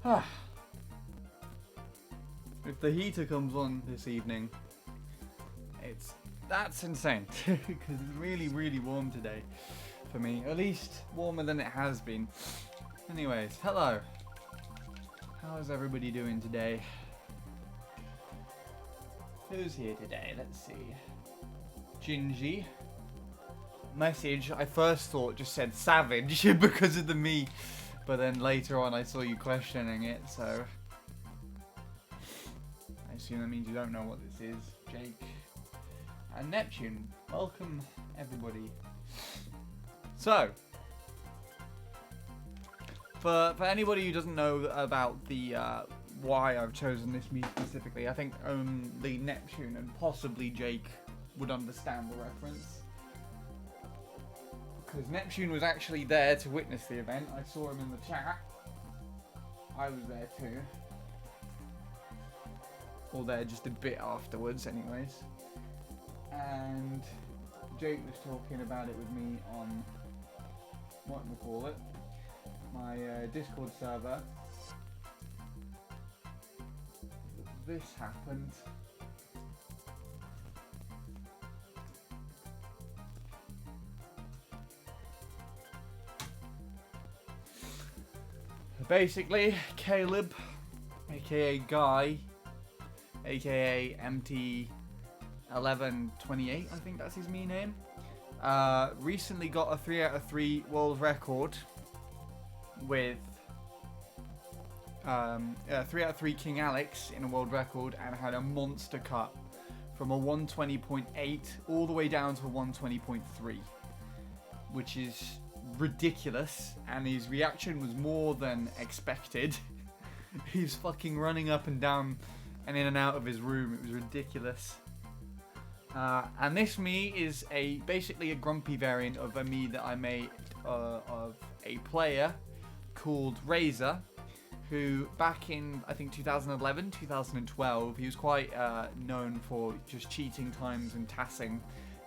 If the heater comes on this evening, that's insane because it's really, really warm today for me. At least warmer than it has been. Anyways, hello. How's everybody doing today? Who's here today? Let's see. Gingy. Message I first thought just said savage because of the me, but then later on I saw you questioning it, so I assume that means you don't know what this is. Jake and Neptune, welcome everybody. So for anybody who doesn't know about the why I've chosen this me specifically, I think only Neptune and possibly Jake would understand the reference. Because Neptune was actually there to witness the event. I saw him in the chat. I was there too. Or there just a bit afterwards anyways. And Jake was talking about it with me on, what do we call it? My Discord server. This happened. Basically, Caleb, aka Guy, aka MT1128, I think that's his me name, recently got a 3 out of 3 world record with 3 out of 3 King Alex in a world record, and had a monster cut from a 120.8 all the way down to a 120.3, which is ridiculous, and his reaction was more than expected. He was fucking running up and down and in and out of his room. It was ridiculous. And this me is basically a grumpy variant of a me that I made of a player called Razor, who back in, I think, 2011, 2012, he was quite known for just cheating times and tassing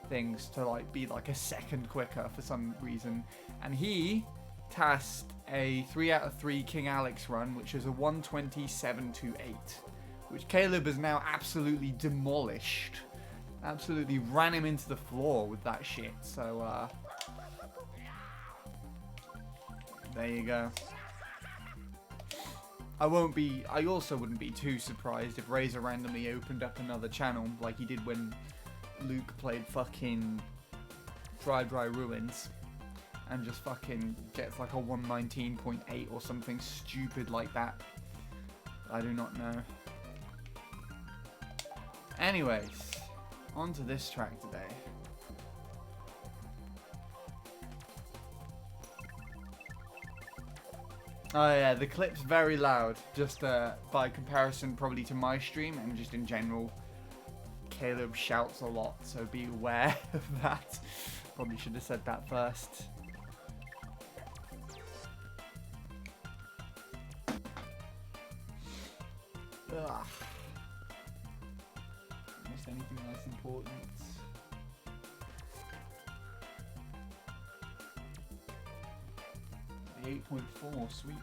things to be like a second quicker for some reason, and he tasked a 3 out of 3 King Alex run, which is a 127.28, which Caleb has now absolutely demolished, absolutely ran him into the floor with that shit. So there you go. I also wouldn't be too surprised if Razor randomly opened up another channel like he did when Luke played fucking Dry Ruins, and just fucking gets like a 119.8 or something stupid like that. I do not know. Anyways, on to this track today. Oh yeah, the clip's very loud, just by comparison probably to my stream, and just in general. Caleb shouts a lot, so be aware of that. Probably should have said that first. Ugh. Missed anything else important? 8.4, sweet.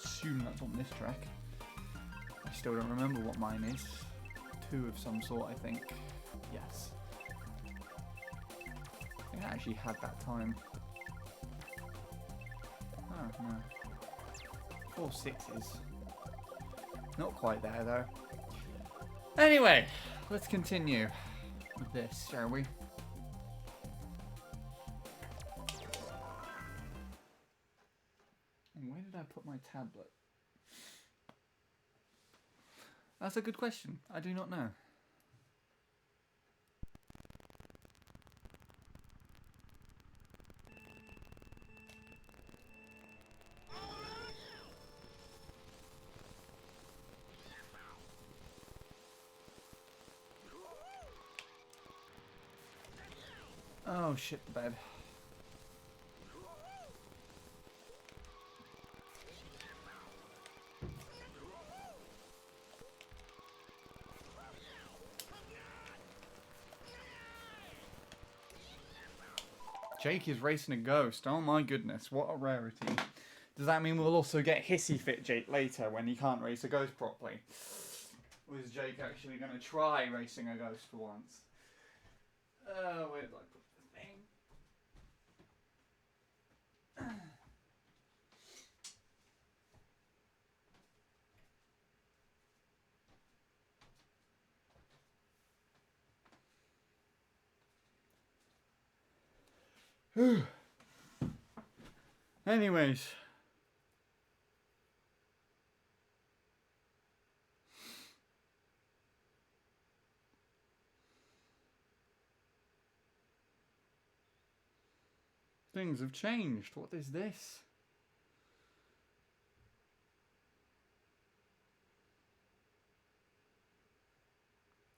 Assume that's on this track. I still don't remember what mine is. 2 of some sort, I think. Yes. I think I actually had that time. Oh, no. 4 6s. Not quite there, though. Anyway, let's continue with this, shall we? And where did I put my tablet? That's a good question. I do not know. Oh shit, the bed. Jake is racing a ghost. Oh my goodness, what a rarity. Does that mean we'll also get Hissy Fit Jake later when he can't race a ghost properly? Or is Jake actually going to try racing a ghost for once? Where did I put the thing? Anyways. Things have changed. What is this?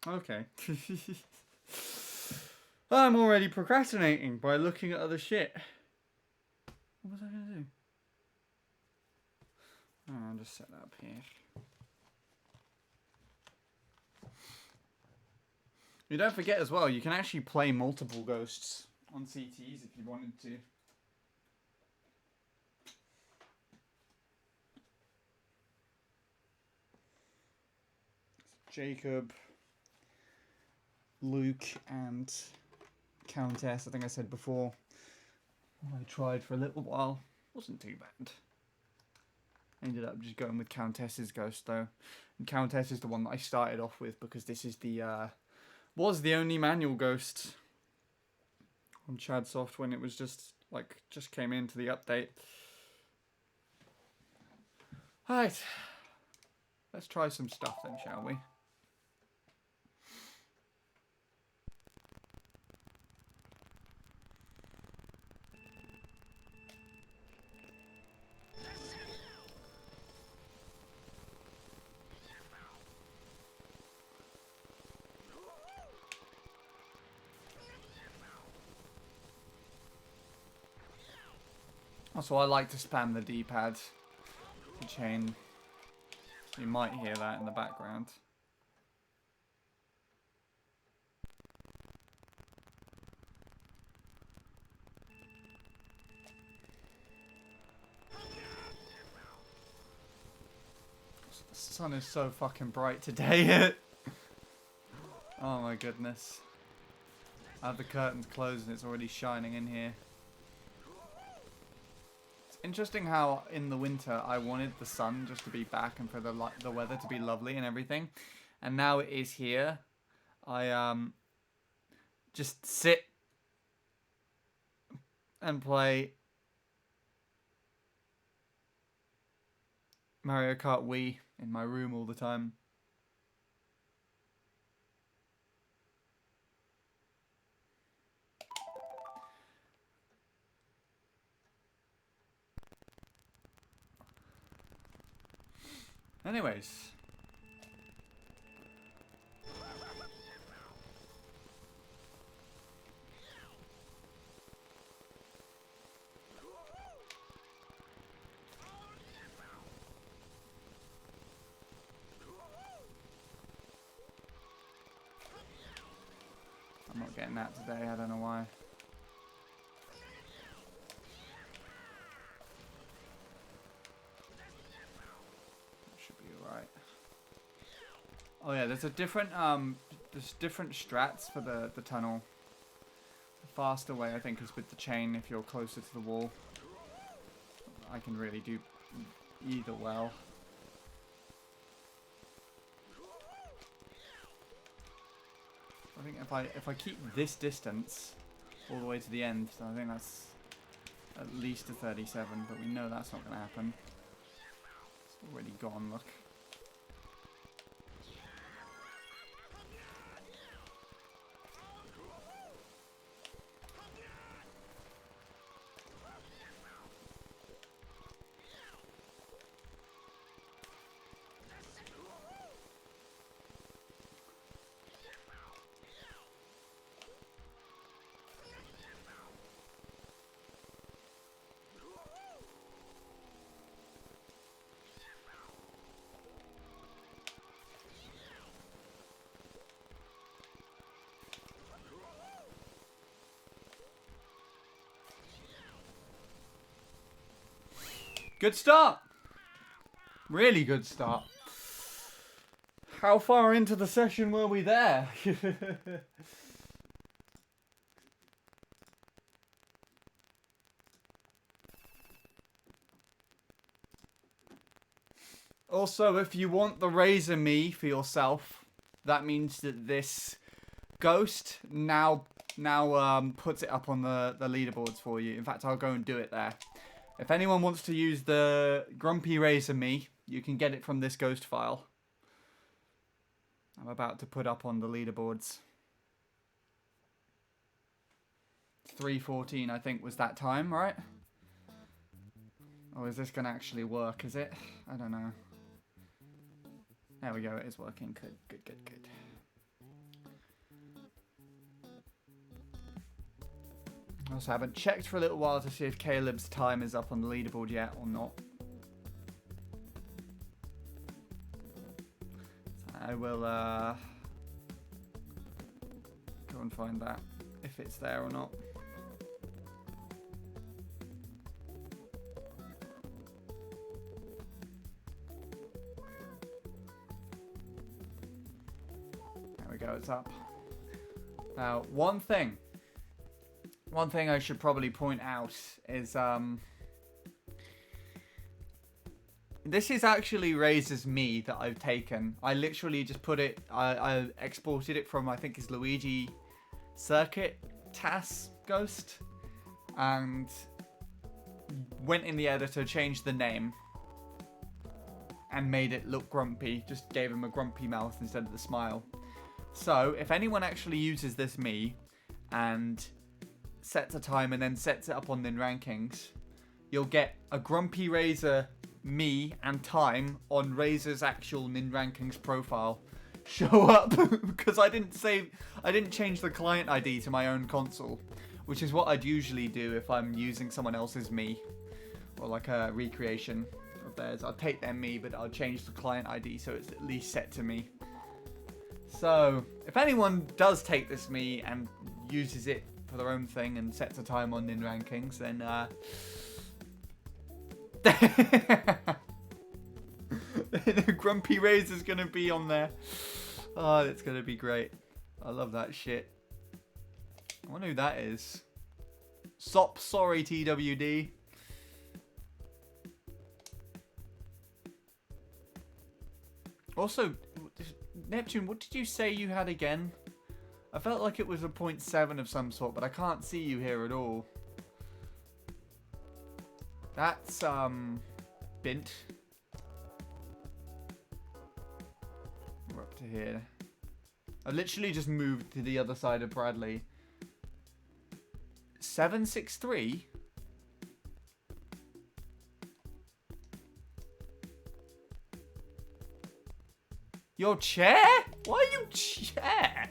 Okay. I'm already procrastinating by looking at other shit. What was I going to do? Oh, I'll just set that up here. You don't forget as well, you can actually play multiple ghosts on CTs if you wanted to. Jacob, Luke, and Countess. I think I said before. I tried for a little while. Wasn't too bad. Ended up just going with Countess's ghost though. And Countess is the one that I started off with because this is the was the only manual ghost on Chadsoft when it was just came into the update. Alright. Let's try some stuff then, shall we? Also, I like to spam the D-pad to chain. You might hear that in the background. The sun is so fucking bright today. Oh my goodness. I have the curtains closed and it's already shining in here. Interesting how in the winter I wanted the sun just to be back and for the weather to be lovely and everything, and now it is here. I just sit and play Mario Kart Wii in my room all the time. Anyways. I'm not getting that today, I don't know why. Oh yeah, there's different strats for the tunnel. The faster way I think is with the chain if you're closer to the wall. I can really do either well. I think if I keep this distance all the way to the end, I think that's at least a 37, but we know that's not going to happen. It's already gone, look. Good start. Really good start. How far into the session were we there? Also, if you want the Razor Me for yourself, that means that this ghost now puts it up on the leaderboards for you. In fact, I'll go and do it there. If anyone wants to use the Grumpy Razor Me, you can get it from this ghost file. I'm about to put up on the leaderboards. 3:14, I think, was that time, right? Or is this going to actually work, is it? I don't know. There we go, it is working. Good, good, good, good. Also, I haven't checked for a little while to see if Caleb's time is up on the leaderboard yet or not. I will go and find that, if it's there or not. There we go, it's up. Now, one thing I should probably point out is this is actually Razor's Me that I've taken. I literally just put it, I exported it from, I think it's Luigi Circuit TAS Ghost, and went in the editor, changed the name, and made it look grumpy. Just gave him a grumpy mouth instead of the smile. So, if anyone actually uses this Me and sets a time and then sets it up on Nin Rankings, you'll get a Grumpy Razor Me and time on Razor's actual Nin Rankings profile show up because I didn't change the client ID to my own console, which is what I'd usually do if I'm using someone else's Me or like a recreation of theirs. I'll take their Me, but I'll change the client ID so it's at least set to me. So if anyone does take this Me and uses it for their own thing and sets a time on Nin Rankings, then the Grumpy Razor's gonna be on there. Oh, it's gonna be great. I love that shit. I wonder who that is. Sop sorry TWD. Also, Neptune, what did you say you had again? I felt like it was a 0.7 of some sort, but I can't see you here at all. That's, Bint. We're up to here. I literally just moved to the other side of Bradley. 763? Your chair? Why are you chair?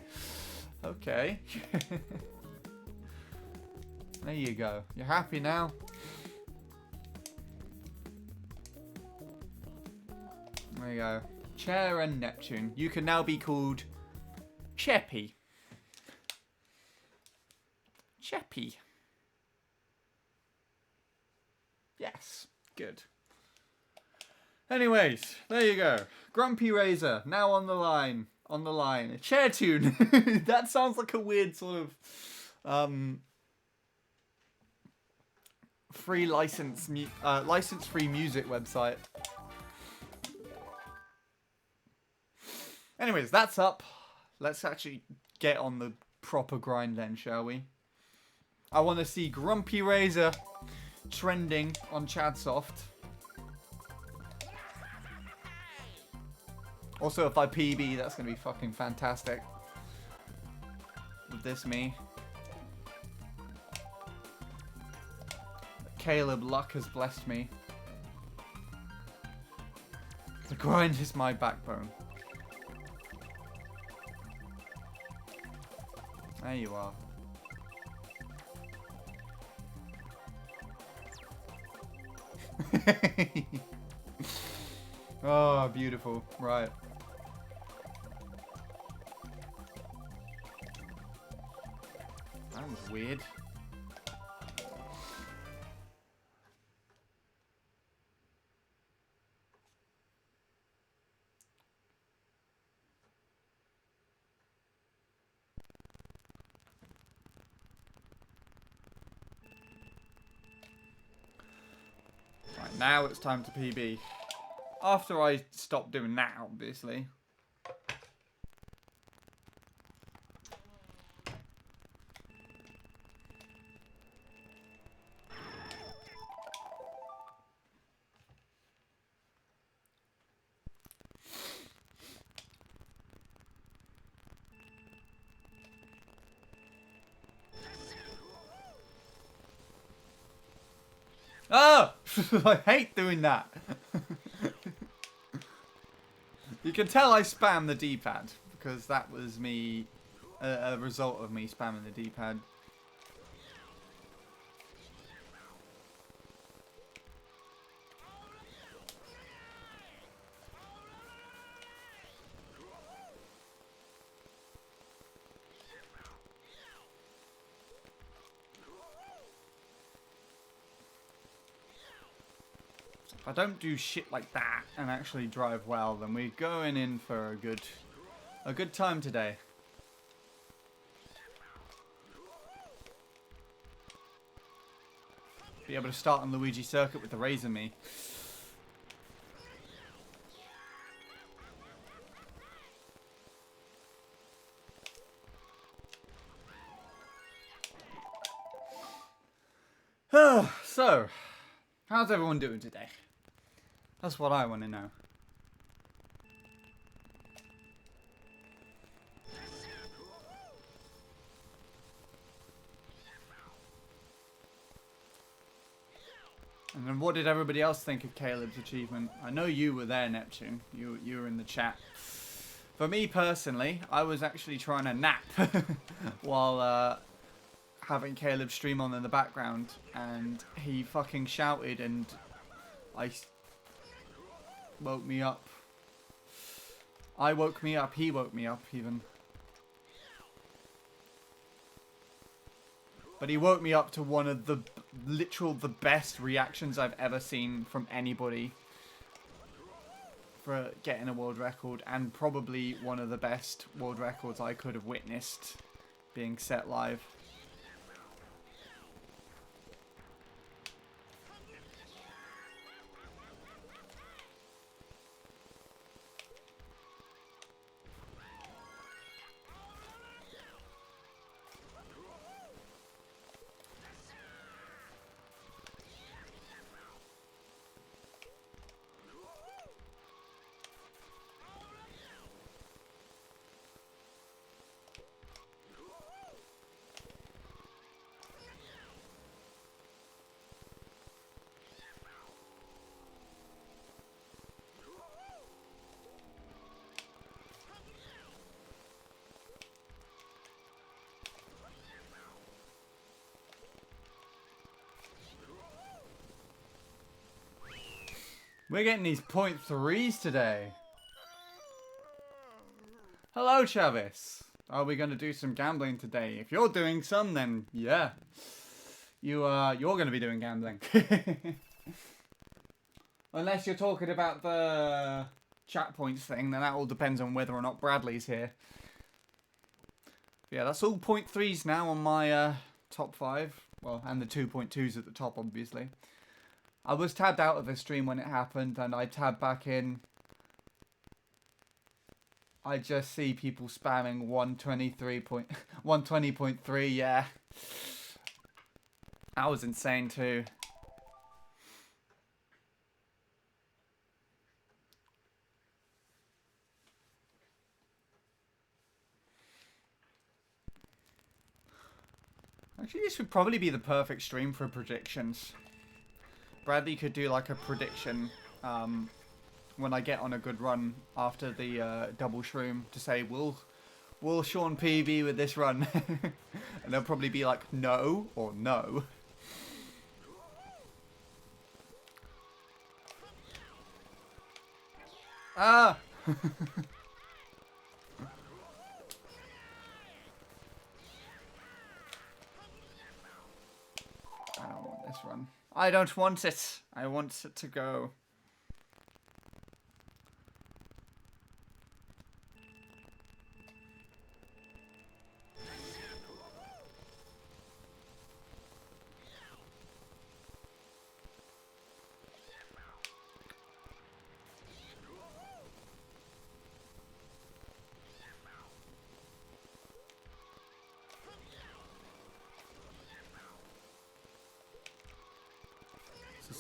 Okay. There you go. You're happy now? There you go. Chair and Neptune. You can now be called Cheppy. Cheppy. Yes. Good. Anyways, there you go. Grumpy Razor, now on the line. On the line. Chair tune. That sounds like a weird sort of free license-free music website. Anyways, that's up. Let's actually get on the proper grind then, shall we? I want to see Grumpy Razor trending on Chadsoft. Also, if I PB, that's going to be fucking fantastic. With this Me. Caleb, luck has blessed me. The grind is my backbone. There you are. Oh, beautiful. Right. That was weird. Now it's time to PB. After I stop doing that, obviously. Oh! I hate doing that. You can tell I spam the D-pad because that was me, a result of me spamming the D-pad. If I don't do shit like that and actually drive well, then we're going in for a good time today. Be able to start on Luigi Circuit with the Razor Me. So, how's everyone doing today? That's what I want to know. And then what did everybody else think of Caleb's achievement? I know you were there, Neptune. You were in the chat. For me personally, I was actually trying to nap while having Caleb stream on in the background, and he fucking shouted and woke me up. I woke me up, he woke me up even. But he woke me up to one of the the best reactions I've ever seen from anybody for getting a world record, and probably one of the best world records I could have witnessed being set live. We're getting these .3s today. Hello, Travis. Are we going to do some gambling today? If you're doing some, then yeah. You're going to be doing gambling. Unless you're talking about the chat points thing, then that all depends on whether or not Bradley's here. Yeah, that's all .3s now on my top 5. Well, and the 2.2s at the top, obviously. I was tabbed out of the stream when it happened, and I tabbed back in. I just see people spamming 120.3, yeah. That was insane too. Actually, this would probably be the perfect stream for predictions. Bradley could do like a prediction when I get on a good run after the double shroom to say, will Sean PB with this run? And they'll probably be like, no or no. Ah! I don't want this run. I don't want it. I want it to go.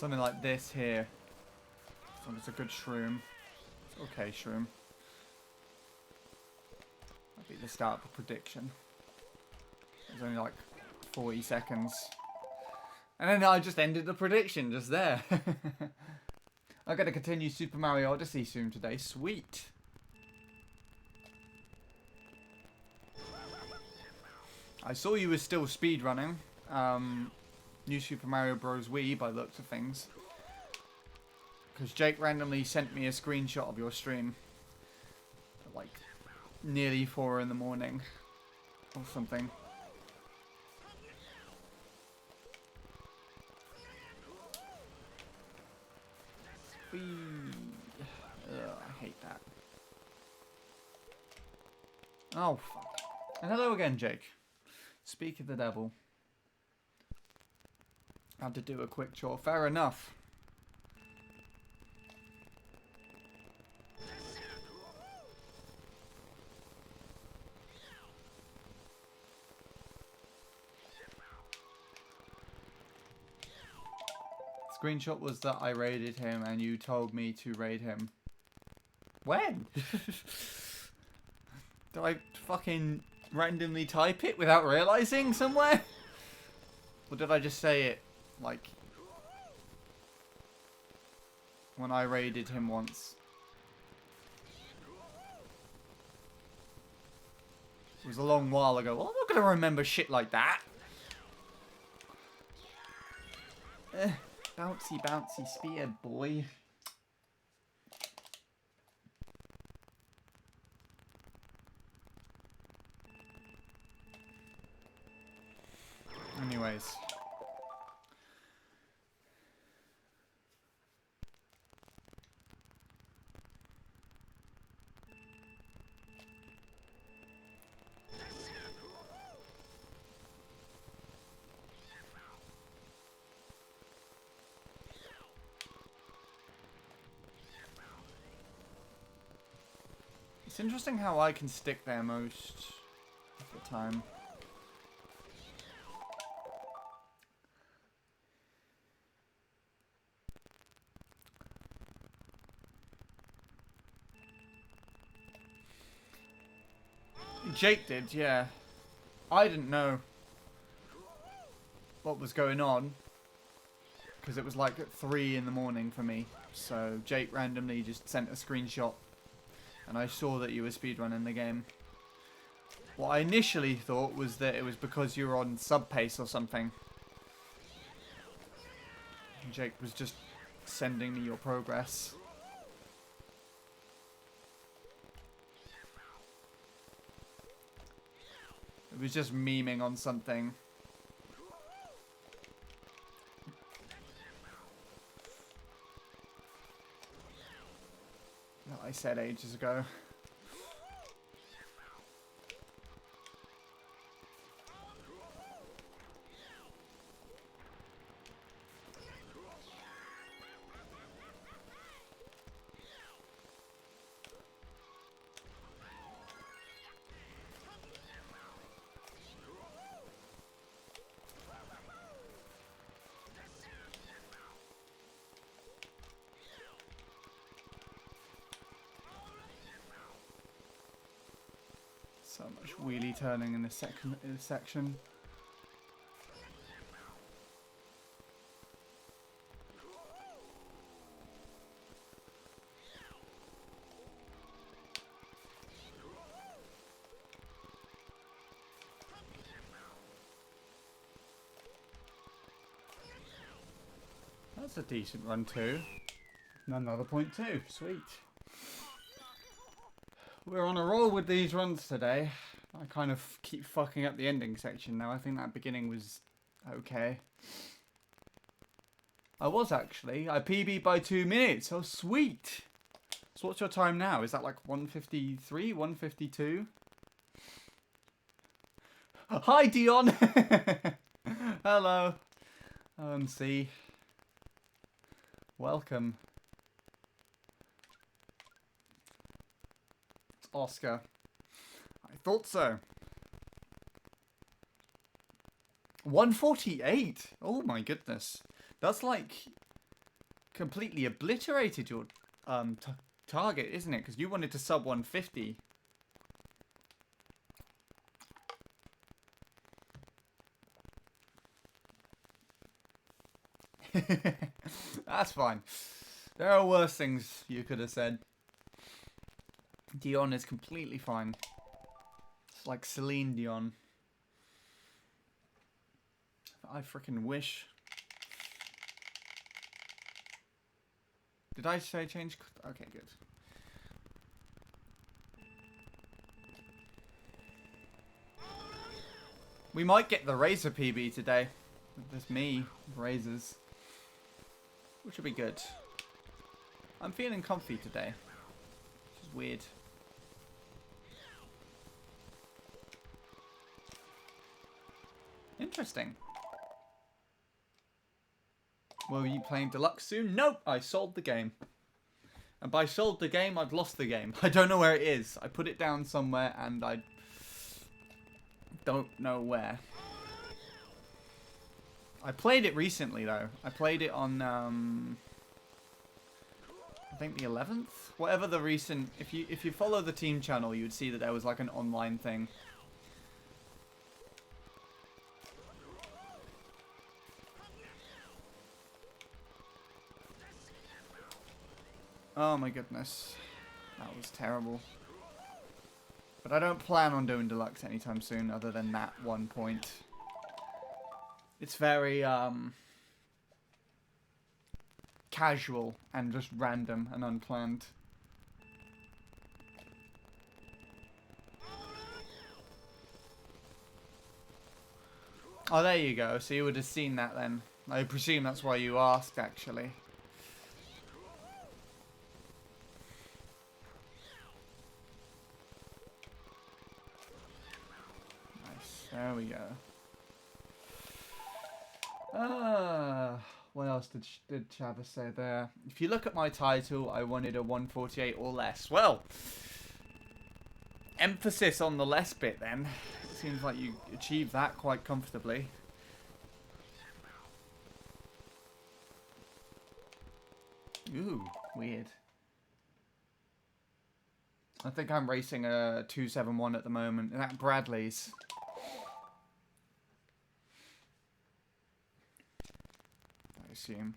Something like this here. So it's a good shroom. Okay, shroom. That'll be the start of a prediction. It was only like 40 seconds. And then I just ended the prediction just there. I'm going to continue Super Mario Odyssey soon today. Sweet. I saw you were still speedrunning. New Super Mario Bros. Wii by the looks of things. Because Jake randomly sent me a screenshot of your stream. At like nearly 4 in the morning. Or something. Whee. Ugh, I hate that. Oh, fuck. And hello again, Jake. Speak of the devil. Had to do a quick chore. Fair enough. Screenshot was that I raided him and you told me to raid him. When? Did I fucking randomly type it without realizing somewhere? Or did I just say it like when I raided him once? It was a long while ago. Well, I'm not gonna remember shit like that. Bouncy, bouncy spear, boy. Anyways. It's interesting how I can stick there most of the time. Jake did, yeah. I didn't know what was going on because it was like at 3 in the morning for me. So Jake randomly just sent a screenshot and I saw that you were speedrunning the game. What I initially thought was that it was because you were on sub pace or something. And Jake was just sending me your progress. It was just memeing on something. That I said ages ago. So much wheelie turning in this section. That's a decent run too. Another point too. Sweet. We're on a roll with these runs today. I kind of keep fucking up the ending section now. I think that beginning was okay. I was actually. I PB'd by 2 minutes. Oh, sweet. So what's your time now? Is that like 1:53? 1:52? Hi, Dion. Hello. OMC. Welcome. Oscar. I thought so. 148. Oh my goodness. That's like completely obliterated your target, isn't it? Because you wanted to sub 150. That's fine. There are worse things you could have said. Dion is completely fine. It's like Celine Dion. I freaking wish. Did I say change? Okay, good. We might get the Razor PB today. Just me, Razors. Which will be good. I'm feeling comfy today. Which is weird. Interesting. Will you playing Deluxe soon? Nope, I sold the game. And by sold the game, I've lost the game. I don't know where it is. I put it down somewhere and I don't know where. I played it recently though. I played it on I think the 11th? Whatever the recent, if you follow the team channel, you would see that there was like an online thing. Oh my goodness. That was terrible. But I don't plan on doing Deluxe anytime soon, other than that one point. It's very, casual and just random and unplanned. Oh, there you go. So you would have seen that then. I presume that's why you asked, actually. There we go. What else did Chavez say there? If you look at my title, I wanted a 148 or less. Well, emphasis on the less bit then. It seems like you achieved that quite comfortably. Ooh, weird. I think I'm racing a 271 at the moment. And that Bradley's. Assume.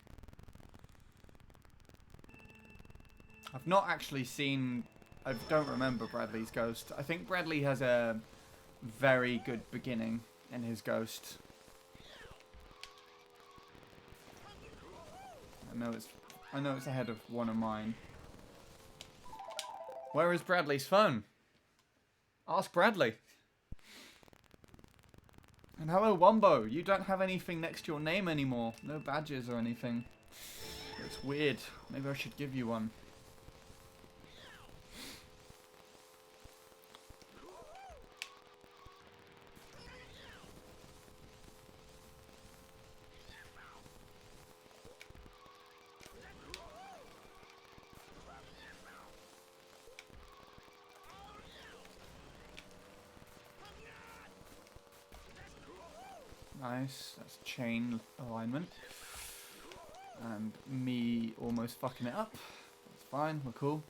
I've not actually seen. I don't remember Bradley's Ghost. I think Bradley has a very good beginning in his Ghost. I know it's ahead of one of mine. Where is Bradley's phone? Ask Bradley. And hello, Wombo. You don't have anything next to your name anymore. No badges or anything. It's weird. Maybe I should give you one. Nice, that's chain alignment. And me almost fucking it up. That's fine, we're cool.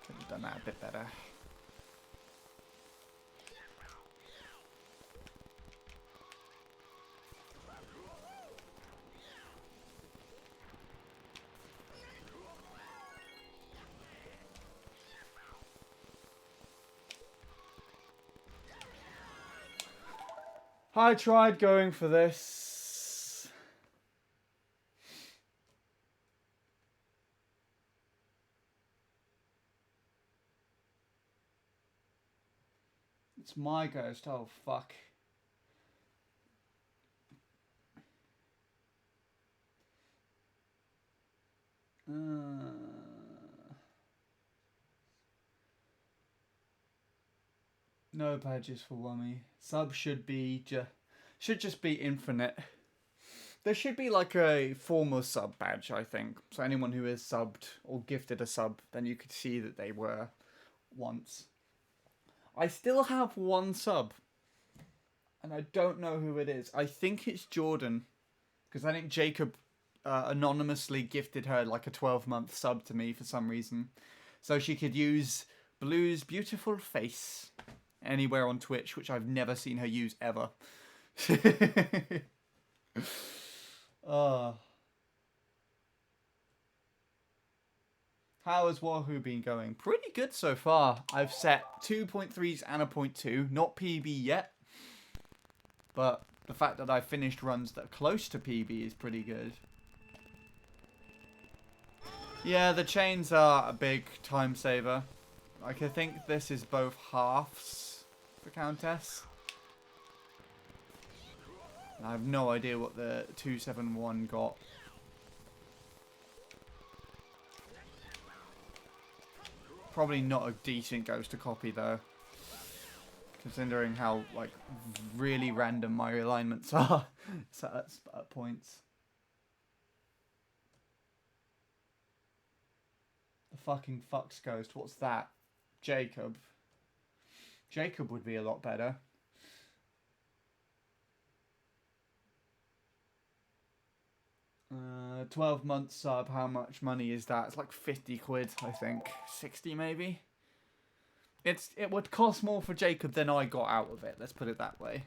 Could have done that a bit better. I tried going for this. It's my Ghost. Oh, fuck. No badges for Wummy. Sub should just be infinite. There should be like a formal sub badge, I think. So anyone who is subbed or gifted a sub, then you could see that they were once. I still have one sub. And I don't know who it is. I think it's Jordan. Because I think Jacob anonymously gifted her like a 12-month sub to me for some reason. So she could use Blue's beautiful face anywhere on Twitch, which I've never seen her use ever. Oh. How has Wahoo been going? Pretty good so far. I've set 2.3s and a 0.2. Not PB yet. But the fact that I finished runs that are close to PB is pretty good. Yeah, the chains are a big time saver. Like, I think this is both halves for Countess. I have no idea what the 271 got. Probably not a decent ghost to copy though. Considering how, like, really random my alignments are at points. The fucking fucks ghost. What's that? Jacob. Jacob would be a lot better. Uh, 12 months sub. How much money is that? It's like 50 quid, I think. 60 maybe? It would cost more for Jacob than I got out of it. Let's put it that way.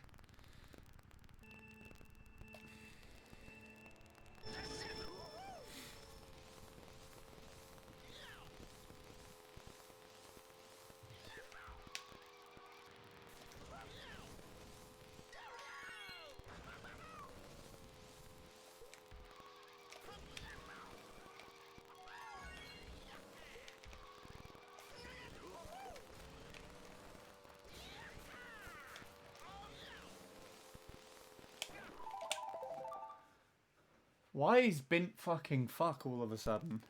Why is Bint fucking fuck all of a sudden?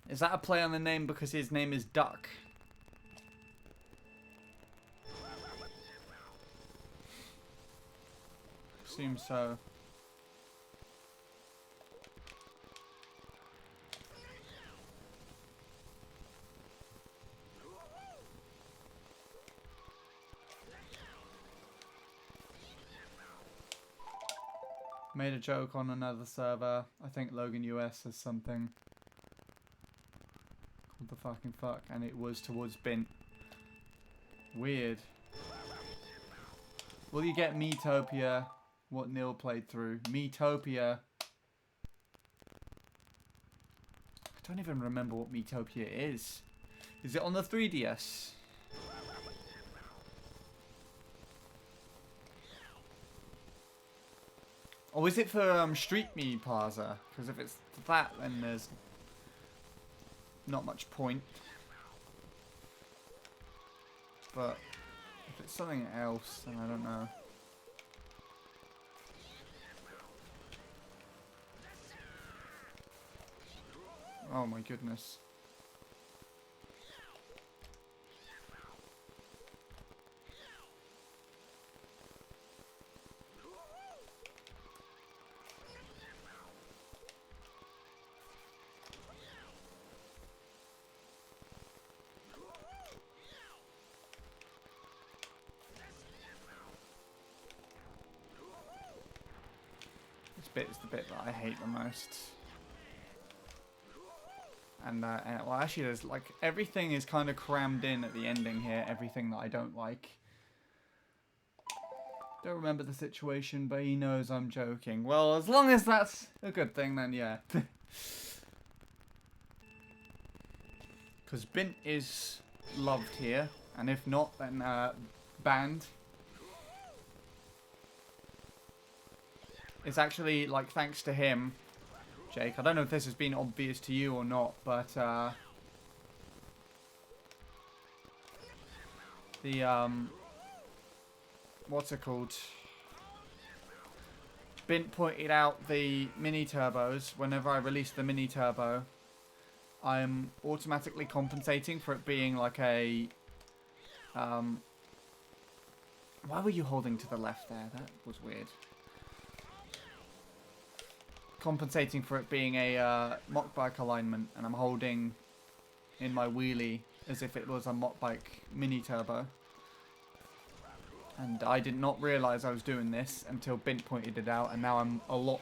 Is that a play on the name because his name is Duck? Seems so. Made a joke on another server. I think Logan US has something called the fucking fuck, and it was towards Bint. Weird. Will you get Metopia? What Neil played through. Metopia. I don't even remember what Metopia is. Is it on the 3DS? Or is it for Street Me Plaza? Because if it's that, then there's not much point. But if it's something else, then I don't know. Oh my goodness. This bit is the bit that I hate the most. And well, actually, there's like everything is kind of crammed in at the ending here. Everything that I don't like. Don't remember the situation, but he knows I'm joking. Well, as long as that's a good thing, then yeah. Because Bint is loved here, and if not, then banned. It's actually like thanks to him. Jake, I don't know if this has been obvious to you or not, but the what's it called? Bint pointed out the mini turbos. Whenever I release the mini turbo, I'm automatically compensating for it being like a why were you holding to the left there? That was weird. Compensating for it being a mock bike alignment, and I'm holding in my wheelie as if it was a mock bike mini turbo. And I did not realise I was doing this until Bint pointed it out, and now I'm a lot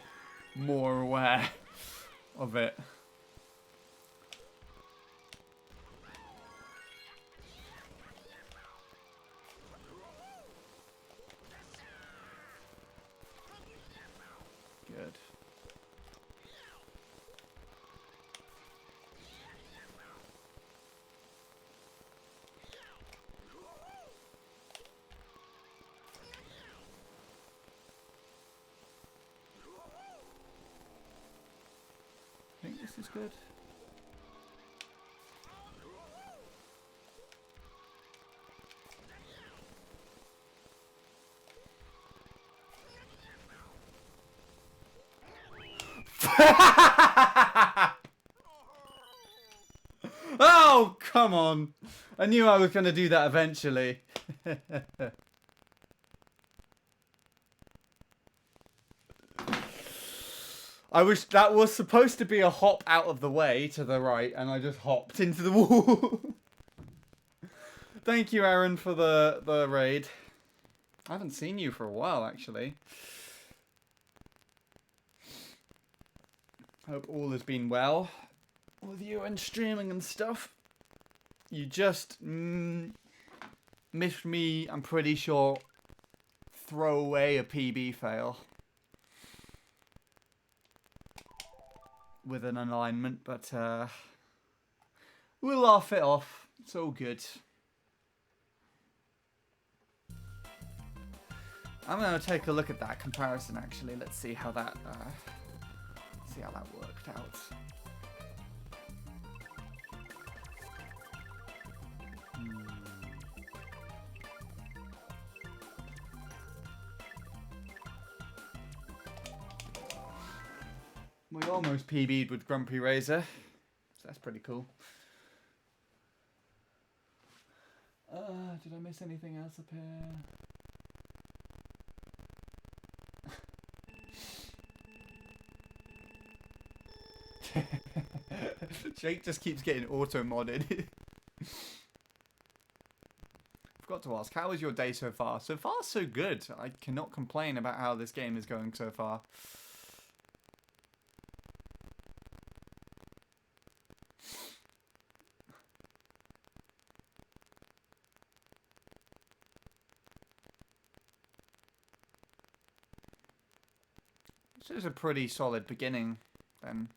more aware of it. Good. I think this is good. Oh, come on. I knew I was going to do that eventually. That was supposed to be a hop out of the way to the right, and I just hopped into the wall. Thank you, Aaron, for the raid. I haven't seen you for a while, actually. Hope all has been well with you and streaming and stuff. You just missed me, I'm pretty sure, throw away a PB fail with an alignment, but we'll laugh it off. It's all good. I'm gonna take a look at that comparison actually. Let's see how that worked out. We almost PB'd with Grumpy Razor, so that's pretty cool. Did I miss anything else up here? Jake just keeps getting auto-modded. Forgot to ask, how was your day so far? So far, so good. I cannot complain about how this game is going so far. This is a pretty solid beginning, then.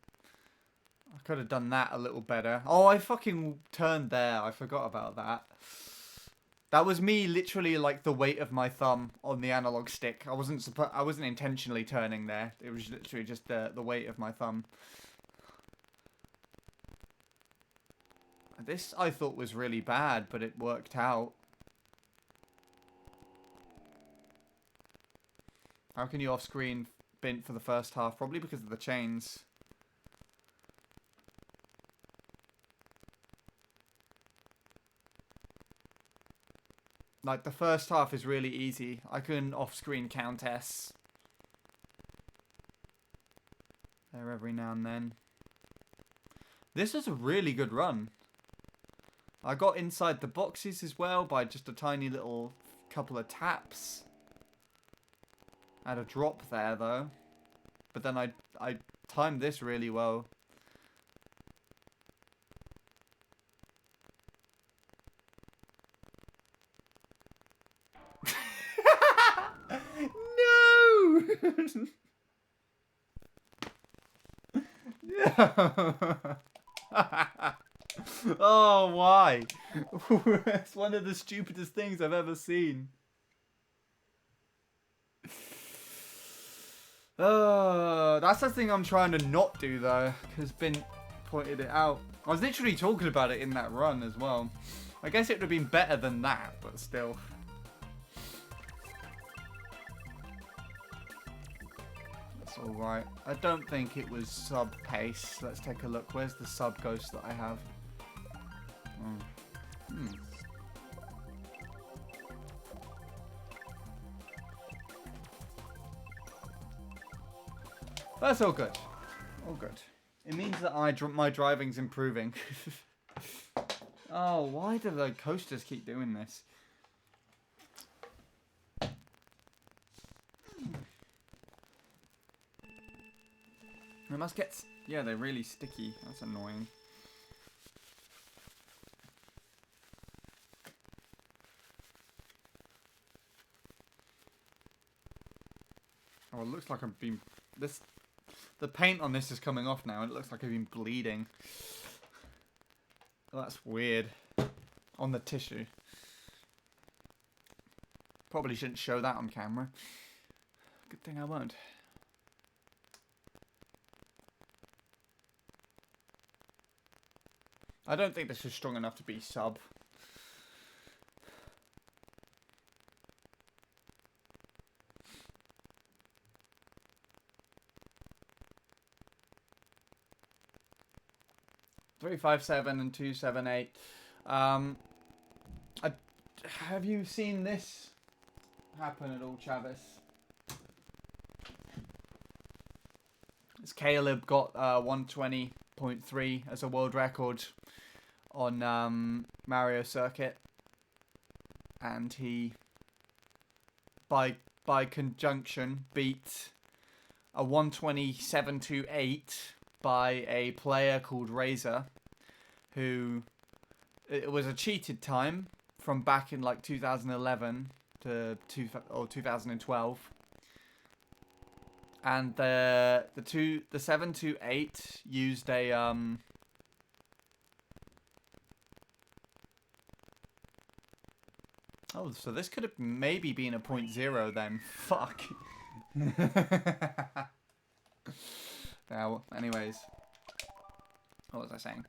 I could have done that a little better. Oh, I fucking turned there. I forgot about that. That was me literally like the weight of my thumb on the analog stick. I wasn't intentionally turning there. It was literally just the weight of my thumb. This I thought was really bad, but it worked out. How can you off-screen Bint for the first half? Probably because of the chains. Like, the first half is really easy. I can off-screen Countess there every now and then. This is a really good run. I got inside the boxes as well by just a tiny little couple of taps. I had a drop there though, but then I timed this really well. No! Oh, why? It's one of the stupidest things I've ever seen. That's the thing I'm trying to not do though, because Bint pointed it out. I was literally talking about it in that run as well. I guess it would have been better than that, but still. That's alright. I don't think it was sub pace. Let's take a look. Where's the sub ghost that I have? That's all good. All good. It means that my driving's improving. Oh, why do the coasters keep doing this? They must get... Yeah, they're really sticky. That's annoying. Oh, it looks like I've been... The paint on this is coming off now, and it looks like I've been bleeding. Oh, that's weird. On the tissue. Probably shouldn't show that on camera. Good thing I won't. I don't think this is strong enough to be sub. .357 and .278. Have you seen this happen at all, Travis? It's Caleb got 120.3 as a world record on Mario Circuit, and he by conjunction beat a 127.28 by a player called Razor, who it was a cheated time from back in like 2011 to 2012, and the 728 used a oh, so this could have maybe been a .0 then. Fuck. Now, anyways, what was I saying?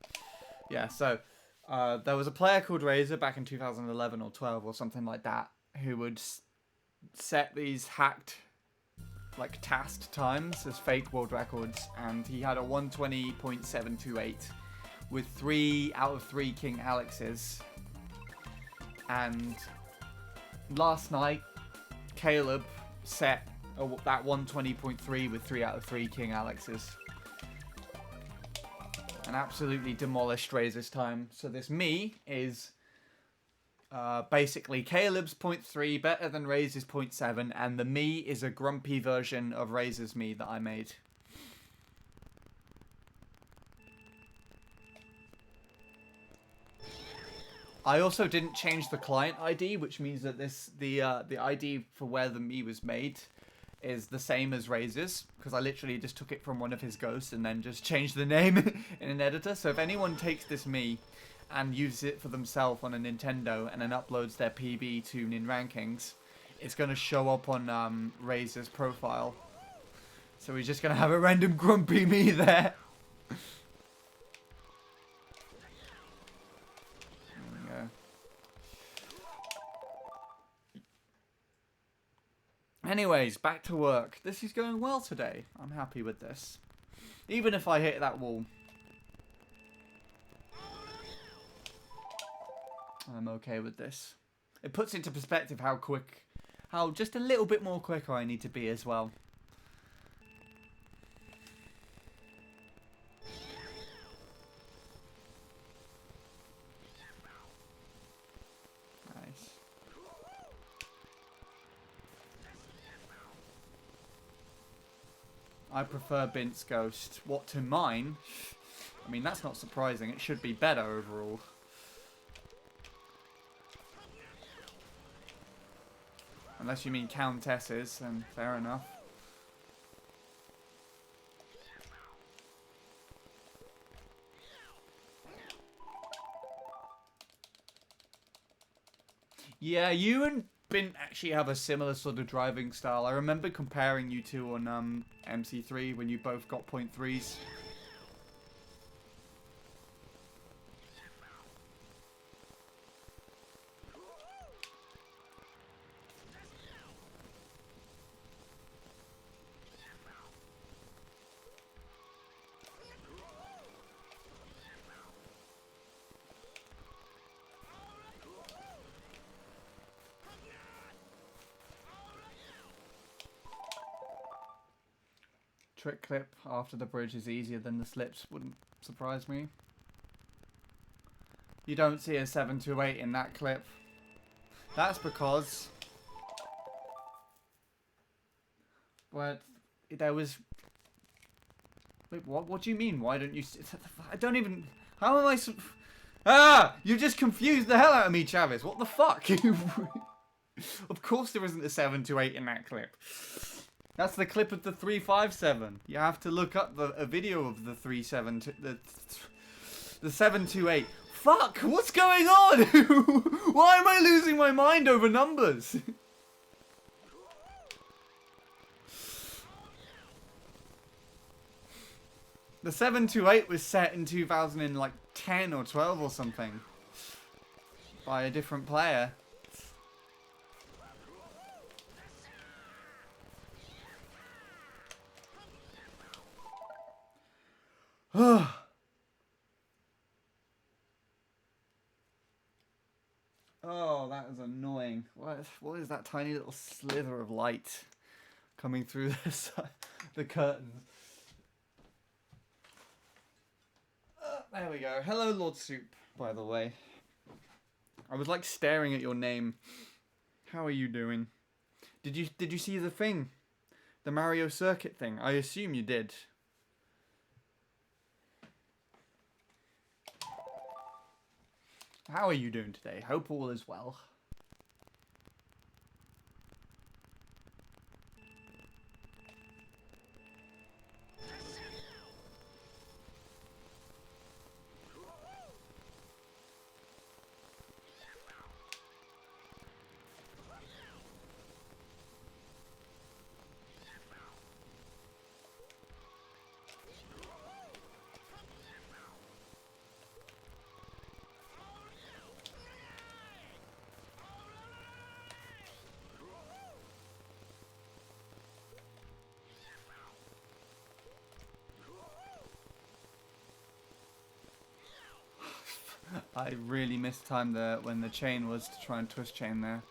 Yeah, so there was a player called Razor back in 2011 or 12 or something like that, who would set these hacked, like, tasked times as fake world records, and he had a 120.728 with 3 out of 3 King Alexes. And last night, Caleb set that 120.3 with 3 out of 3 King Alexes. And absolutely demolished Razor's time. So this me is basically Caleb's .3 better than Razor's .7, and the me is a grumpy version of Razor's me that I made. I also didn't change the client ID, which means that the ID for where the me was made is the same as Razor's, because I literally just took it from one of his ghosts and then just changed the name in an editor. So if anyone takes this me and uses it for themselves on a Nintendo and then uploads their PB to Nin Rankings, it's going to show up on Razor's profile. So we're just going to have a random grumpy me there. Anyways, back to work. This is going well today. I'm happy with this. Even if I hit that wall, I'm okay with this. It puts into perspective how just a little bit more quicker I need to be as well. Nice. I prefer Bint's Ghost. What to mine? I mean, that's not surprising. It should be better overall. Unless you mean Countesses, then fair enough. Yeah, you and Bint actually have a similar sort of driving style. I remember comparing you two on MC3 when you both got .3s. Trick clip after the bridge is easier than the slips wouldn't surprise me. You don't see a 728 in that clip. That's because there was Wait, what do you mean? Why don't you... I don't even... How am I... Ah! You just confused the hell out of me, Travis. What the fuck? Of course there isn't a 728 in that clip. That's the clip of the 357. You have to look up a video of the 728. Fuck! What's going on? Why am I losing my mind over numbers? The 728 was set in 2010 or 12 or something. By a different player. Oh, that is annoying. What is that tiny little slither of light coming through the curtains? There we go. Hello, Lord Soup, by the way. I was like staring at your name. How are you doing? Did you see the thing? The Mario Circuit thing? I assume you did. How are you doing today? Hope all is well. I really mistimed when the chain was to try and twist chain there.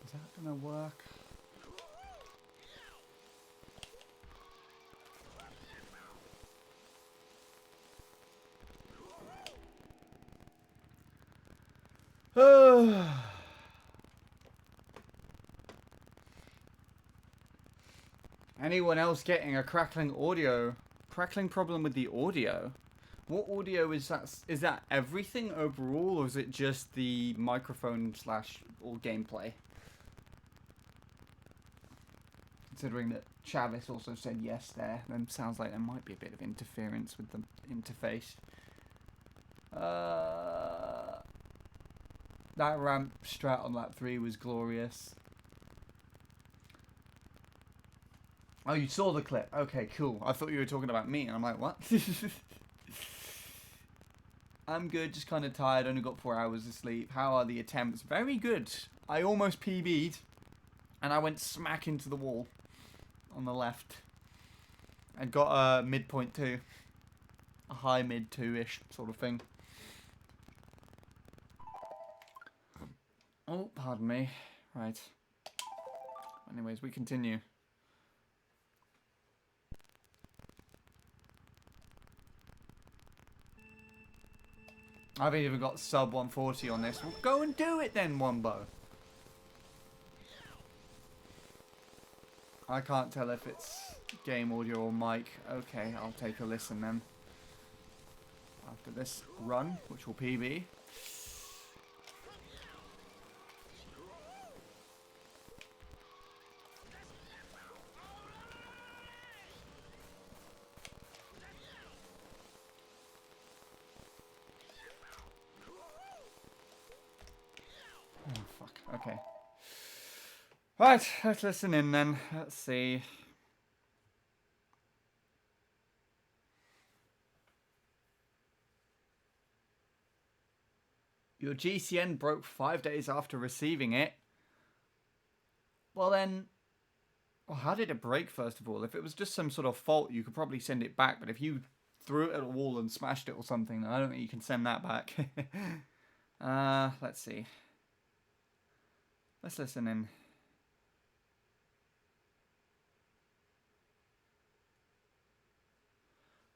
Is that gonna work? Anyone else getting a crackling problem with the audio? What audio is that? Is that everything overall, or is it just the microphone / all gameplay? Considering that Travis also said yes there, then sounds like there might be a bit of interference with the interface. That ramp strat on lap 3 was glorious. Oh, you saw the clip. Okay, cool. I thought you were talking about me, and I'm like, what? I'm good, just kind of tired. Only got 4 hours of sleep. How are the attempts? Very good. I almost PB'd, and I went smack into the wall on the left. And got a midpoint 2. A high mid 2-ish sort of thing. Oh, pardon me. Right. Anyways, we continue. I've even got sub 140 on this. Well, go and do it then, Wombo. I can't tell if it's game audio or mic. Okay, I'll take a listen then. After this run, which will PB. Oh, fuck. Okay. Right, let's listen in then. Let's see. Your GCN broke 5 days after receiving it. Well then, Well, how did it break, first of all? If it was just some sort of fault, you could probably send it back. But if you threw it at a wall and smashed it or something, then I don't think you can send that back. Let's see. Let's listen in.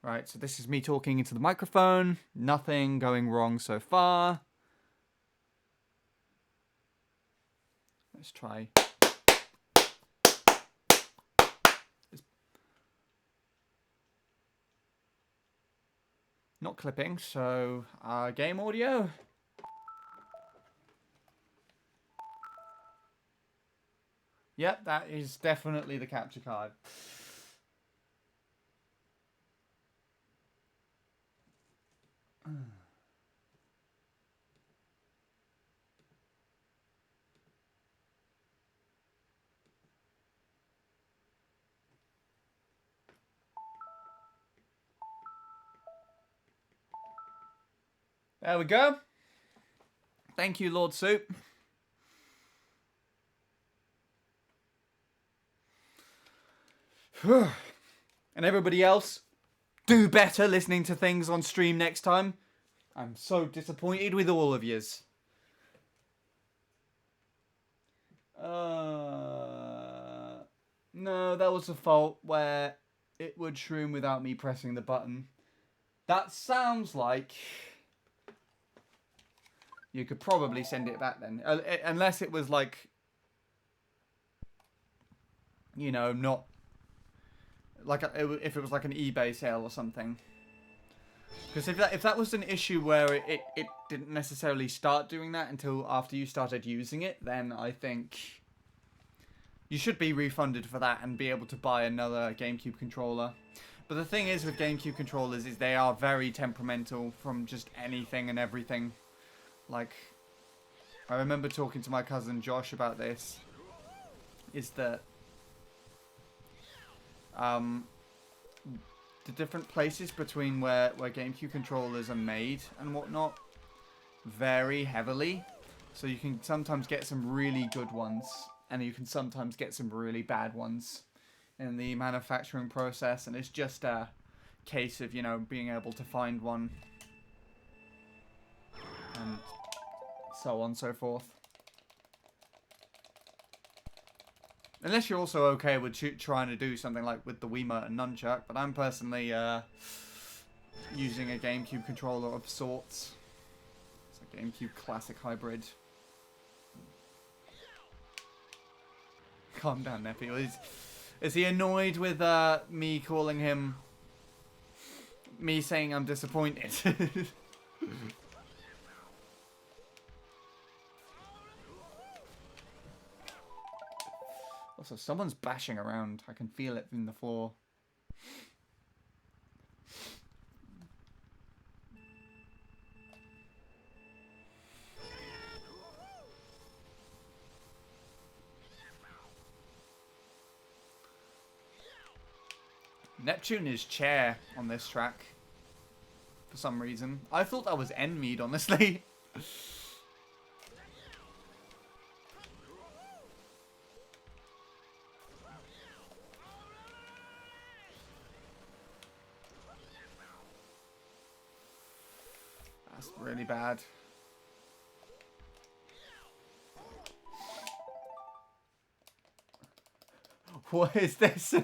Right, so this is me talking into the microphone. Nothing going wrong so far. Let's try. Not clipping, so game audio. Yep, that is definitely the capture card. There we go. Thank you, Lord Soup. And everybody else, do better listening to things on stream next time. I'm so disappointed with all of yous. No, that was a fault where it would shroom without me pressing the button. That sounds like you could probably send it back then. Unless it was like, you know, not like if it was like an eBay sale or something. Because if that was an issue where it didn't necessarily start doing that until after you started using it, then I think you should be refunded for that and be able to buy another GameCube controller. But the thing is with GameCube controllers is they are very temperamental from just anything and everything. Like, I remember talking to my cousin Josh about this, is that the different places between where GameCube controllers are made and whatnot vary heavily. So you can sometimes get some really good ones, and you can sometimes get some really bad ones in the manufacturing process, and it's just a case of, you know, being able to find one and so on and so forth. Unless you're also okay with trying to do something like with the Wiimote and Nunchuck, but I'm personally using a GameCube controller of sorts. It's a GameCube Classic Hybrid. Calm down, nephew. Is he annoyed with me calling him... me saying I'm disappointed? Also, someone's bashing around. I can feel it in the floor. Neptune is chair on this track. For some reason. I thought that was Enmead, honestly. That's really bad. What is this?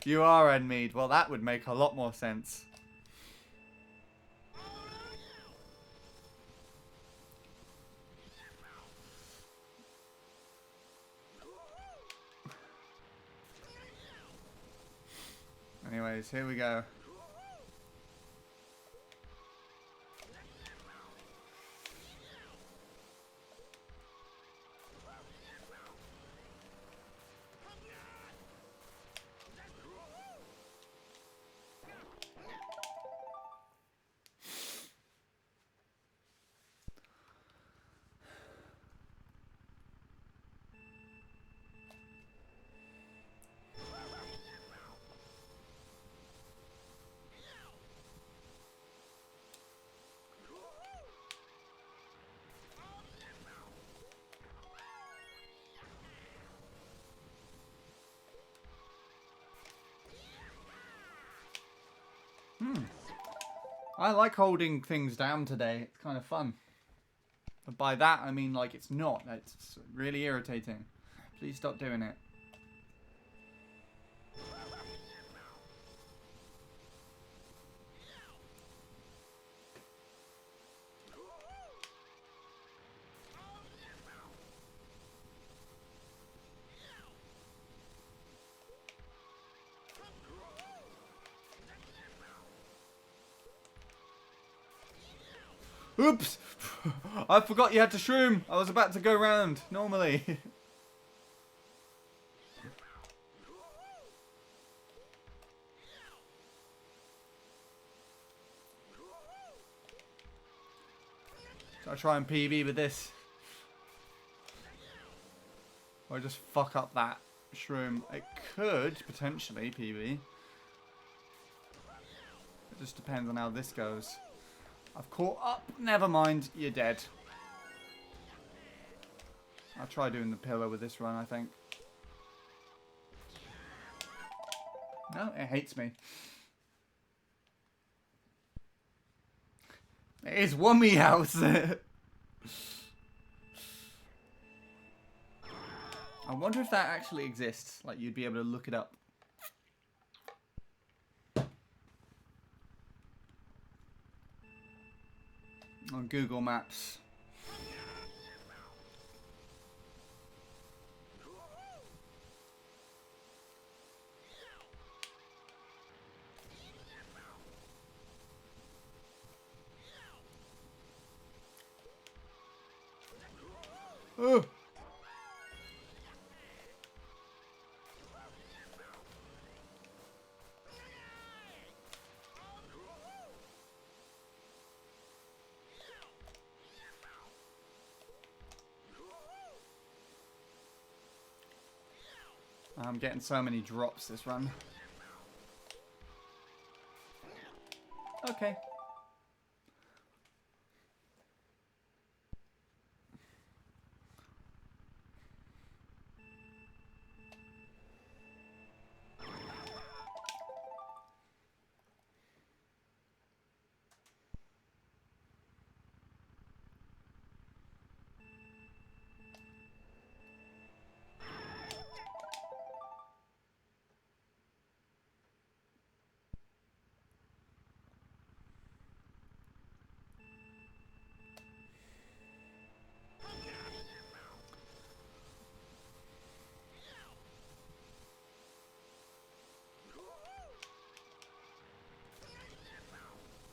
You are Enmead. Well, that would make a lot more sense. Anyways, here we go. I like holding things down today. It's kind of fun. But by that, I mean, like, it's not. It's really irritating. Please stop doing it. Oops! I forgot you had to shroom. I was about to go round normally. So I try and PB with this. Or just fuck up that shroom. It could potentially PB. It just depends on how this goes. I've caught up. Never mind. You're dead. I'll try doing the pillar with this run, I think. No, it hates me. It is Wummy House. I wonder if that actually exists. Like, you'd be able to look it up. On Google Maps. Oh. I'm getting so many drops this run. Okay.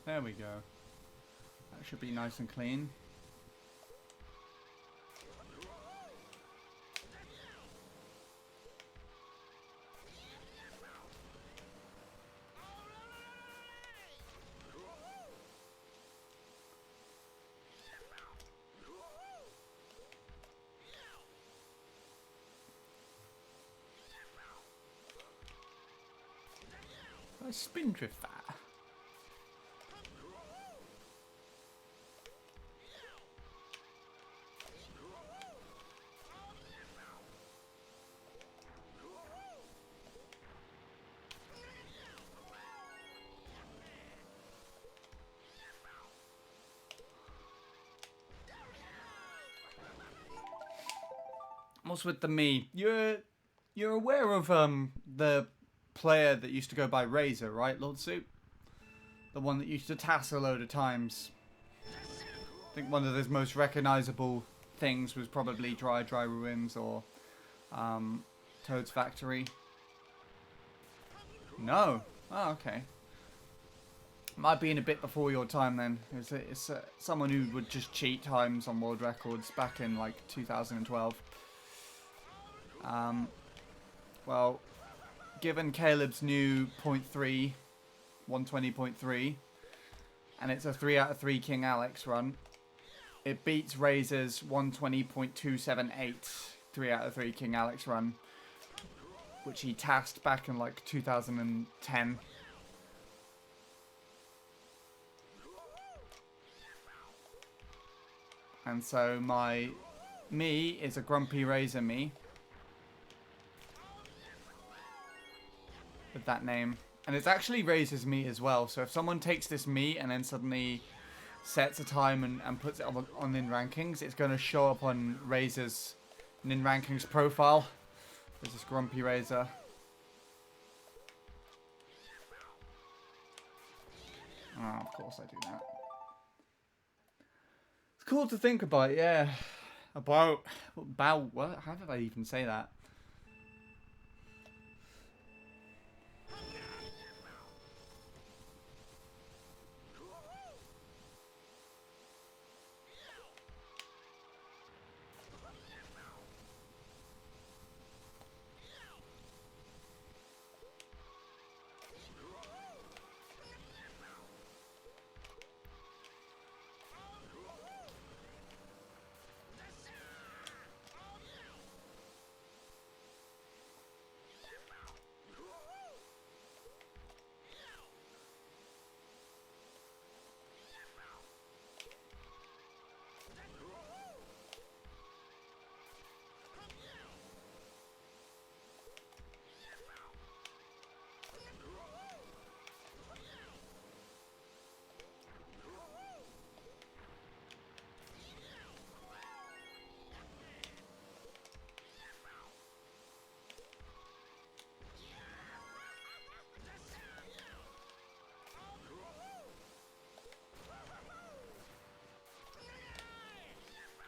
There we go. That should be nice and clean. I spin drift that. What's with the me? You're aware of the player that used to go by Razor, right, Lord Soup? The one that used to tass a load of times. I think one of his most recognizable things was probably Dry Ruins or Toad's Factory. No. Oh, okay. Might be in a bit before your time then. It's someone who would just cheat times on world records back in like 2012. Well, given Caleb's new .3, 120.3, and it's a 3 out of 3 King Alex run, it beats Razor's 120.278 3 out of 3 King Alex run, which he tasked back in like 2010. And so my me is a grumpy Razor me. With that name. And it actually raises me as well. So if someone takes this meat and then suddenly sets a time and puts it on Nin Rankings, it's going to show up on Razor's Nin Rankings profile. There's this grumpy Razor. Oh, of course I do that. It's cool to think about, yeah. About what? How did I even say that?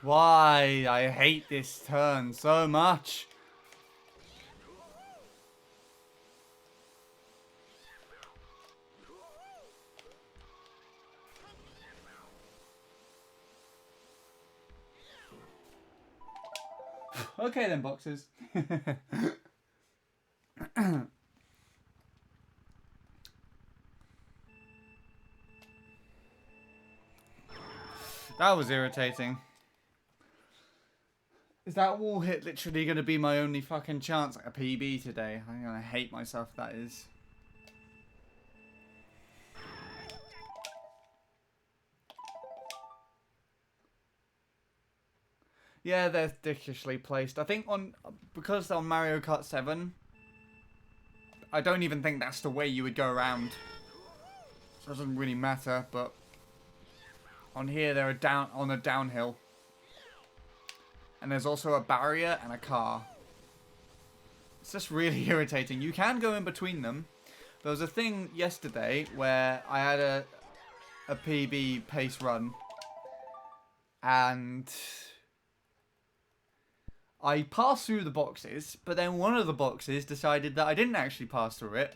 Why? I hate this turn so much. Okay then, boxers. That was irritating. Is that wall hit literally going to be my only fucking chance at a PB today? I'm going to hate myself if that is. Yeah, they're ridiculously placed. I think because on Mario Kart 7, I don't even think that's the way you would go around. So it doesn't really matter, but on here they're on a downhill. And there's also a barrier and a car. It's just really irritating. You can go in between them. There was a thing yesterday where I had a PB pace run. And I passed through the boxes, but then one of the boxes decided that I didn't actually pass through it.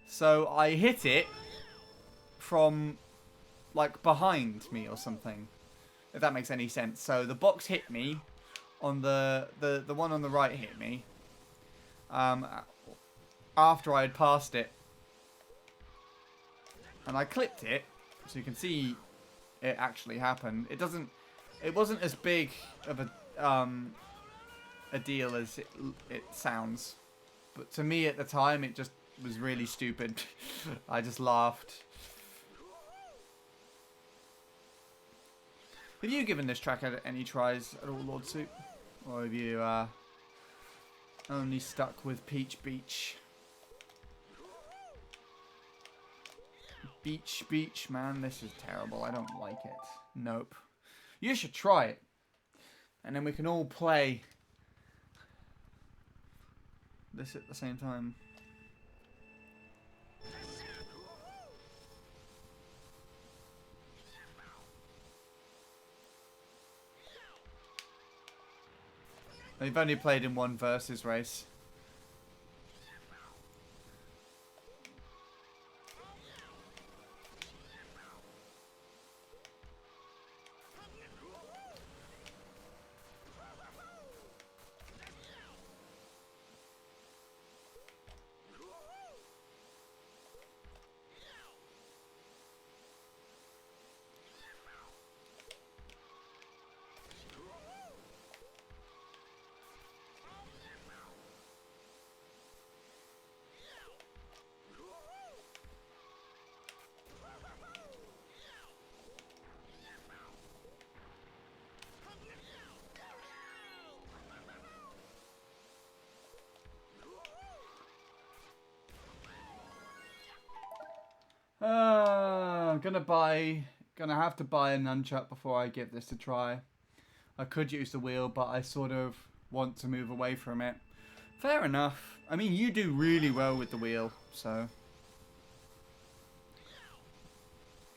So I hit it from, like, behind me or something. If that makes any sense. So the box hit me. On the one on the right hit me. After I had passed it. And I clipped it. So you can see it actually happened. It wasn't as big of a deal as it sounds. But to me at the time, it just was really stupid. I just laughed. Have you given this track any tries at all, Lord Soup? Or have you only stuck with Peach Beach? Beach, man, this is terrible. I don't like it. Nope. You should try it. And then we can all play this at the same time. They've only played in one versus race. Gonna have to buy a nunchuck before I give this a try. I could use the wheel, but I sort of want to move away from it. Fair enough. I mean, you do really well with the wheel, so.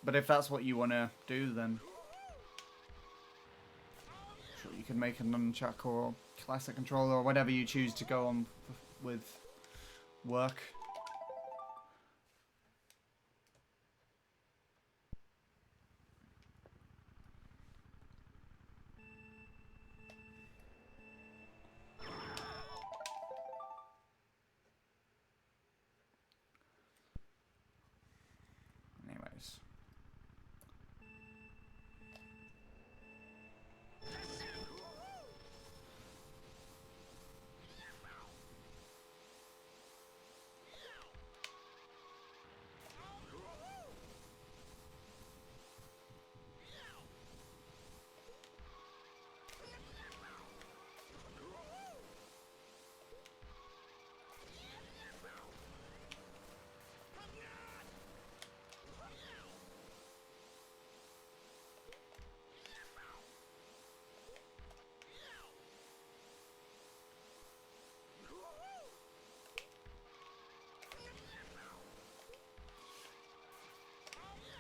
But if that's what you want to do, then sure, you can make a nunchuck or classic controller or whatever you choose to go on with work. Anyways.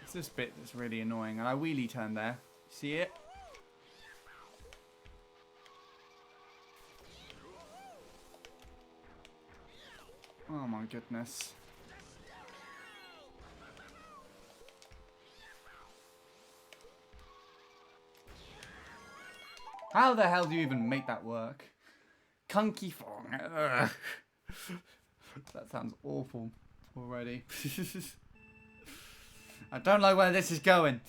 It's this bit that's really annoying, and I wheelie turn there. See it? Oh my goodness. How the hell do you even make that work? Kunky Fong. That sounds awful already. I don't like where this is going.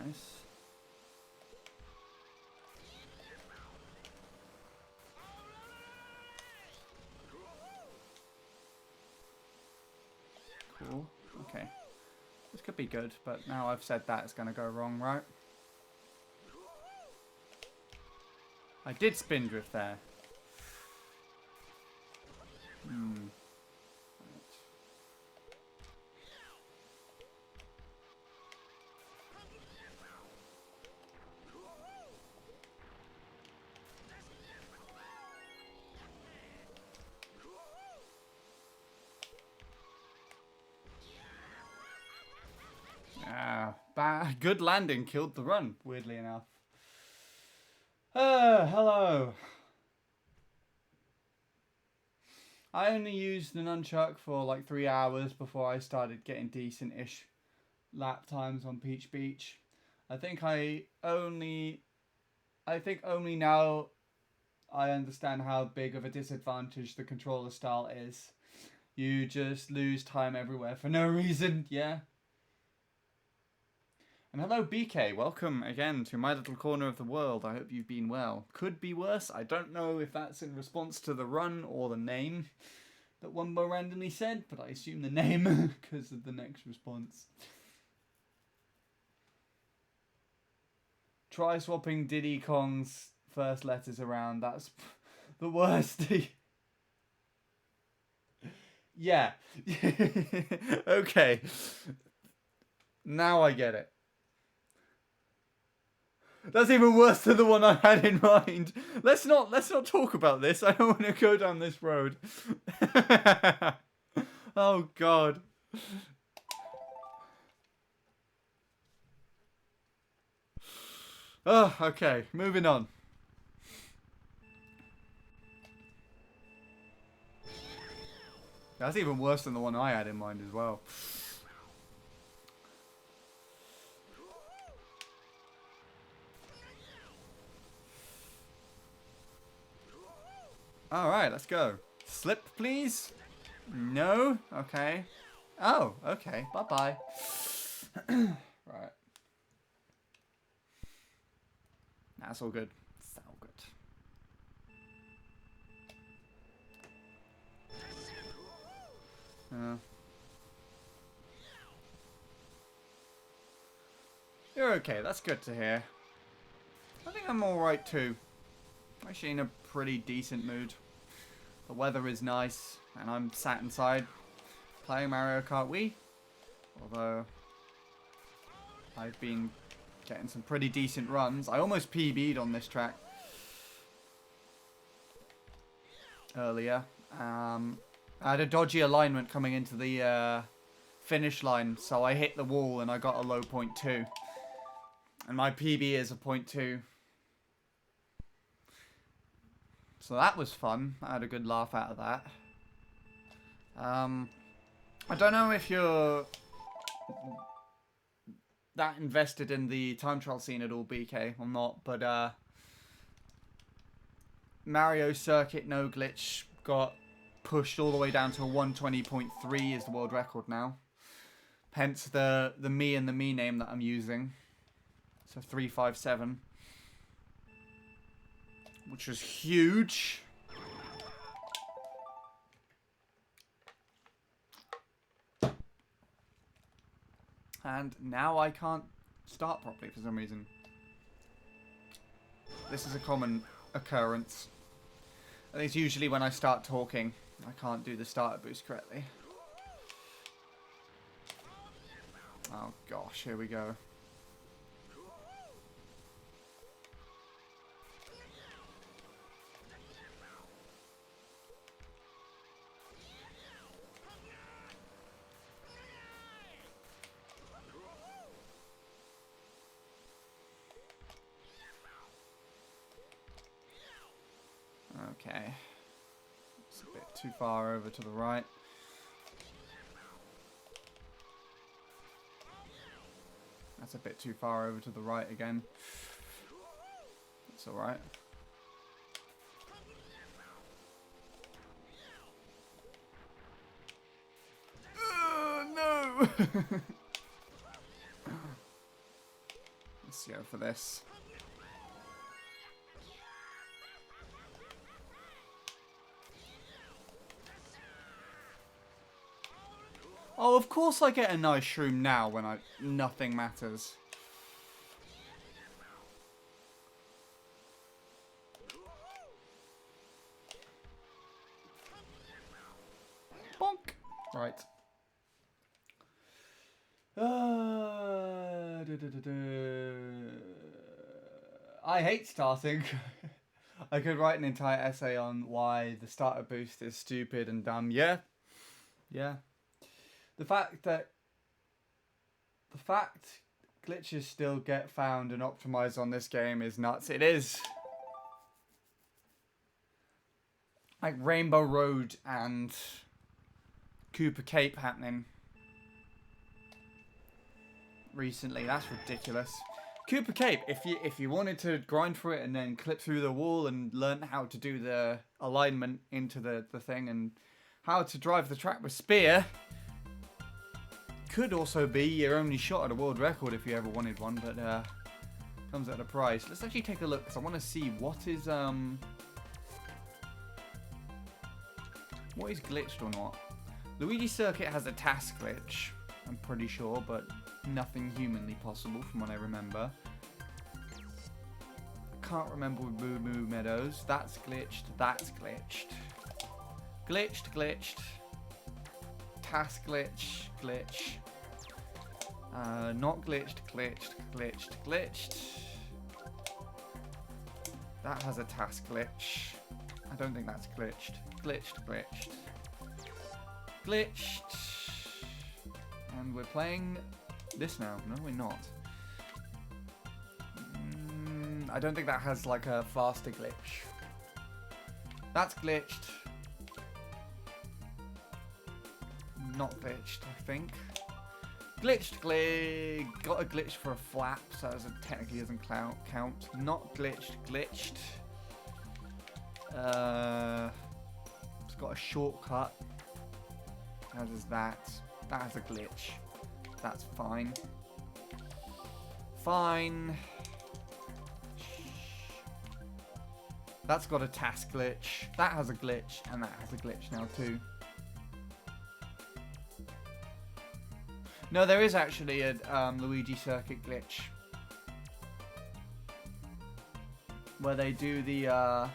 Nice. Cool. Okay. This could be good, but now I've said that, it's going to go wrong, right? I did spin drift there. Good landing killed the run, weirdly enough. Hello. I only used the nunchuck for like 3 hours before I started getting decent-ish lap times on Peach Beach. I think only now I understand how big of a disadvantage the controller style is. You just lose time everywhere for no reason, yeah. And hello BK, welcome again to my little corner of the world. I hope you've been well. Could be worse, I don't know if that's in response to the run or the name that Wumbo randomly said, but I assume the name because of the next response. Try swapping Diddy Kong's first letters around, that's the worst. Yeah. Okay. Now I get it. That's even worse than the one I had in mind. Let's not talk about this. I don't want to go down this road. Oh God. Oh, okay. Moving on. That's even worse than the one I had in mind as well. Alright, let's go. Slip, please? No? Okay. Oh, okay. Bye-bye. Right. That's all good. It's all good. You're okay, that's good to hear. I think I'm alright too. Actually in a pretty decent mood. The weather is nice, and I'm sat inside playing Mario Kart Wii. Although, I've been getting some pretty decent runs. I almost PB'd on this track earlier. I had a dodgy alignment coming into the finish line, so I hit the wall and I got a low 0.2. And my PB is a 0.2. So that was fun. I had a good laugh out of that. I don't know if you're that invested in the time trial scene at all, BK, or not, but Mario Circuit No Glitch got pushed all the way down to a 120.3 is the world record now. Hence the me and the me name that I'm using. So 357. Which is huge. And now I can't start properly for some reason. This is a common occurrence. I think it's usually when I start talking, I can't do the starter boost correctly. Oh gosh, here we go. Okay. It's a bit too far over to the right. That's a bit too far over to the right again. That's alright. No! Let's go for this. Oh, of course I get a nice shroom now when nothing matters. Bonk. Right. I hate starting. I could write an entire essay on why the starter boost is stupid and dumb. Yeah. Yeah. The fact glitches still get found and optimized on this game is nuts. It is. Like Rainbow Road and Cooper Cape happening recently. That's ridiculous. Cooper Cape, if you wanted to grind through it and then clip through the wall and learn how to do the alignment into the thing and how to drive the track with spear, could also be your only shot at a world record if you ever wanted one, but comes at a price. Let's actually take a look because I want to see what is glitched or not. Luigi Circuit has a task glitch, I'm pretty sure, but nothing humanly possible from what I remember. Can't remember with Boo Moo Meadows. That's glitched. That's glitched. Glitched. Task glitch. Glitch. Not glitched. That has a task glitch. I don't think that's glitched. Glitched. And we're playing this now. No, we're not. I don't think that has like a faster glitch. That's glitched. Not glitched, I think. Glitched. Got a glitch for a flap, so it technically doesn't count. Not glitched. Glitched. It's got a shortcut. How does that? That has a glitch. That's fine. Fine. That's got a task glitch. That has a glitch, and that has a glitch now too. No, there is actually a Luigi Circuit glitch where they do the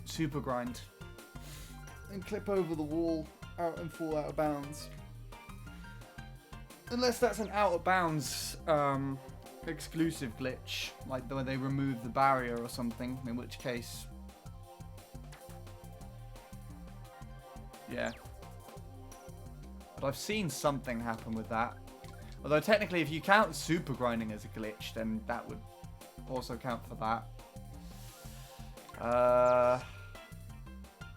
super grind and clip over the wall out and fall out of bounds. Unless that's an out of bounds exclusive glitch, like the way they remove the barrier or something, in which case, yeah. But I've seen something happen with that. Although technically if you count super grinding as a glitch, then that would also count for that.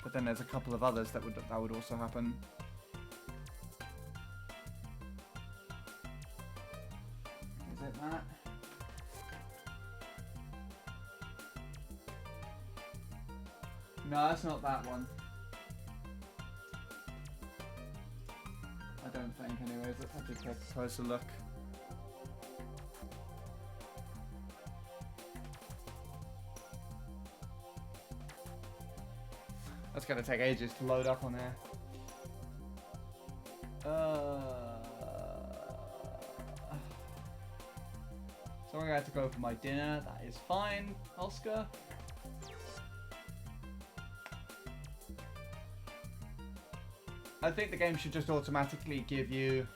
But then there's a couple of others that would also happen. Is it that? No, that's not that one. I don't think, anyways. Let's have to take a closer look. That's gonna take ages to load up on here. So I'm gonna have to go for my dinner. That is fine, Oscar. I think the game should just automatically give you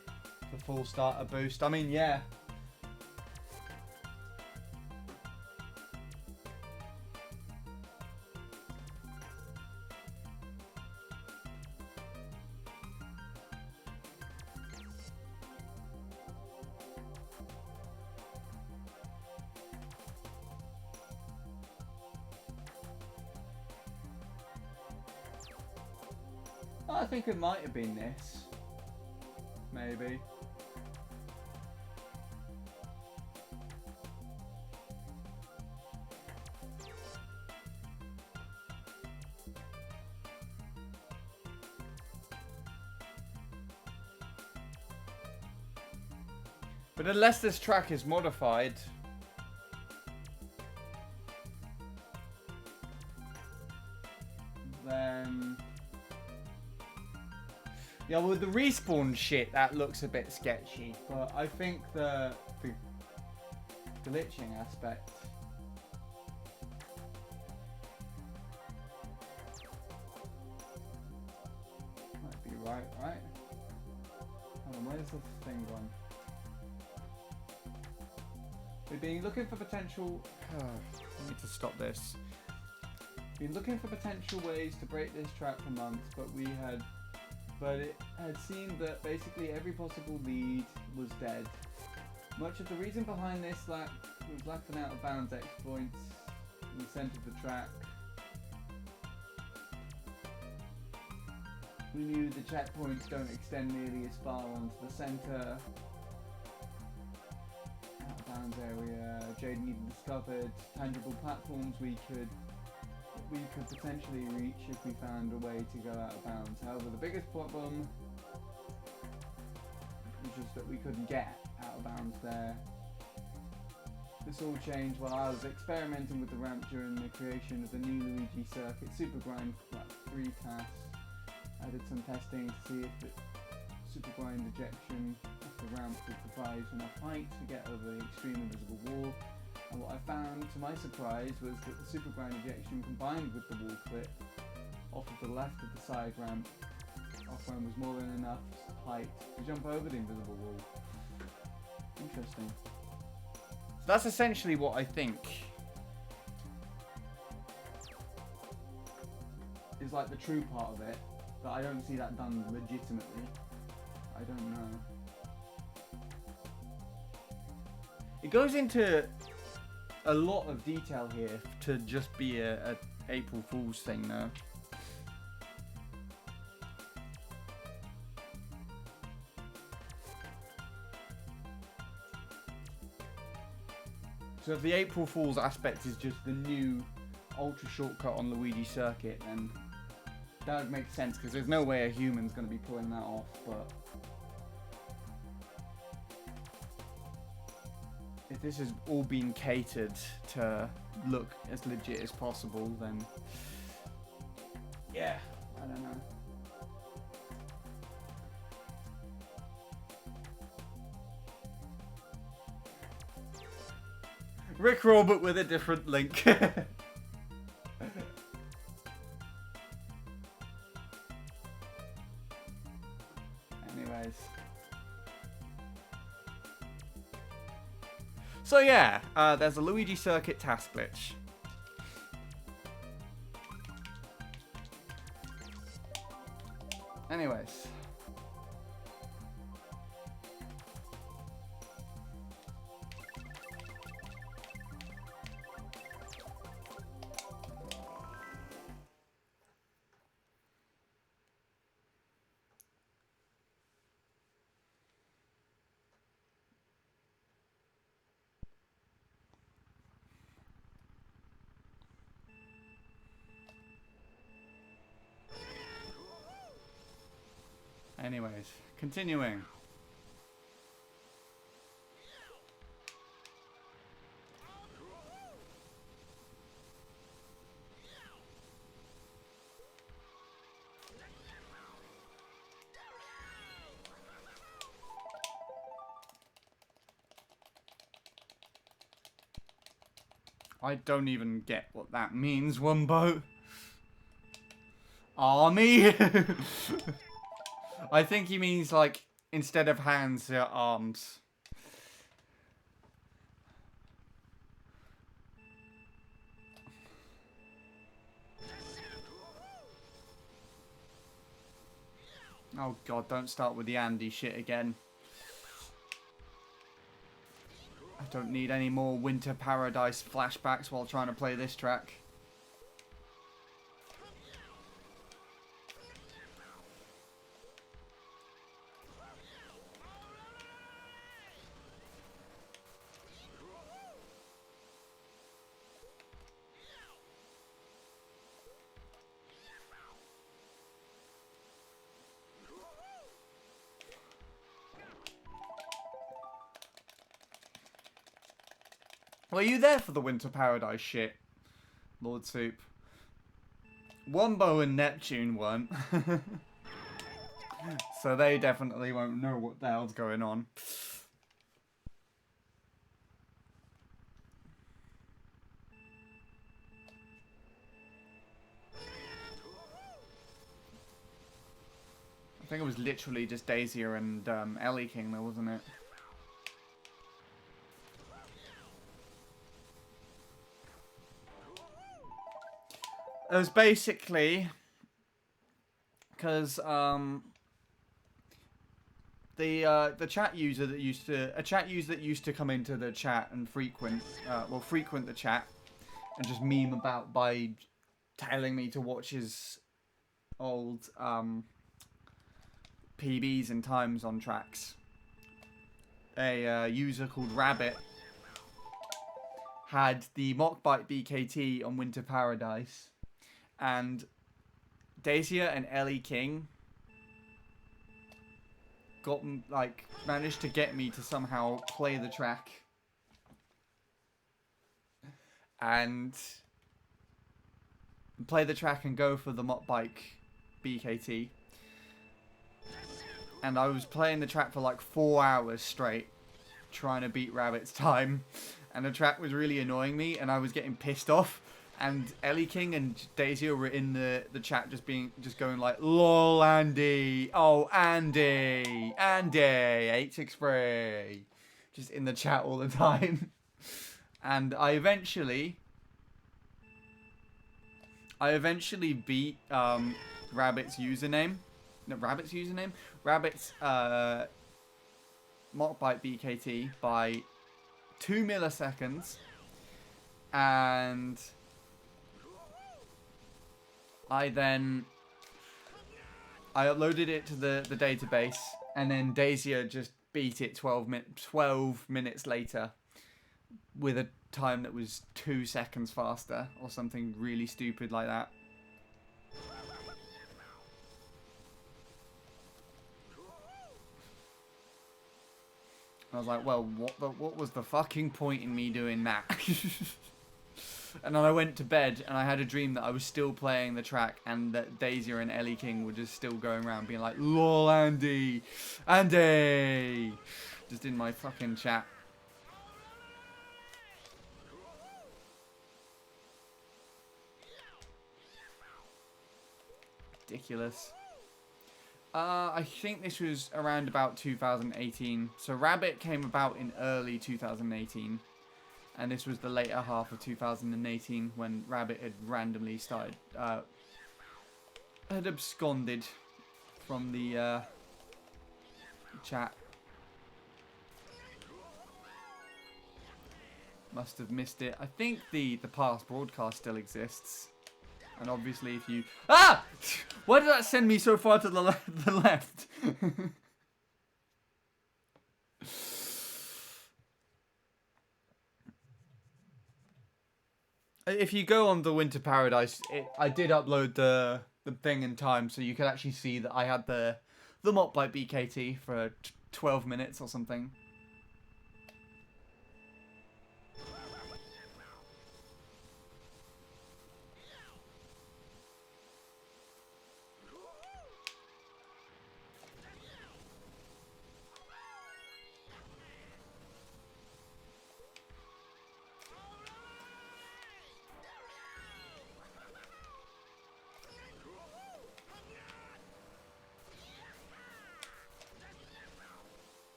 the full starter boost. I mean, yeah. I think it might have been this. Maybe. But unless this track is modified, then... Yeah, well, the respawn shit, that looks a bit sketchy, but I think the glitching aspect might be right? Hold on, where's the thing gone? We've been looking for potential... I need to stop this. Been looking for potential ways to break this track for months, but it had seemed that basically every possible lead was dead. Much of the reason behind this was lacking out of bounds exploits in the centre of the track. We knew the checkpoints don't extend nearly as far onto the centre. Out of bounds area, Jaden even discovered tangible platforms we could potentially reach if we found a way to go out of bounds. However, the biggest problem was just that we couldn't get out of bounds there. This all changed while I was experimenting with the ramp during the creation of the new Luigi Circuit Super Grind Flat 3 class. I did some testing to see if the Super Grind ejection of the ramp would provide enough height to get over the extreme invisible wall. And what I found, to my surprise, was that the super grind ejection combined with the wall clip off of the left of the side ramp off-ramp was more than enough height to jump over the invisible wall. Interesting. So that's essentially what I think is like the true part of it, but I don't see that done legitimately. I don't know. It goes into a lot of detail here to just be a April Fool's thing though. So if the April Fool's aspect is just the new ultra shortcut on Luigi Circuit, then that would make sense because there's no way a human's going to be pulling that off, but if this has all been catered to look as legit as possible, then yeah, I don't know. Rickroll, but with a different link. Anyways. So yeah, there's a Luigi Circuit task glitch. Anyways. Anyways, continuing. I don't even get what that means, Wumbo. Army? I think he means, like, instead of hands, they're arms. Oh god, don't start with the Andy shit again. I don't need any more Winter Paradise flashbacks while trying to play this track. Were you there for the Winter Paradise shit, Lord Soup? Wumbo and Neptune weren't. So they definitely won't know what the hell's going on. I think it was literally just Daisy and Ellie King though, wasn't it? It was basically because the chat user that used to come into the chat and frequent the chat and just meme about by telling me to watch his old PBs and times on tracks. A user called Rabbit had the Mockbite BKT on Winter Paradise. And Dacia and Ellie King managed to get me to somehow play the track and go for the Mott Bike BKT. And I was playing the track for like 4 hours straight, trying to beat Rabbit's time, and the track was really annoying me, and I was getting pissed off. And Ellie King and Daisy were in the chat just going like, lol, Andy, oh, Andy, 863, just in the chat all the time. And I eventually beat Rabbit's username. Rabbit's Mockbite BKT by 2 milliseconds. And I uploaded it to the database, and then Daisy just beat it 12 minutes later with a time that was 2 seconds faster or something really stupid like that. I was like, well, what was the fucking point in me doing that? And then I went to bed, and I had a dream that I was still playing the track, and that Daisy and Ellie King were just still going around being like, lol, Andy, just in my fucking chat. ridiculous. I think this was around about 2018. So Rabbit came about in early 2018. And this was the later half of 2018 when Rabbit had randomly started, had absconded from the chat. Must have missed it. I think the past broadcast still exists. And obviously if you... Ah! Why did that send me so far to the left? If you go on the Winter Paradise, I did upload the thing in time, so you could actually see that I had the Mop by BKT for 12 minutes or something.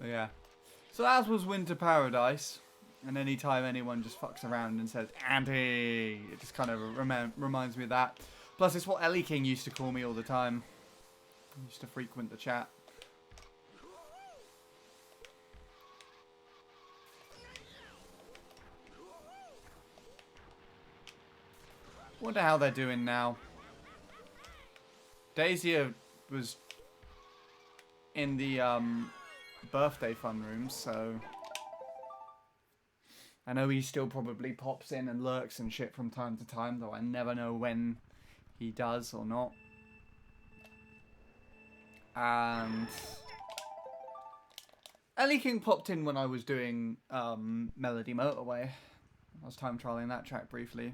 Yeah. So that was Winter Paradise. And anytime anyone just fucks around and says, Auntie, it just kind of reminds me of that. Plus, it's what Ellie King used to call me all the time. I used to frequent the chat. Wonder how they're doing now. Daisy was in the birthday fun rooms, so I know he still probably pops in and lurks and shit from time to time, though I never know when he does or not. And Ellie King popped in when I was doing Melody Motorway. I was time trialing that track briefly,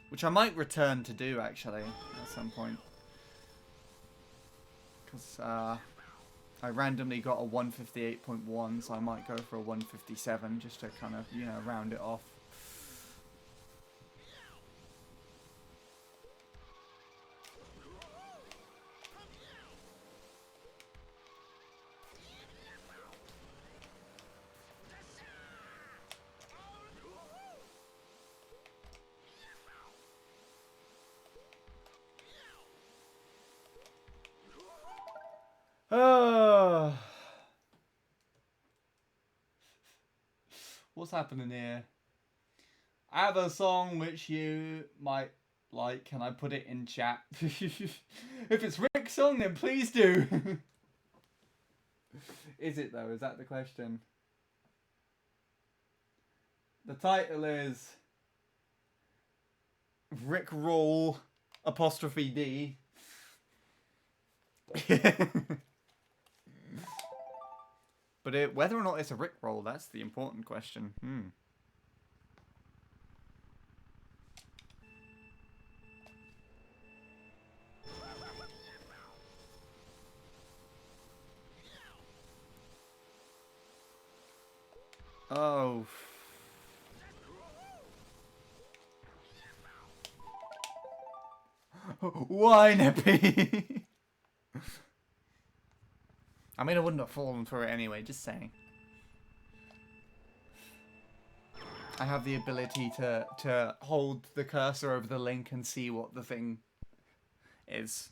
which I might return to do actually at some point, because I randomly got a 158.1, so I might go for a 157 just to kind of, you know, round it off. What's happening here? I have a song which you might like. Can I put it in chat? If it's Rick's song, then please do. Is it though? Is that the question? The title is Rick Roll apostrophe D. But whether or not it's a Rickroll, that's the important question. Oh. Why, Neppy? I mean, I wouldn't have fallen for it anyway, just saying. I have the ability to hold the cursor over the link and see what the thing is.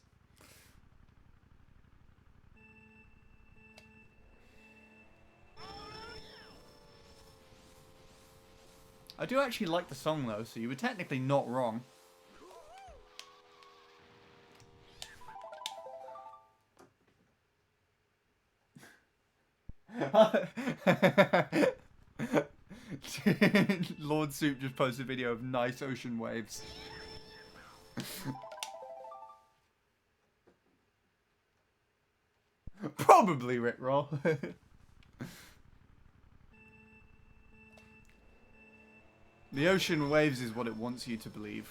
I do actually like the song though, so you were technically not wrong. Lord Soup just posted a video of nice ocean waves. Probably Rickroll. The ocean waves is what it wants you to believe.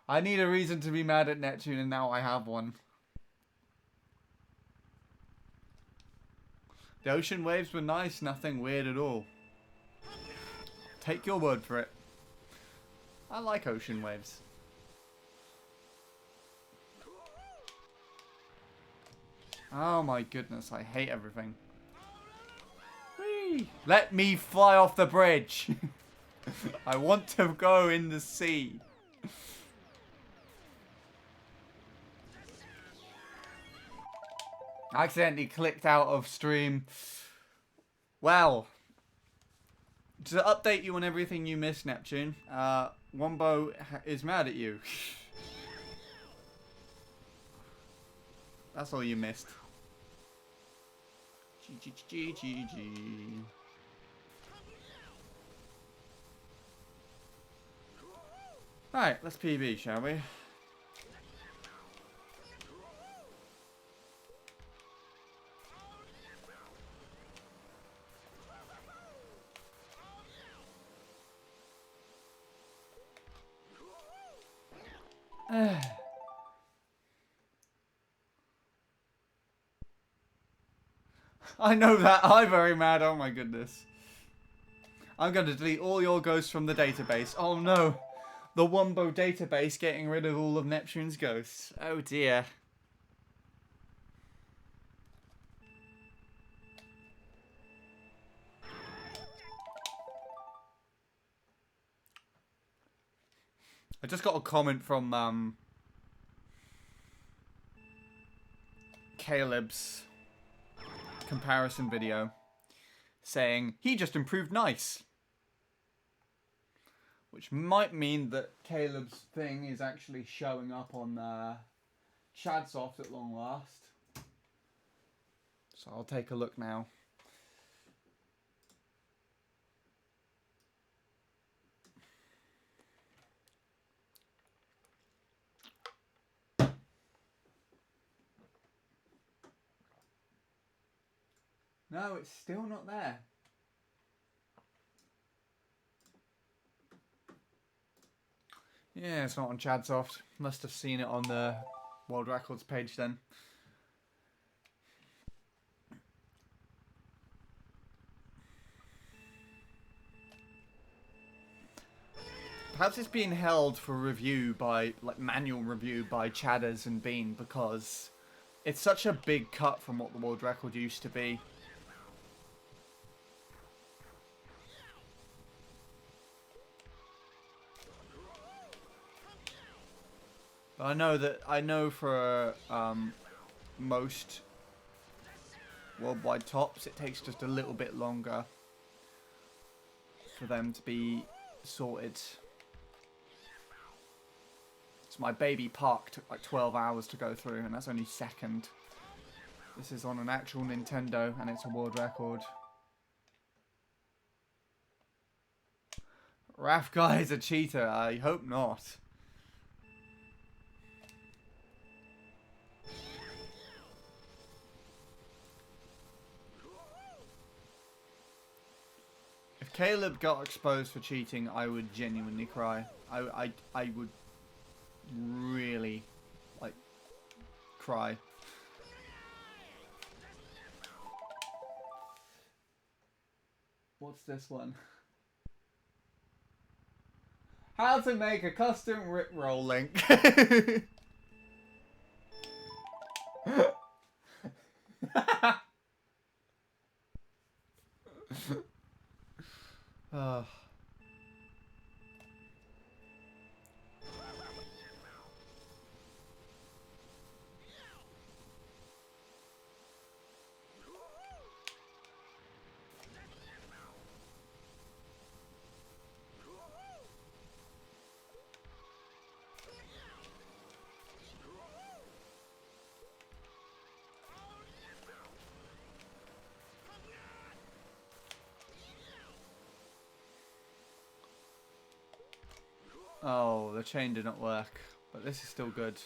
I need a reason to be mad at Neptune, and now I have one. The ocean waves were nice, nothing weird at all. Take your word for it. I like ocean waves. Oh my goodness, I hate everything. Whee! Let me fly off the bridge. I want to go in the sea. I accidentally clicked out of stream. Well, to update you on everything you missed, Neptune, Wombo is mad at you. That's all you missed. GG. Alright, let's PB, shall we? I know that. I'm very mad. Oh my goodness. I'm going to delete all your ghosts from the database. Oh no. The Wombo database getting rid of all of Neptune's ghosts. Oh dear. I just got a comment from Caleb's comparison video saying he just improved nice, which might mean that Caleb's thing is actually showing up on Chadsoft at long last. So I'll take a look now. No, it's still not there. Yeah, it's not on Chadsoft. Must have seen it on the World Records page then. Perhaps it's being held for review by, like, manual review by Chadders and Bean, because it's such a big cut from what the world record used to be. But I know for most worldwide tops, it takes just a little bit longer for them to be sorted. So my baby park took like 12 hours to go through, and that's only second. This is on an actual Nintendo, and it's a world record. Raf Guy is a cheater. I hope not. If Caleb got exposed for cheating, I would genuinely cry. I would really, like, cry. What's this one? How to make a custom Rickroll link. Oh, the chain did not work, but this is still good.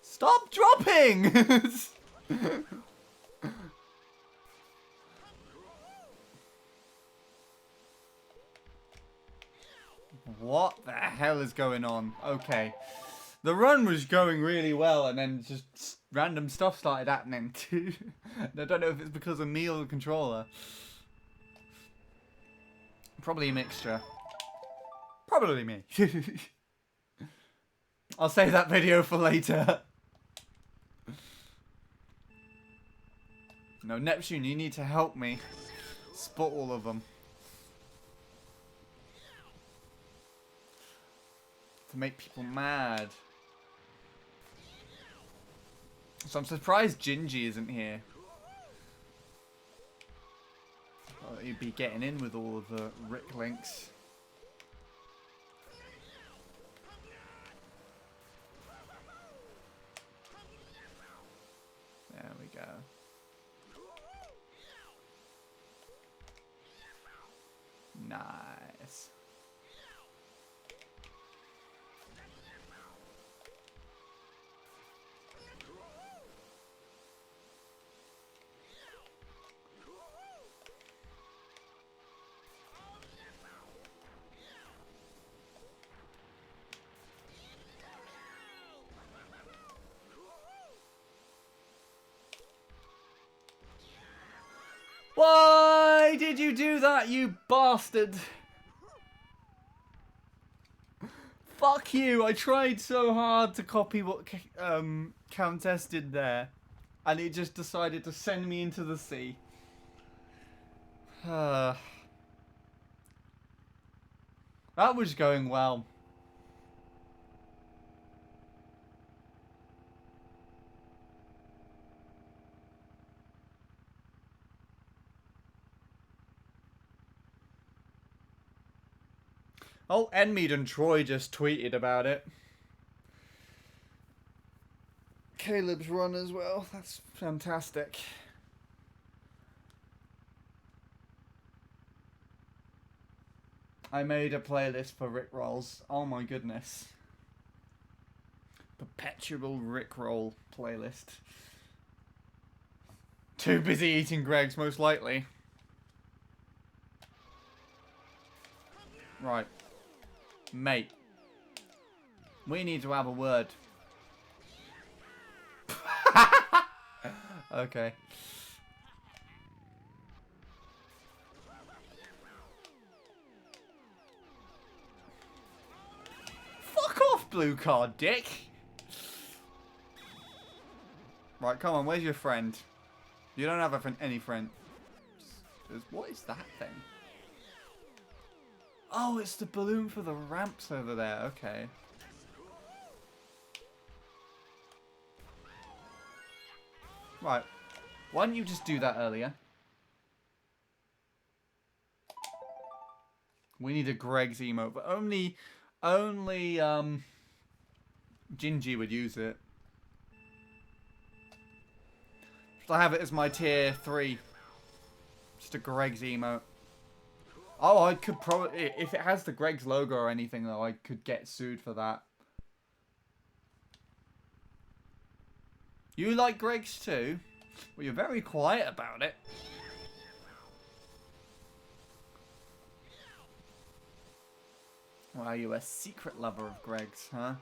Stop dropping! What the hell is going on? Okay. The run was going really well, and then just random stuff started happening too. I don't know if it's because of me or the controller. Probably a mixture. Probably me. I'll save that video for later. No, Neptune, you need to help me spot all of them. To make people mad. So I'm surprised Gingy isn't here. Well, he'd be getting in with all of the Rick links. There we go. Nice. Why did you do that, you bastard? Fuck you, I tried so hard to copy what Countess did there. And it just decided to send me into the sea. That was going well. Oh, Enmead and Troy just tweeted about it. Caleb's run as well. That's fantastic. I made a playlist for Rickrolls. Oh my goodness. Perpetual Rickroll playlist. Too busy eating Greg's, most likely. Right. Mate. We need to have a word. Okay. Fuck off, blue card, dick. Right, come on, where's your friend? You don't have any friend. What is that thing? Oh, it's the balloon for the ramps over there. Okay. Right. Why didn't you just do that earlier? We need a Greg's emote, but only Gingy would use it. I have it as my tier 3. Just a Greg's emote. Oh, I could probably, if it has the Greg's logo or anything though, I could get sued for that. You like Greg's too? Well, you're very quiet about it. Wow, you're a secret lover of Greg's, huh?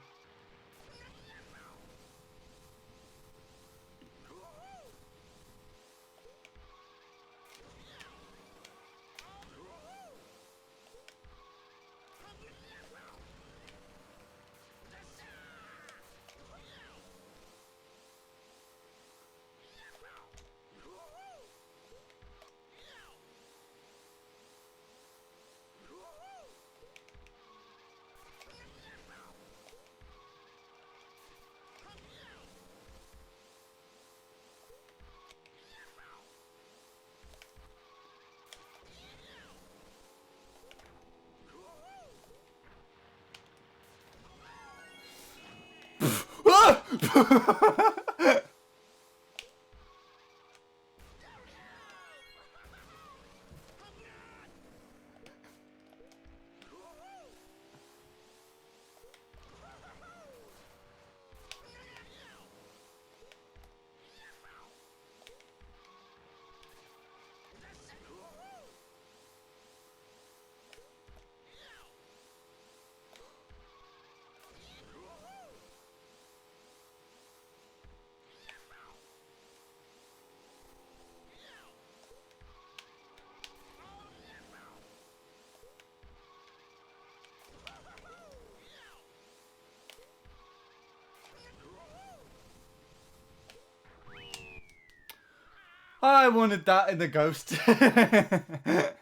I wanted that in the ghost. That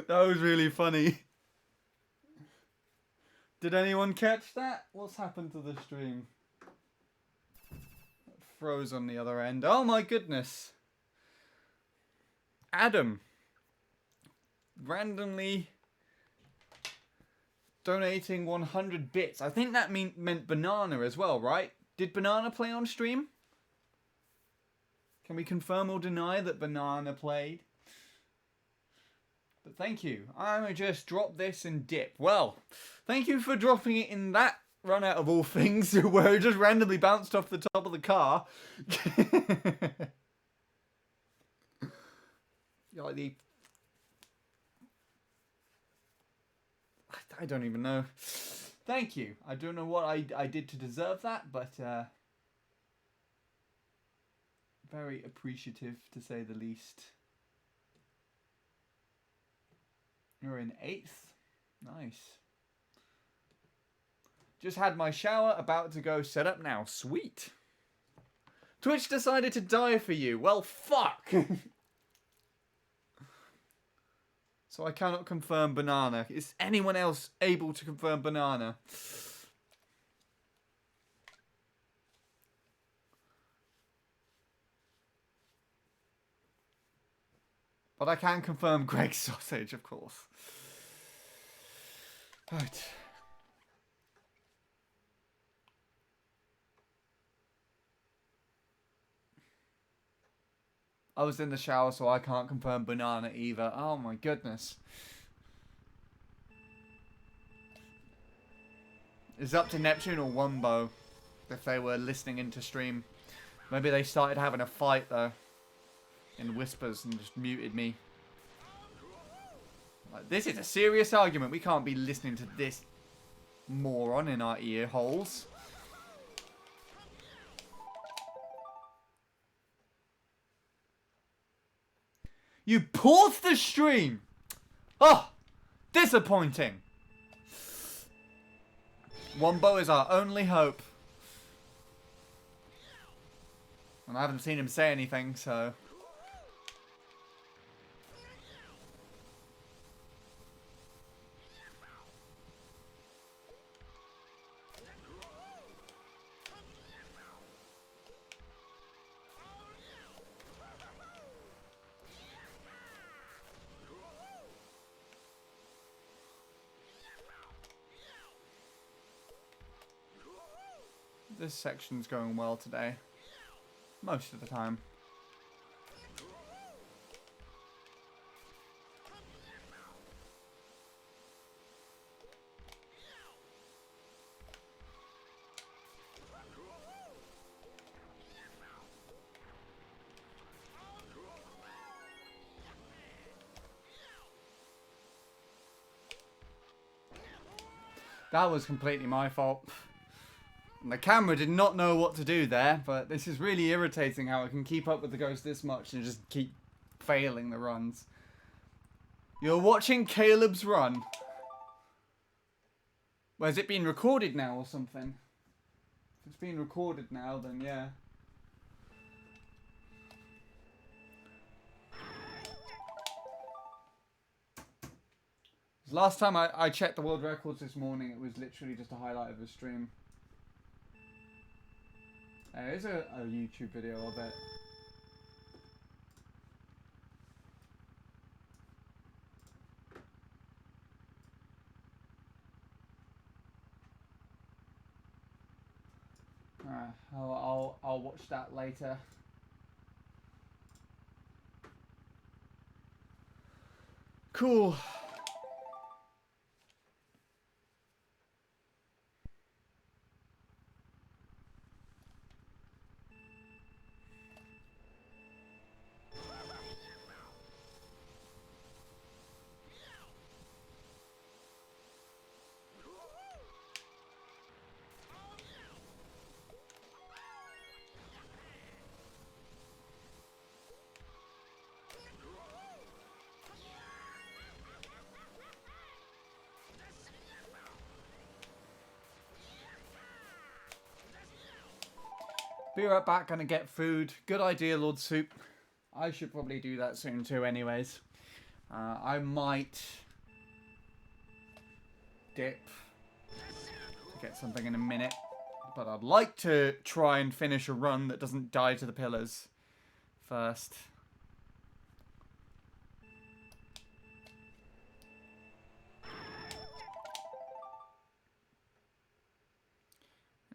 was really funny. Did anyone catch that? What's happened to the stream? It froze on the other end. Oh my goodness. Adam. Randomly donating 100 bits. I think that meant Banana as well, right? Did Banana play on stream? Can we confirm or deny that Banana played? But thank you. I'm going to just drop this and dip. Well, thank you for dropping it in that run out of all things where it just randomly bounced off the top of the car. Like the... I don't even know. Thank you. I don't know what I did to deserve that, but very appreciative to say the least. You're in 8th. Nice. Just had my shower, about to go set up now. Sweet. Twitch decided to die for you. Well, fuck. So I cannot confirm Banana. Is anyone else able to confirm Banana? But I can confirm Greg's sausage, of course. Right. I was in the shower, so I can't confirm Banana either. Oh my goodness. It's up to Neptune or Wumbo if they were listening into stream. Maybe they started having a fight though. In whispers and just muted me. Like, this is a serious argument. We can't be listening to this moron in our ear holes. You paused the stream! Oh! Disappointing! Wombo is our only hope. And I haven't seen him say anything, so... This section's going well today. Most of the time. That was completely my fault. The camera did not know what to do there, but this is really irritating how I can keep up with the ghost this much and just keep failing the runs. You're watching Caleb's run. Well, has it been recorded now or something? If it's been recorded now, then yeah. Last time I checked the world records this morning, it was literally just a highlight of the stream. There's a YouTube video of it. I'll watch that later. Cool. Be right back, gonna get food. Good idea, Lord Soup. I should probably do that soon too anyways. I might dip to get something in a minute. But I'd like to try and finish a run that doesn't die to the pillars first.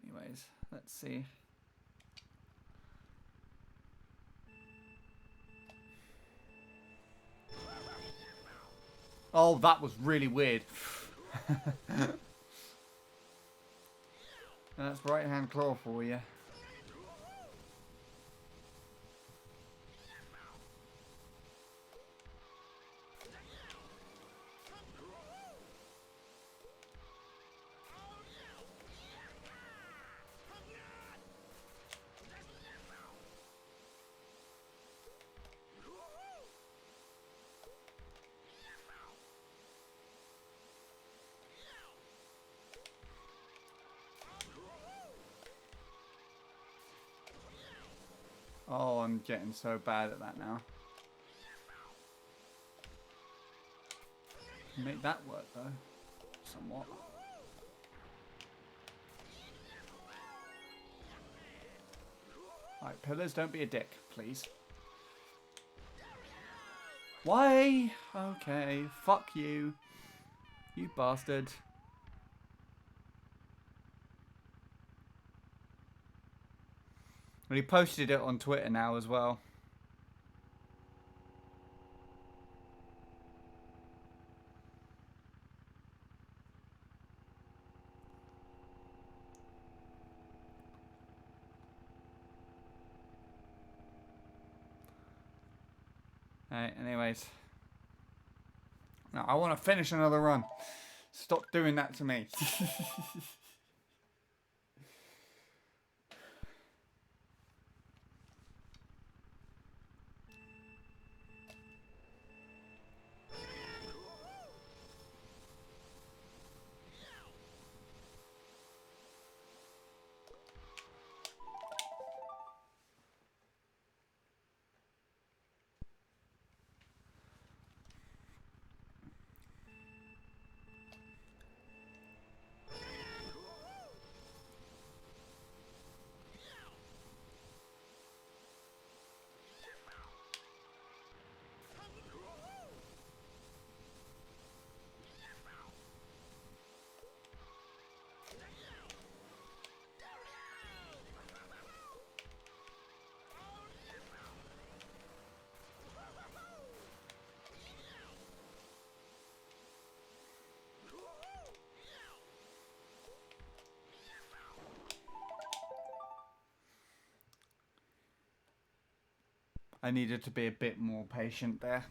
Anyways, let's see. Oh, that was really weird. That's right hand claw for you. Oh, I'm getting so bad at that now. Make that work though, somewhat. Alright, pillars, don't be a dick, please. Why? Okay, fuck you. You bastard. And he posted it on Twitter now as well. Alright, anyways. Now, I want to finish another run. Stop doing that to me. I needed to be a bit more patient there.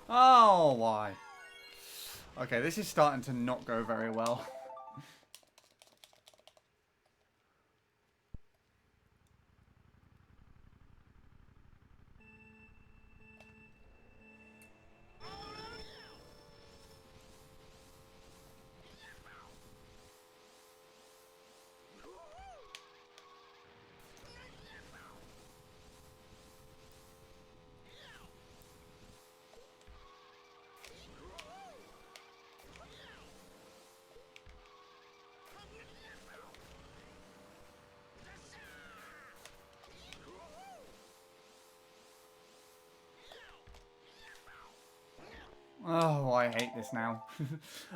Oh, why? Okay, this is starting to not go very well. Oh, I hate this now.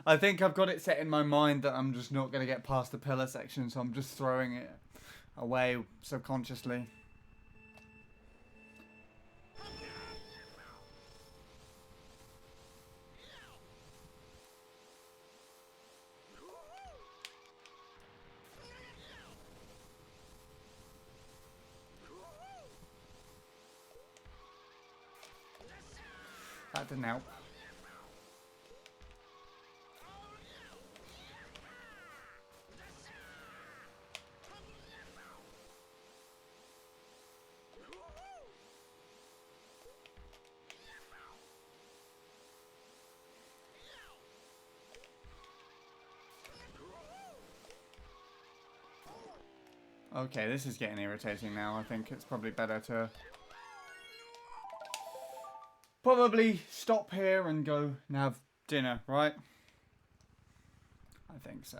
I think I've got it set in my mind that I'm just not going to get past the pillar section, so I'm just throwing it away subconsciously. That didn't help. Okay, this is getting irritating now. I think it's probably better to probably stop here and go and have dinner, right? I think so.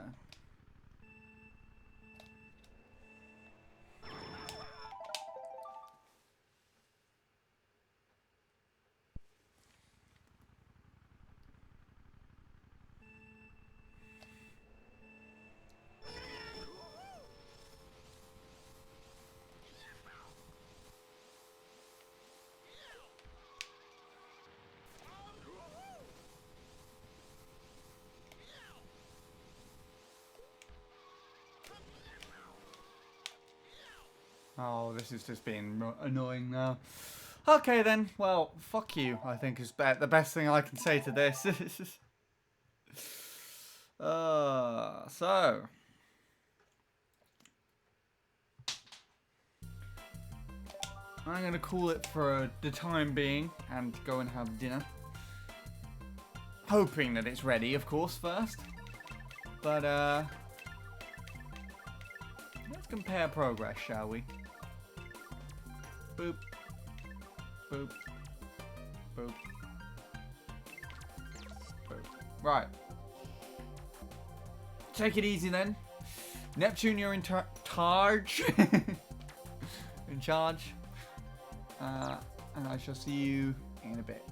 Oh, this is just being annoying now. Okay then, well, fuck you, I think is the best thing I can say to this. So... I'm going to call it for the time being and go and have dinner. Hoping that it's ready, of course, first. But, let's compare progress, shall we? Boop. Boop. Boop. Boop. Right. Take it easy then. Neptune, you're in charge. In charge. And I shall see you in a bit.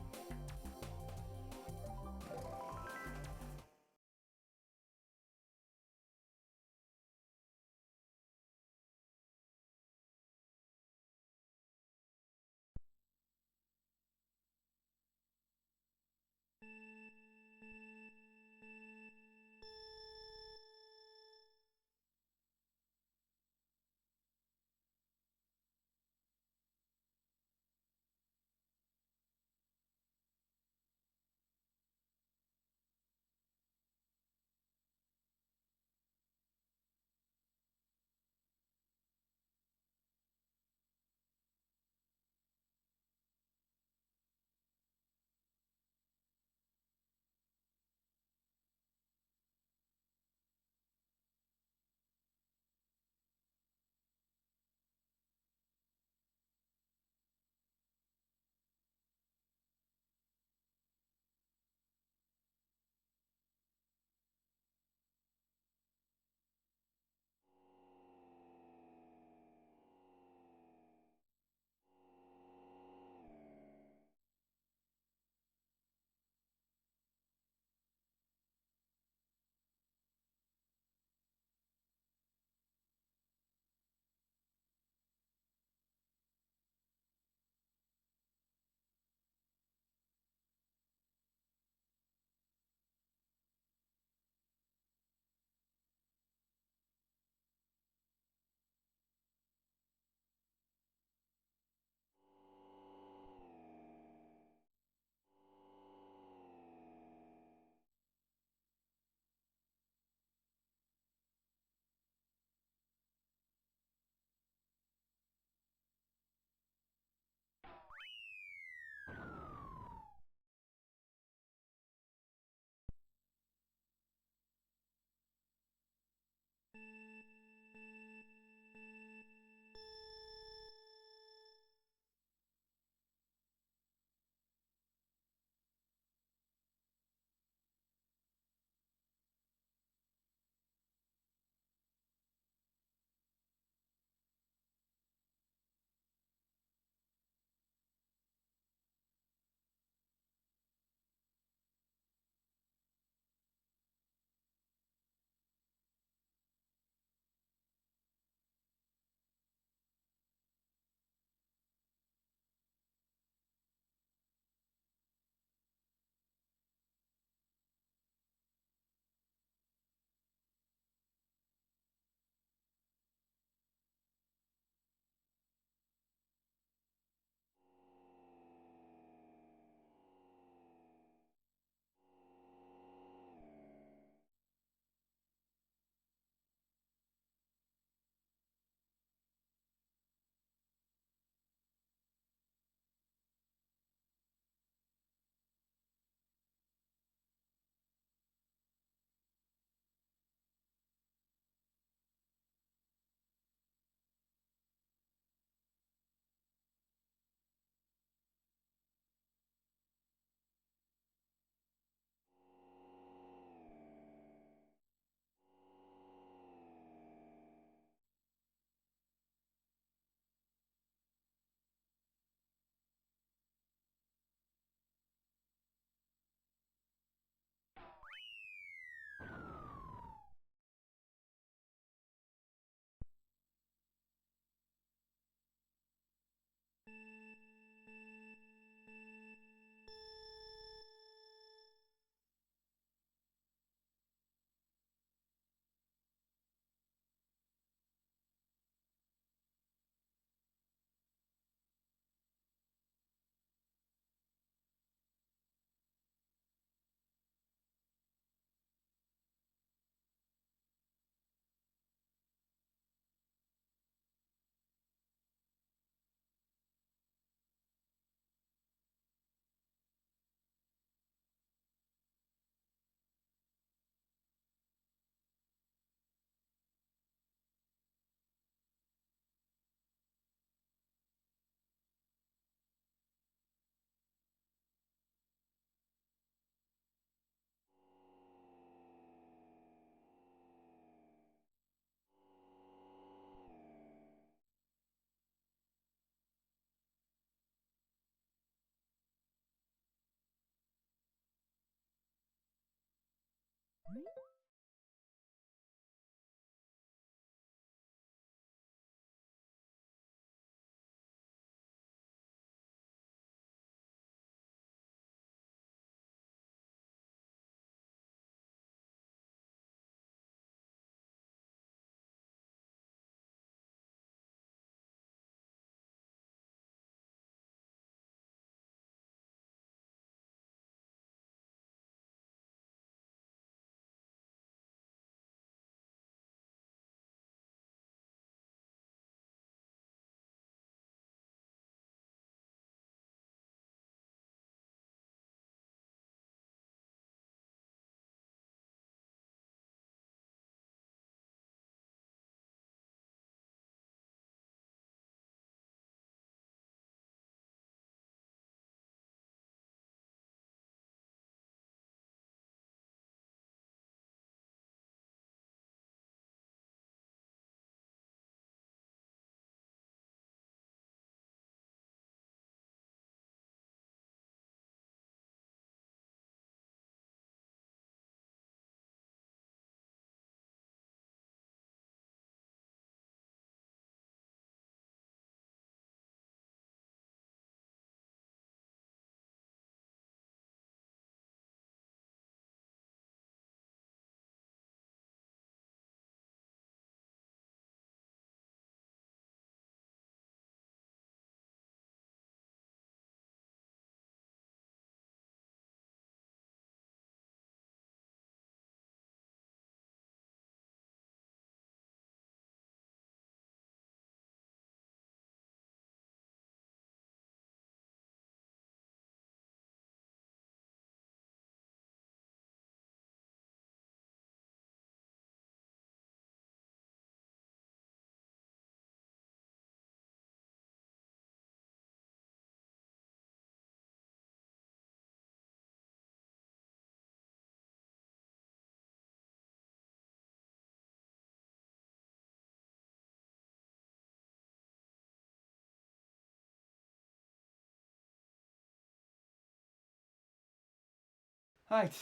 Right.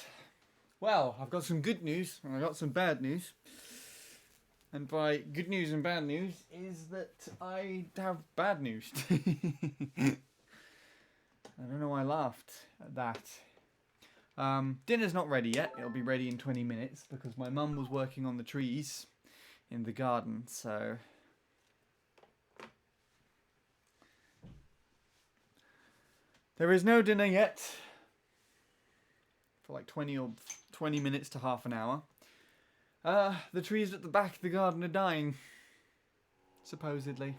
Well, I've got some good news and I've got some bad news. And by good news and bad news is that I have bad news. I don't know why I laughed at that. Dinner's not ready yet. It'll be ready in 20 minutes because my mum was working on the trees in the garden, so... There is no dinner yet for like 20 minutes to half an hour. The trees at the back of the garden are dying, supposedly.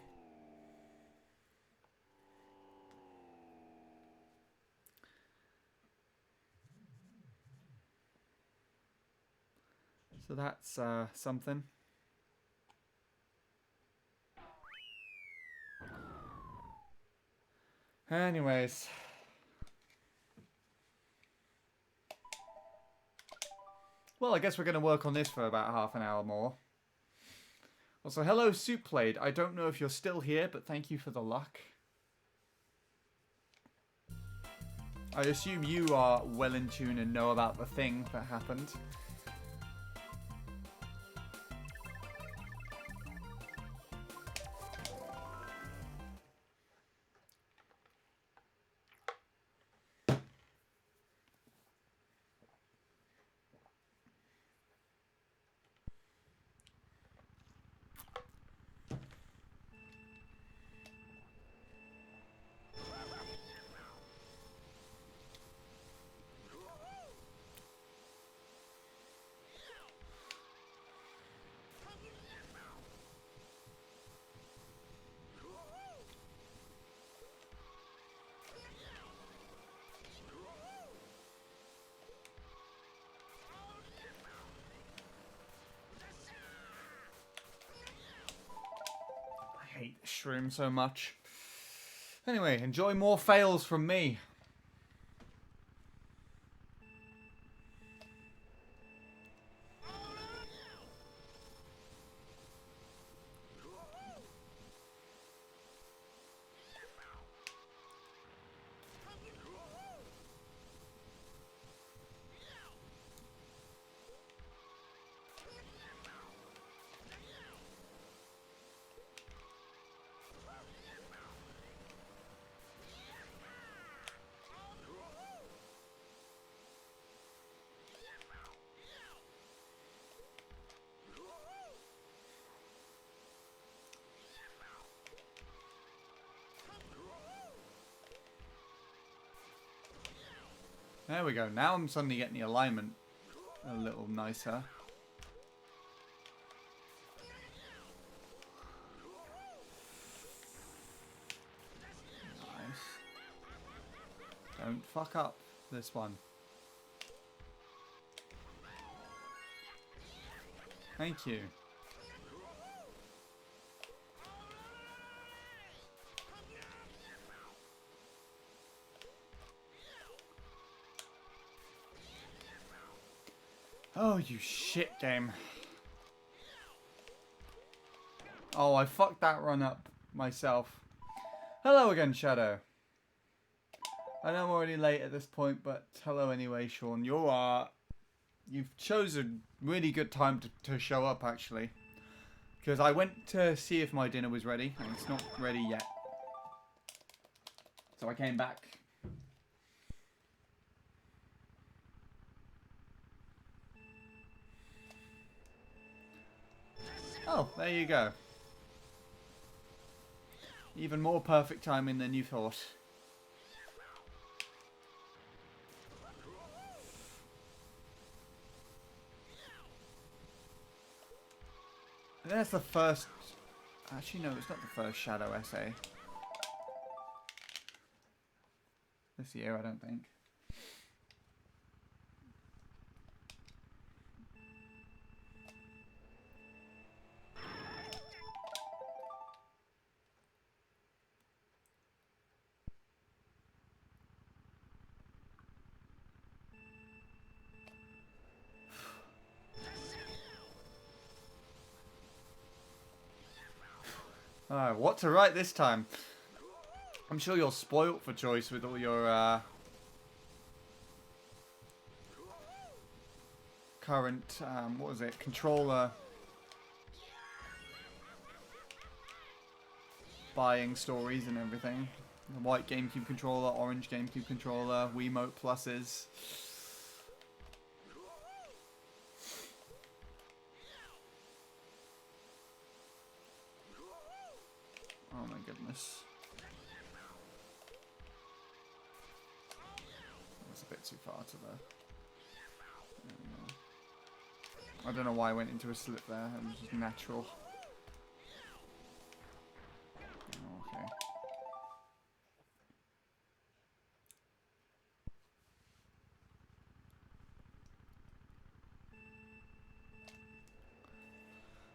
So that's something. Anyways. Well, I guess we're going to work on this for about half an hour more. Also, hello Soup Plate. I don't know if you're still here, but thank you for the luck. I assume you are well in tune and know about the thing that happened. hate this shroom so much. Anyway, enjoy more fails from me. There we go. Now I'm suddenly getting the alignment a little nicer. Nice. Don't fuck up this one. Thank you. Oh, you shit game. Oh, I fucked that run up myself. Hello again, Shadow. I know I'm already late at this point, but hello anyway, Sean. You've chosen a really good time to show up, actually. Because I went to see if my dinner was ready, and it's not ready yet. So I came back. Oh, there you go. Even more perfect timing than you thought. There's the first... Actually, no, it's not the first Shadow essay. This year, I don't think. What to write this time? I'm sure you're spoilt for choice with all your current, what was it, controller buying stories and everything. The white GameCube controller, orange GameCube controller, Wiimote pluses. Oh my goodness. That's a bit too far to the... I don't know why I went into a slip there. It was just natural. Oh, okay.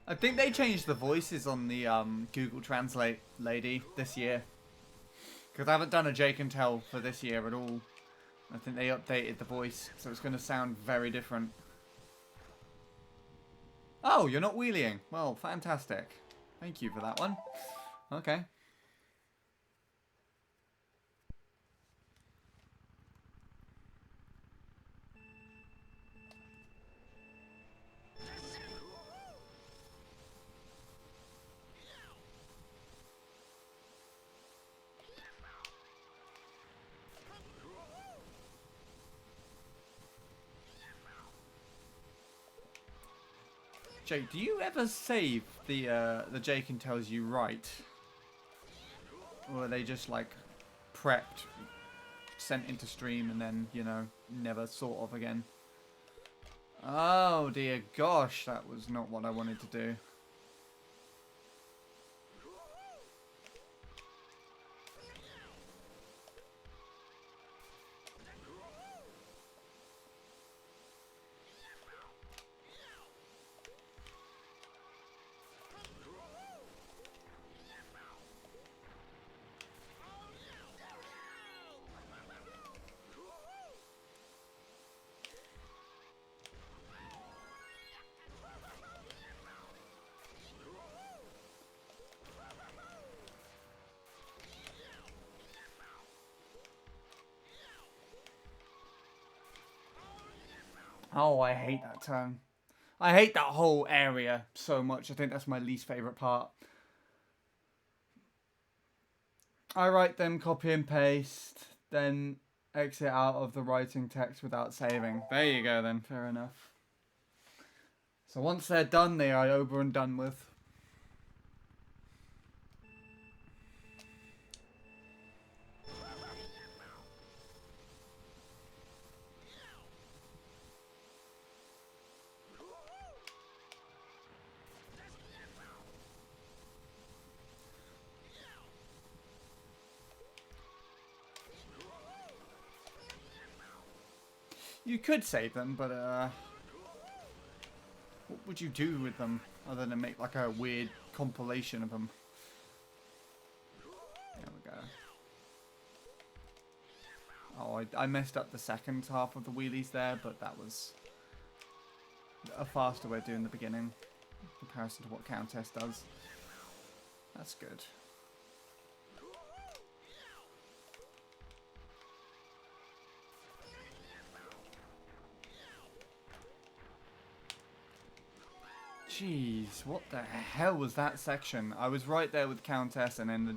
I think they changed the voices on the Google Translate lady this year. Because I haven't done a Jake and Tell for this year at all. I think they updated the voice, so it's going to sound very different. Oh, you're not wheeling. Well, fantastic. Thank you for that one. Okay. Jake, do you ever save the Jake and Tells you write? Or are they just like prepped, sent into stream and then, you know, never thought of again? Oh dear gosh, that was not what I wanted to do. Oh, I hate that turn. I hate that whole area so much. I think that's my least favourite part. I write them, copy and paste, then exit out of the writing text without saving. There you go then, fair enough. So once they're done, they are over and done with. You could save them, but what would you do with them other than make like a weird compilation of them? There we go. Oh, I messed up the second half of the wheelies there, but that was a faster way of doing the beginning in comparison to what Countess does. That's good. Jeez, what the hell was that section? I was right there with Countess and then the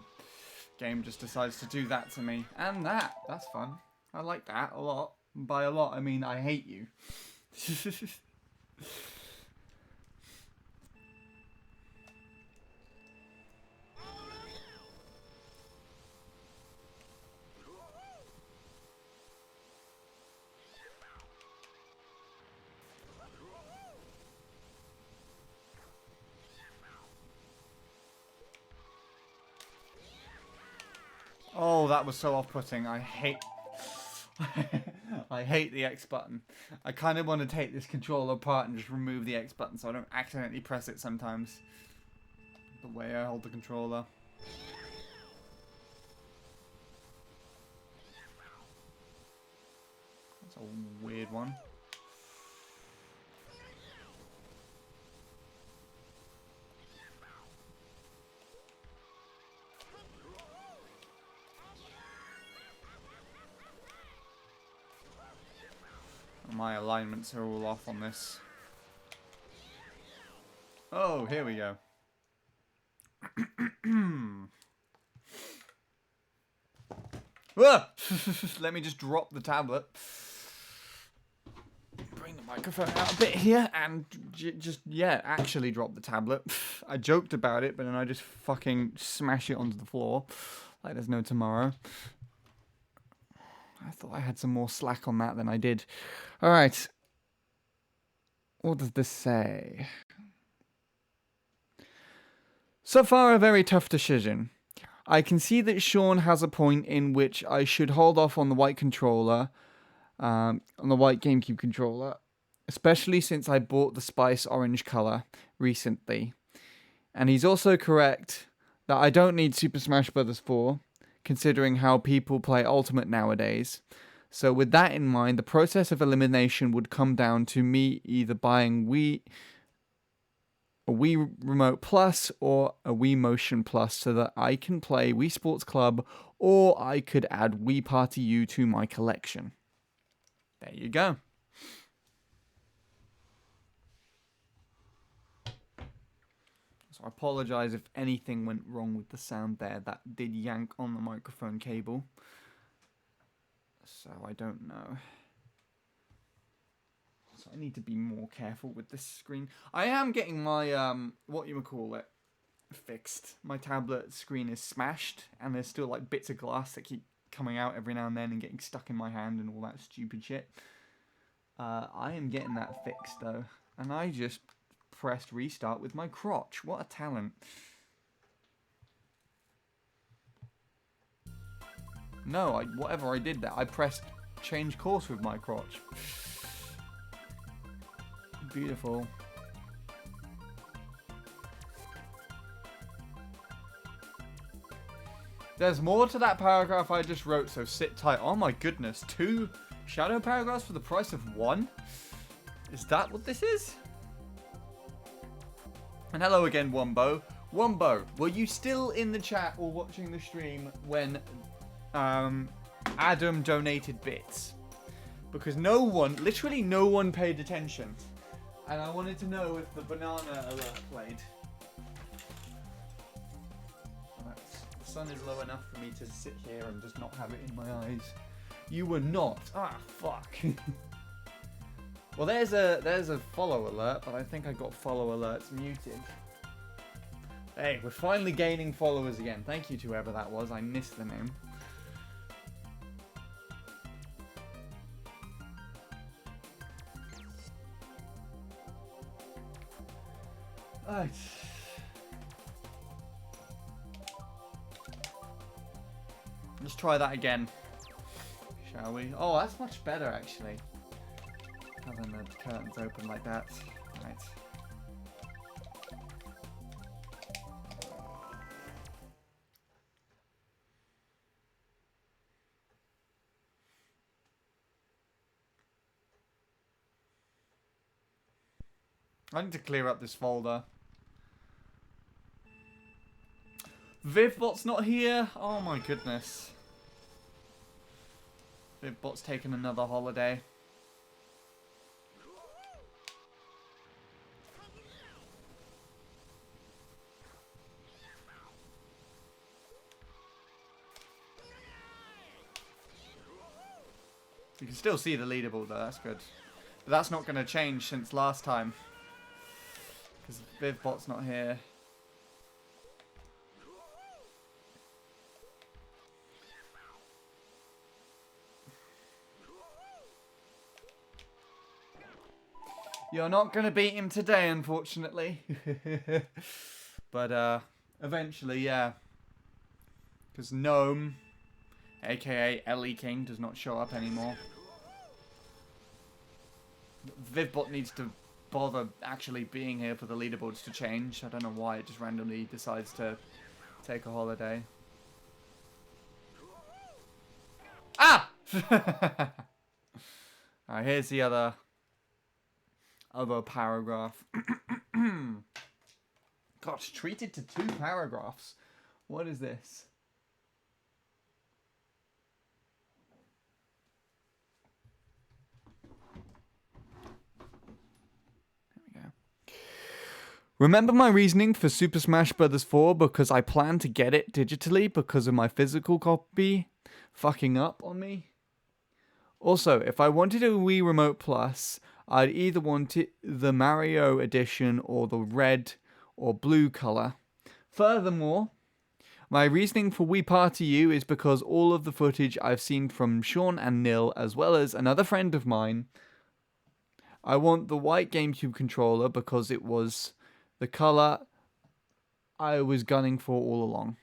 game just decides to do that to me. And that. That's fun. I like that a lot. By a lot, I mean I hate you. Oh, that was so off-putting. I hate... I hate the X button. I kind of want to take this controller apart and just remove the X button so I don't accidentally press it sometimes. The way I hold the controller. That's a weird one. My alignments are all off on this. Oh, here we go. Let me just drop the tablet. Bring the microphone out a bit here and just, yeah, actually drop the tablet. I joked about it, but then I just fucking smash it onto the floor. Like there's no tomorrow. I thought I had some more slack on that than I did. Alright. What does this say? So far, a very tough decision. I can see that Sean has a point in which I should hold off on the white controller, on the white GameCube controller, especially since I bought the Spice orange colour recently. And he's also correct that I don't need Super Smash Bros. 4, considering how people play Ultimate nowadays. So with that in mind, the process of elimination would come down to me either buying a Wii Remote Plus or a Wii Motion Plus so that I can play Wii Sports Club, or I could add Wii Party U to my collection. There you go. So I apologise if anything went wrong with the sound there. That did yank on the microphone cable. So I don't know. So I need to be more careful with this screen. I am getting my, whatchamacallit, fixed. My tablet screen is smashed, and there's still like bits of glass that keep coming out every now and then and getting stuck in my hand and all that stupid shit. I am getting that fixed though. And I just pressed restart with my crotch. What a talent. No, whatever I did there, I pressed change course with my crotch. Beautiful. There's more to that paragraph I just wrote, so sit tight. Oh my goodness, 2 shadow paragraphs for the price of 1? Is that what this is? And hello again, Wombo. Wombo, were you still in the chat or watching the stream when Adam donated bits? Because no one, literally no one paid attention. And I wanted to know if the banana alert played. The sun is low enough for me to sit here and just not have it in my eyes. You were not. Ah, fuck. Well, there's a follow alert, but I think I got follow alerts muted. Hey, we're finally gaining followers again. Thank you to whoever that was. I missed the name. Right. Let's try that again, shall we? Oh, that's much better actually. Having the curtains open like that. Right. I need to clear up this folder. Vivbot's not here. Oh my goodness. Vivbot's taken another holiday. You can still see the leaderboard though, that's good. But that's not going to change since last time. Because Vivbot's not here. You're not going to beat him today, unfortunately. But eventually, yeah. Because Gnome, aka Ellie King, does not show up anymore. Vivbot needs to bother actually being here for the leaderboards to change. I don't know why it just randomly decides to take a holiday. Ah! Alright, here's the other paragraph. Gosh, treated to 2 paragraphs. What is this? Remember my reasoning for Super Smash Bros. 4 because I plan to get it digitally because of my physical copy fucking up on me? Also, if I wanted a Wii Remote Plus, I'd either want it the Mario edition or the red or blue color. Furthermore, my reasoning for Wii Party U is because all of the footage I've seen from Sean and Nil, as well as another friend of mine, I want the white GameCube controller because it was the color I was gunning for all along.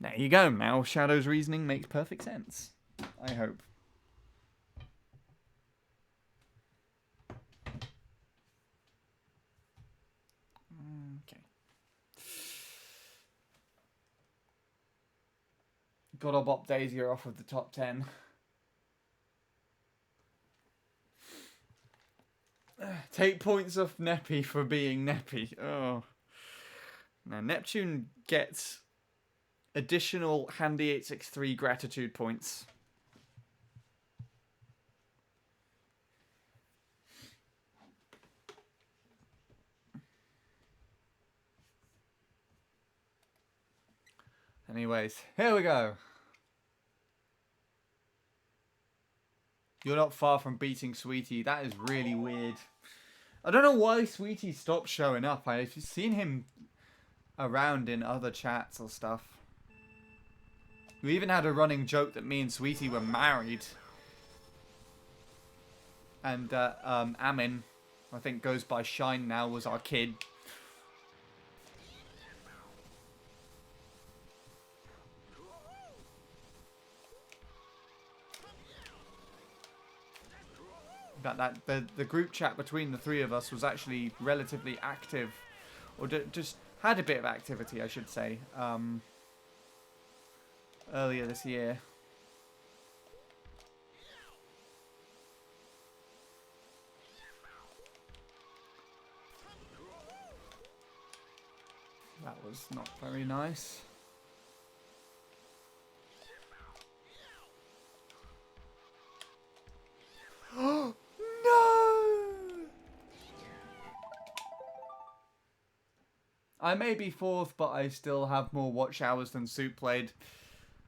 There you go. Now Shadow's reasoning makes perfect sense. I hope. Okay. Gotta bop Daisy off of the top 10. Take points off Neppy for being Neppy. Oh. Now, Neptune gets additional Handy 863 gratitude points. Anyways, here we go. You're not far from beating Sweetie. That is really weird. I don't know why Sweetie stopped showing up. I've seen him around in other chats or stuff. We even had a running joke that me and Sweetie were married. And Amin, I think goes by Shine now, was our kid. The group chat between the 3 of us was actually relatively active, or just had a bit of activity, I should say, earlier this year. That was not very nice. I may be fourth, but I still have more watch hours than Soup played.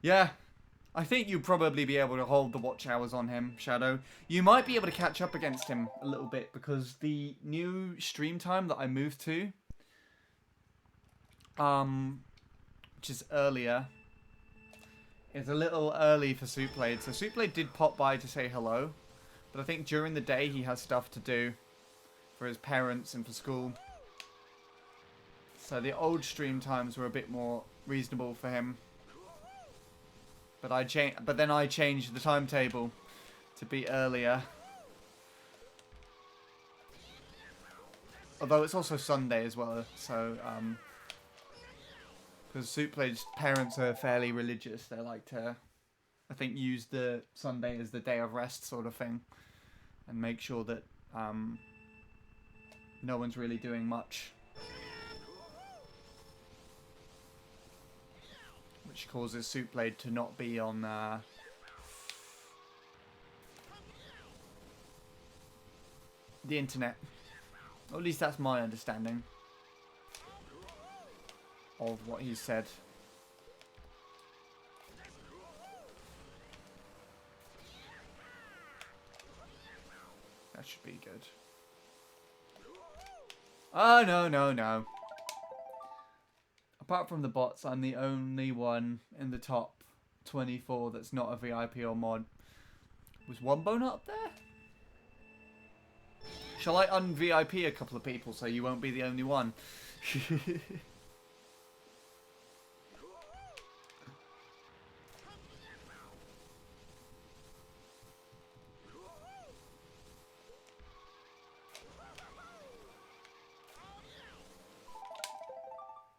Yeah, I think you'd probably be able to hold the watch hours on him, Shadow. You might be able to catch up against him a little bit, because the new stream time that I moved to, which is earlier, is a little early for Soup played. So Soup played did pop by to say hello, but I think during the day he has stuff to do for his parents and for school. So the old stream times were a bit more reasonable for him. But then I changed the timetable to be earlier. Although it's also Sunday as well, so because Soup Play's parents are fairly religious, they like to, I think, use the Sunday as the day of rest sort of thing, and make sure that no one's really doing much. Which causes Soup Blade to not be on the internet. Or at least that's my understanding of what he said. That should be good. Oh, no, no, no. Apart from the bots, I'm the only one in the top 24 that's not a VIP or mod. Was Wombo not up there? Shall I un-VIP a couple of people so you won't be the only one?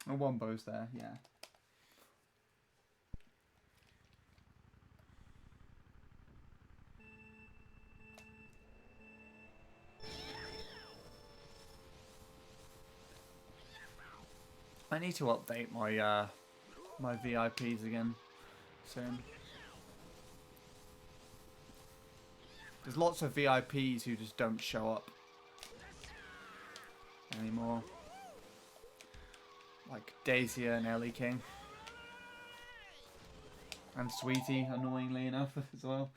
Oh, Wombo's there, yeah. I need to update my my VIPs again soon. There's lots of VIPs who just don't show up anymore. Like Daisy and Ellie King. And Sweetie, annoyingly enough, as well.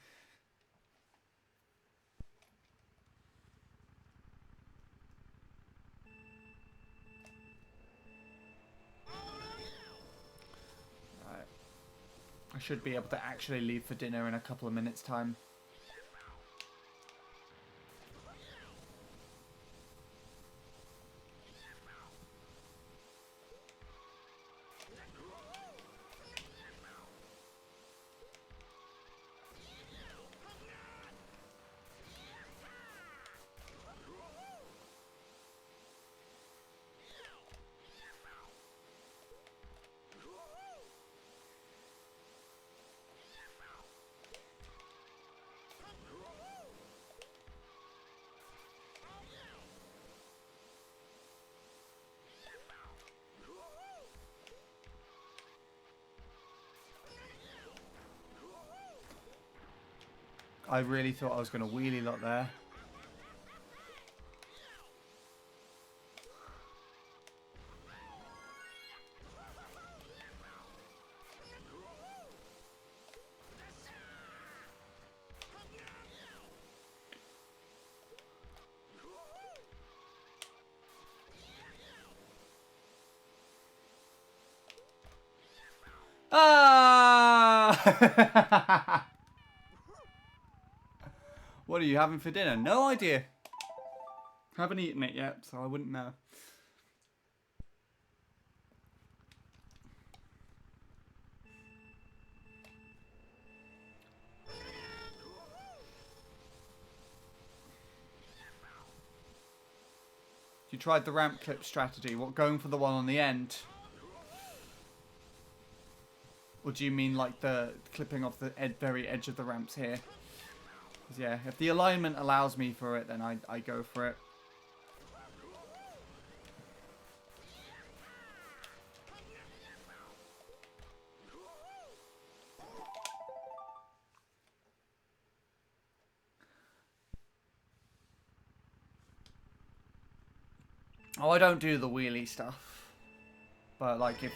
Right. I should be able to actually leave for dinner in a couple of minutes' time. I really thought I was going to wheelie lot there. Ah! What are you having for dinner? No idea. Haven't eaten it yet, so I wouldn't know. You tried the ramp clip strategy. What, going for the one on the end? Or do you mean like the clipping off the very edge of the ramps here? Yeah, if the alignment allows me for it, then I go for it. Oh, I don't do the wheelie stuff. But like if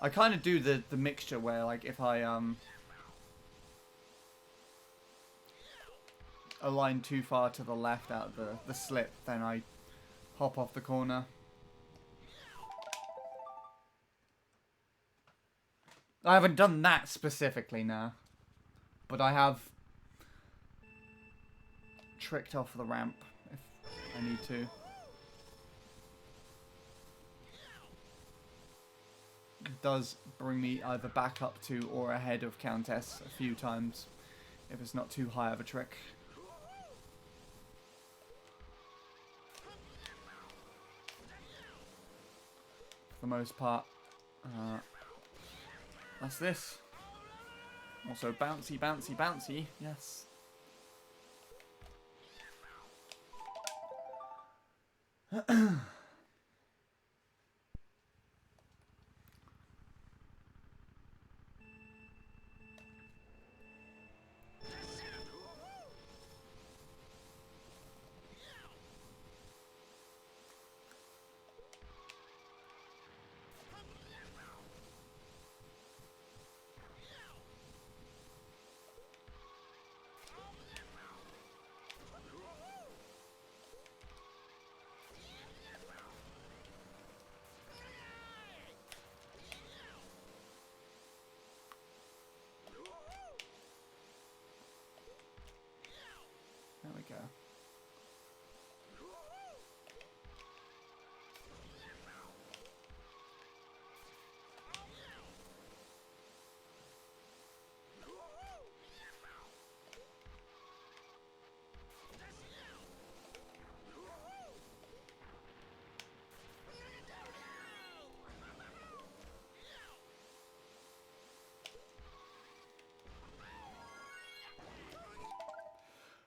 I kind of do the mixture where like if I align too far to the left out of the slip, then I hop off the corner. I haven't done that specifically now, but I have tricked off the ramp if I need to. It does bring me either back up to or ahead of Countess a few times if it's not too high of a trick. For the most part, that's this. Also bouncy, bouncy, bouncy. Yes. There we go.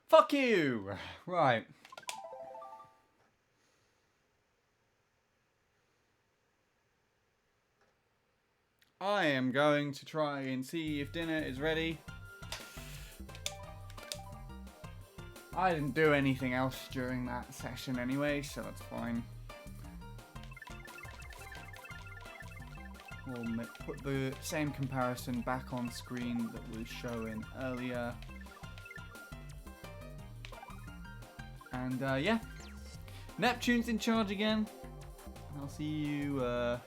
Fuck you! Right. I am going to try and see if dinner is ready. I didn't do anything else during that session anyway, so that's fine. We'll put the same comparison back on screen that was showing earlier. And yeah, Neptune's in charge again. I'll see you as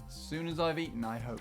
soon as I've eaten, I hope.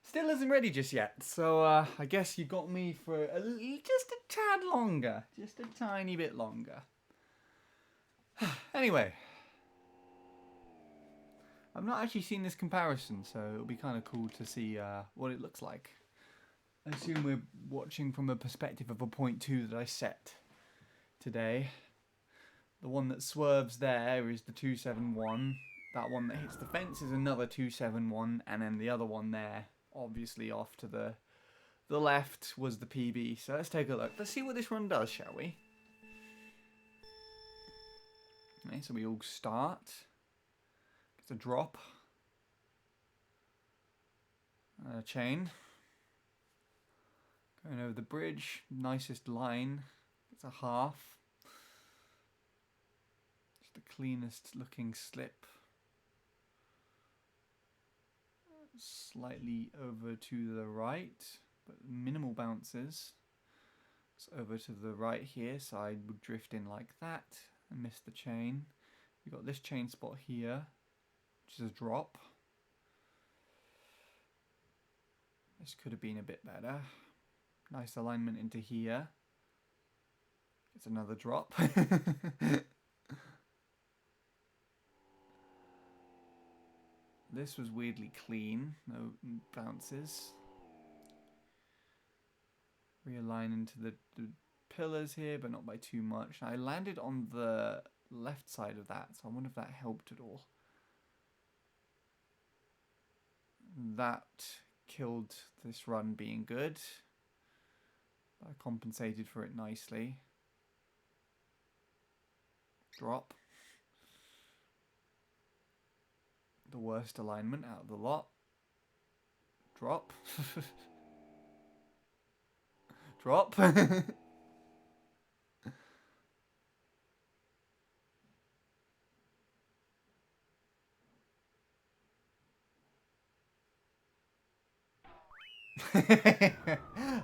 Still isn't ready just yet, so I guess you got me for just a tad longer. Just a tiny bit longer. Anyway. I've not actually seen this comparison, so it'll be kind of cool to see what it looks like. I assume we're watching from a perspective of a 0.2 that I set today. The one that swerves there is the 271. That one that hits the fence is another 271, and then the other one there, obviously off to the left, was the PB. So let's take a look. Let's see what this run does, shall we? Okay, so we all start. It's a drop. A chain. Going over the bridge. Nicest line. It's a half. Just the cleanest looking slip. Slightly over to the right, but minimal bounces. It's over to the right here, so I would drift in like that and miss the chain. You've got this chain spot here, which is a drop. This could have been a bit better. Nice alignment into here. It's another drop. This was weirdly clean, no bounces. Realign into the pillars here, but not by too much. I landed on the left side of that, so I wonder if that helped at all. That killed this run being good. I compensated for it nicely. Drop. The worst alignment out of the lot. Drop. Drop.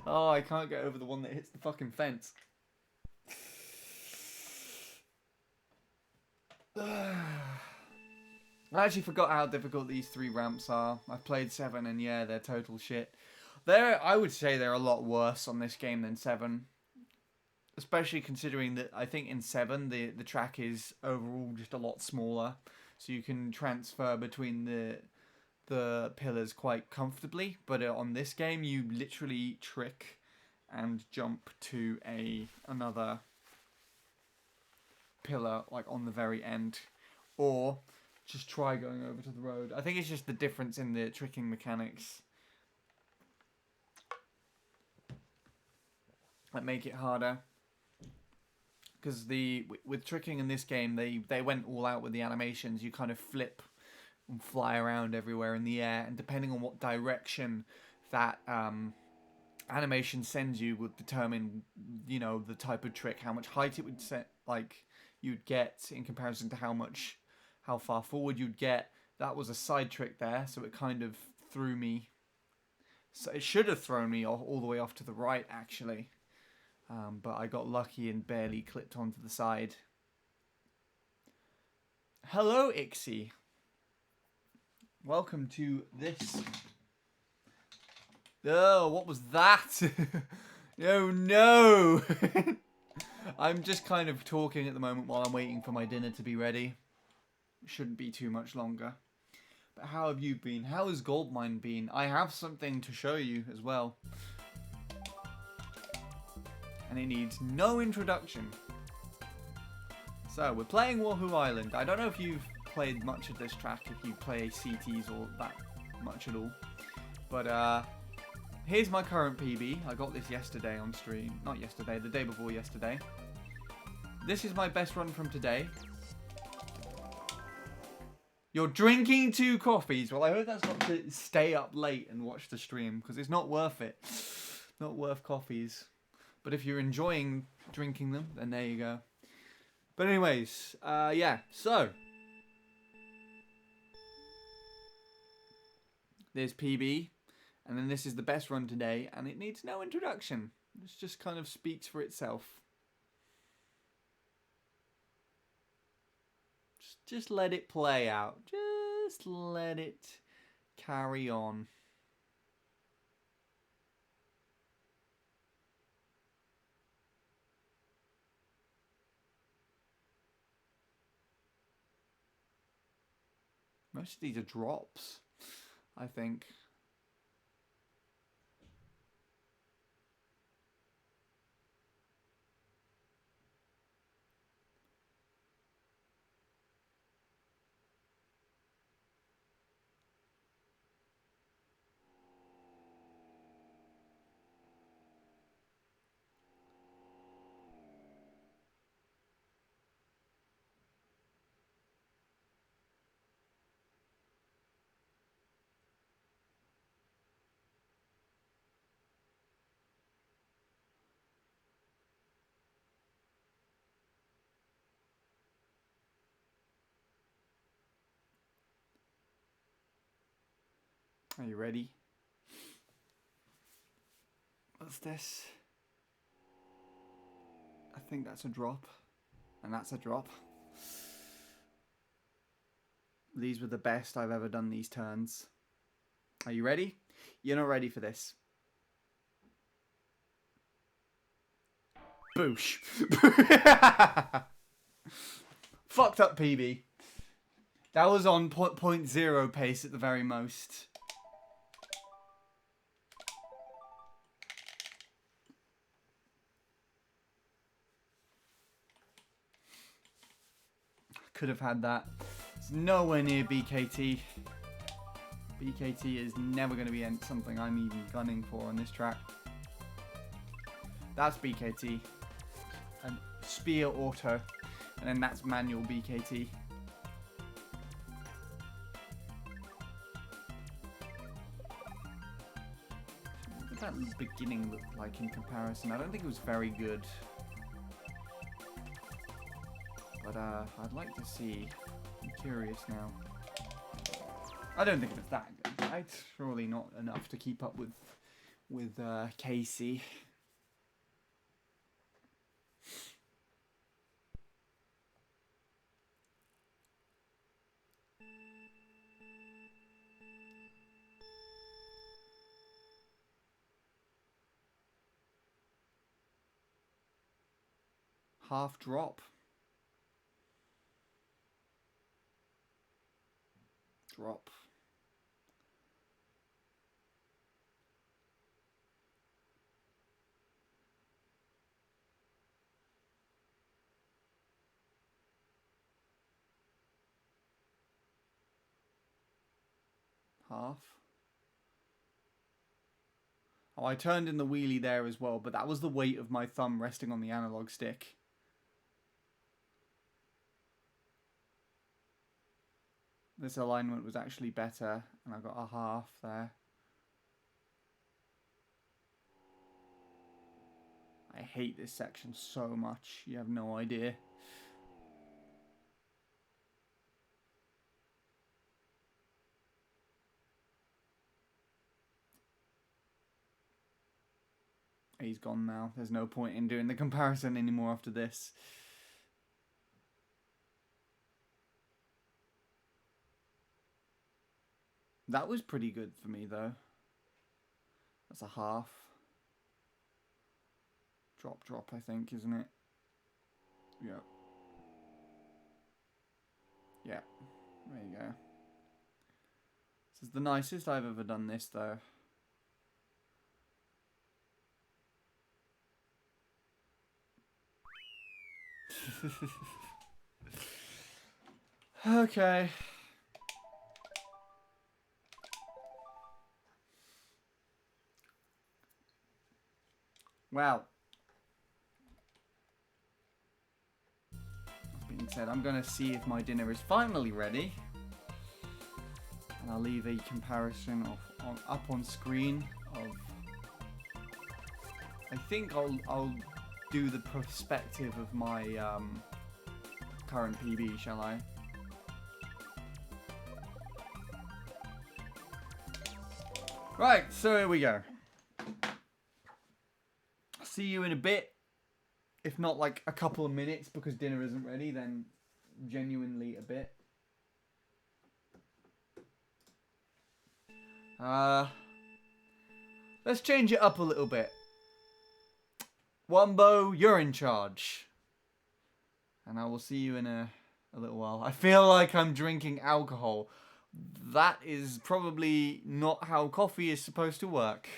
Oh, I can't get over the one that hits the fucking fence. I actually forgot how difficult these 3 ramps are. I've played 7 and yeah, they're total shit. I would say they're a lot worse on this game than 7. Especially considering that I think in 7 the track is overall just a lot smaller. So you can transfer between the pillars quite comfortably. But on this game you literally trick and jump to another pillar like on the very end. Or just try going over to the road. I think it's just the difference in the tricking mechanics that make it harder. Because with tricking in this game, they went all out with the animations. You kind of flip and fly around everywhere in the air, and depending on what direction that animation sends you would determine, you know, the type of trick, how much height it would set, like you'd get in comparison to how far forward you'd get. That was a side trick there, so it kind of threw me. So it should have thrown me all the way off to the right, actually. But I got lucky and barely clipped onto the side. Hello, Ixie. Welcome to this. Oh, what was that? Oh, no. I'm just kind of talking at the moment while I'm waiting for my dinner to be ready. Shouldn't be too much longer. But how have you been? How has Goldmine been? I have something to show you as well. And it needs no introduction. So, we're playing Wuhu Island. I don't know if you've played much of this track, if you play CTs or that much at all. But, here's my current PB. I got this yesterday on stream. Not yesterday, the day before yesterday. This is my best run from today. You're drinking 2 coffees. Well, I hope that's not to stay up late and watch the stream, because it's not worth it. Not worth coffees. But if you're enjoying drinking them, then there you go. But anyways, yeah, so. There's PB, and then this is the best run today, and it needs no introduction. It just kind of speaks for itself. Just let it play out. Just let it carry on. Most of these are drops, I think. Are you ready? What's this? I think that's a drop. And that's a drop. These were the best I've ever done these turns. Are you ready? You're not ready for this. Boosh. Fucked up PB. That was on 0.0 pace at the very most. Could have had that. It's nowhere near BKT. BKT is never going to be something I'm even gunning for on this track. That's BKT. And Spear Auto. And then that's manual BKT. What did that beginning look like in comparison? I don't think it was very good. But I'd like to see. I'm curious now. I don't think it was that good, right? Surely not enough to keep up with Casey. Half drop. Drop. Half. Oh, I turned in the wheelie there as well, but that was the weight of my thumb resting on the analog stick. This alignment was actually better, and I got a half there. I hate this section so much, you have no idea. He's gone now. There's no point in doing the comparison anymore after this. That was pretty good for me, though. That's a half. Drop, I think, isn't it? Yeah. Yeah. There you go. This is the nicest I've ever done this, though. Okay. Wow. That being said, I'm going to see if my dinner is finally ready. And I'll leave a comparison of up on screen of... I think I'll do the perspective of my current PB, shall I? Right, so here we go. See you in a bit. If not like a couple of minutes because dinner isn't ready, then genuinely a bit. Let's change it up a little bit. Wombo, you're in charge. And I will see you in a little while. I feel like I'm drinking alcohol That is probably not how coffee is supposed to work.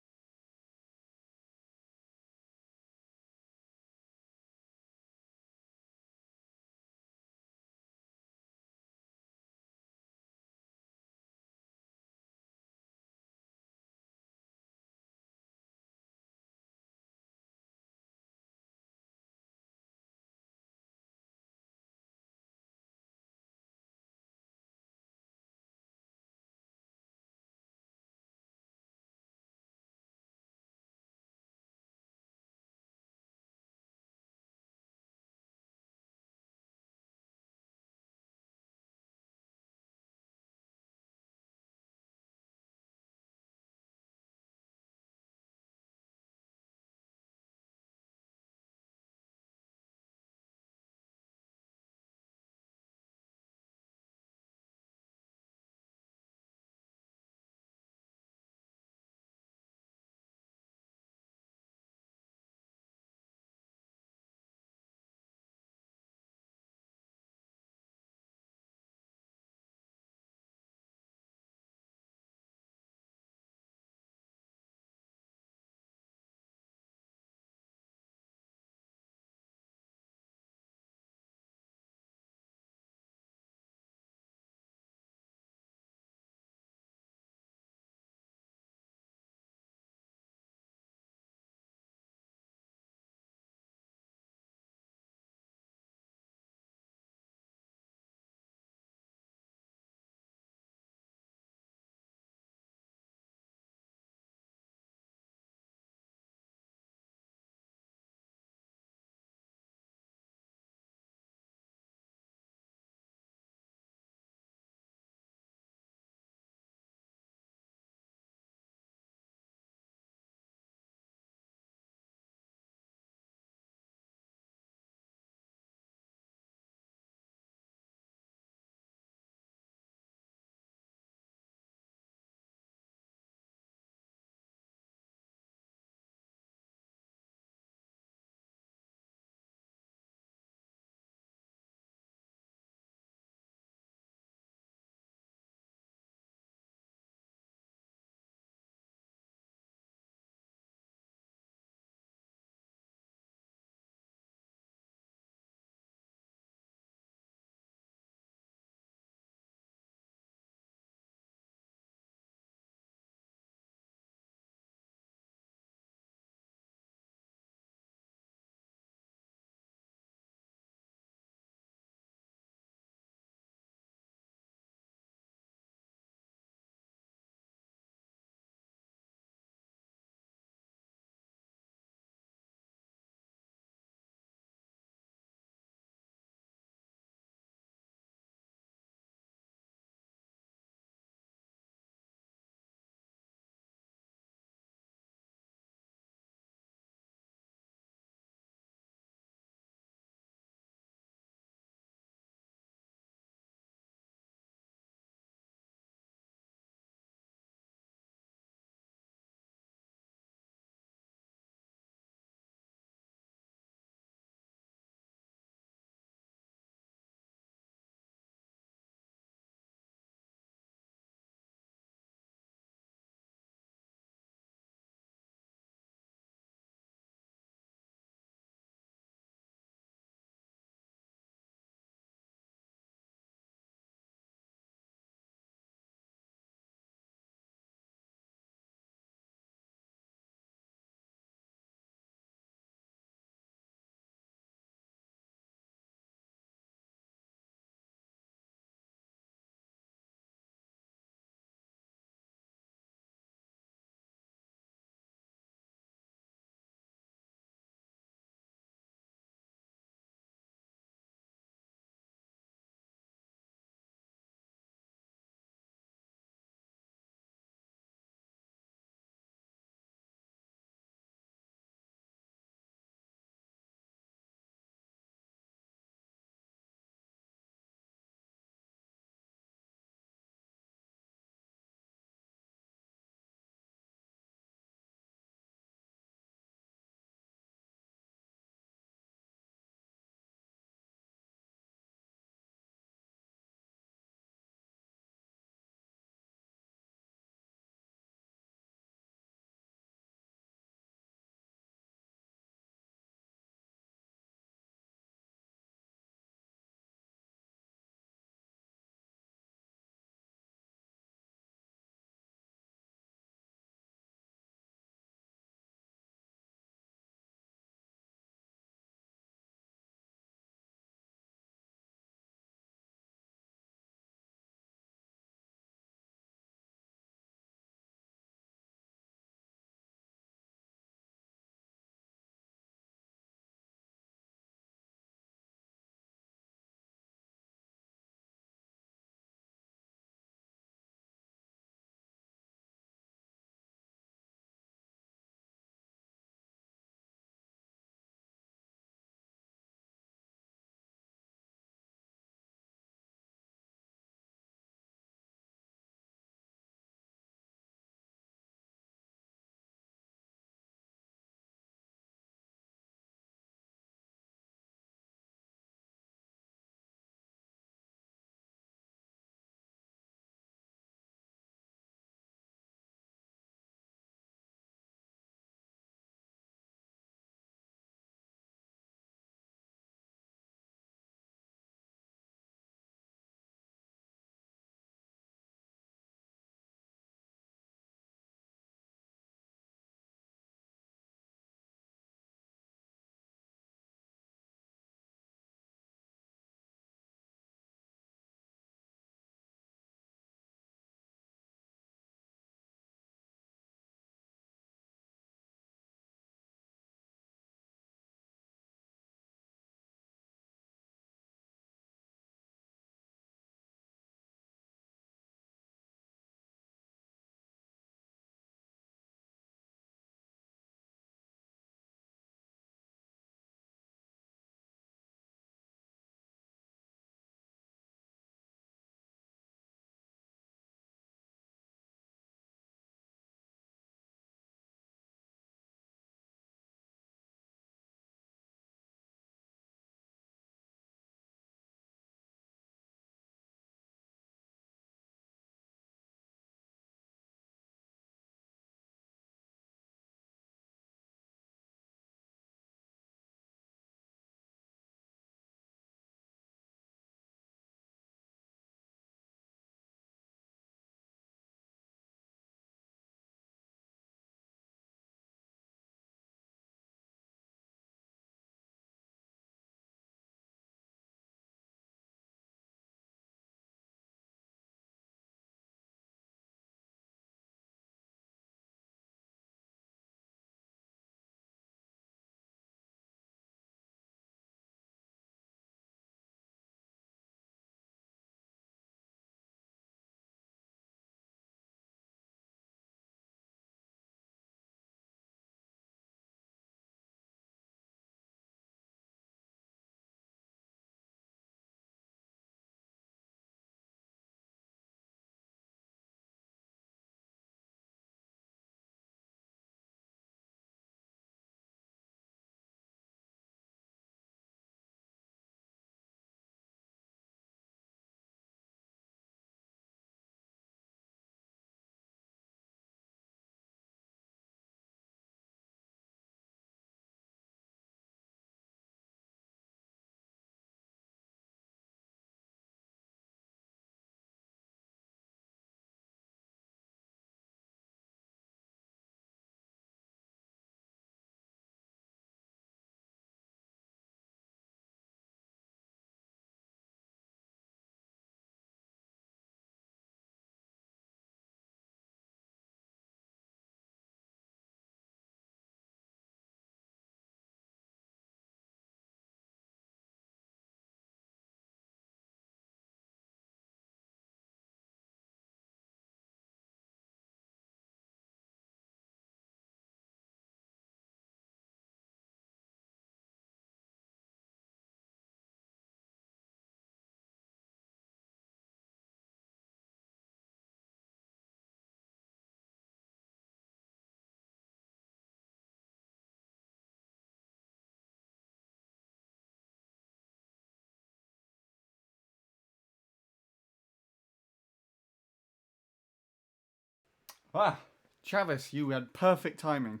Ah, Travis, you had perfect timing.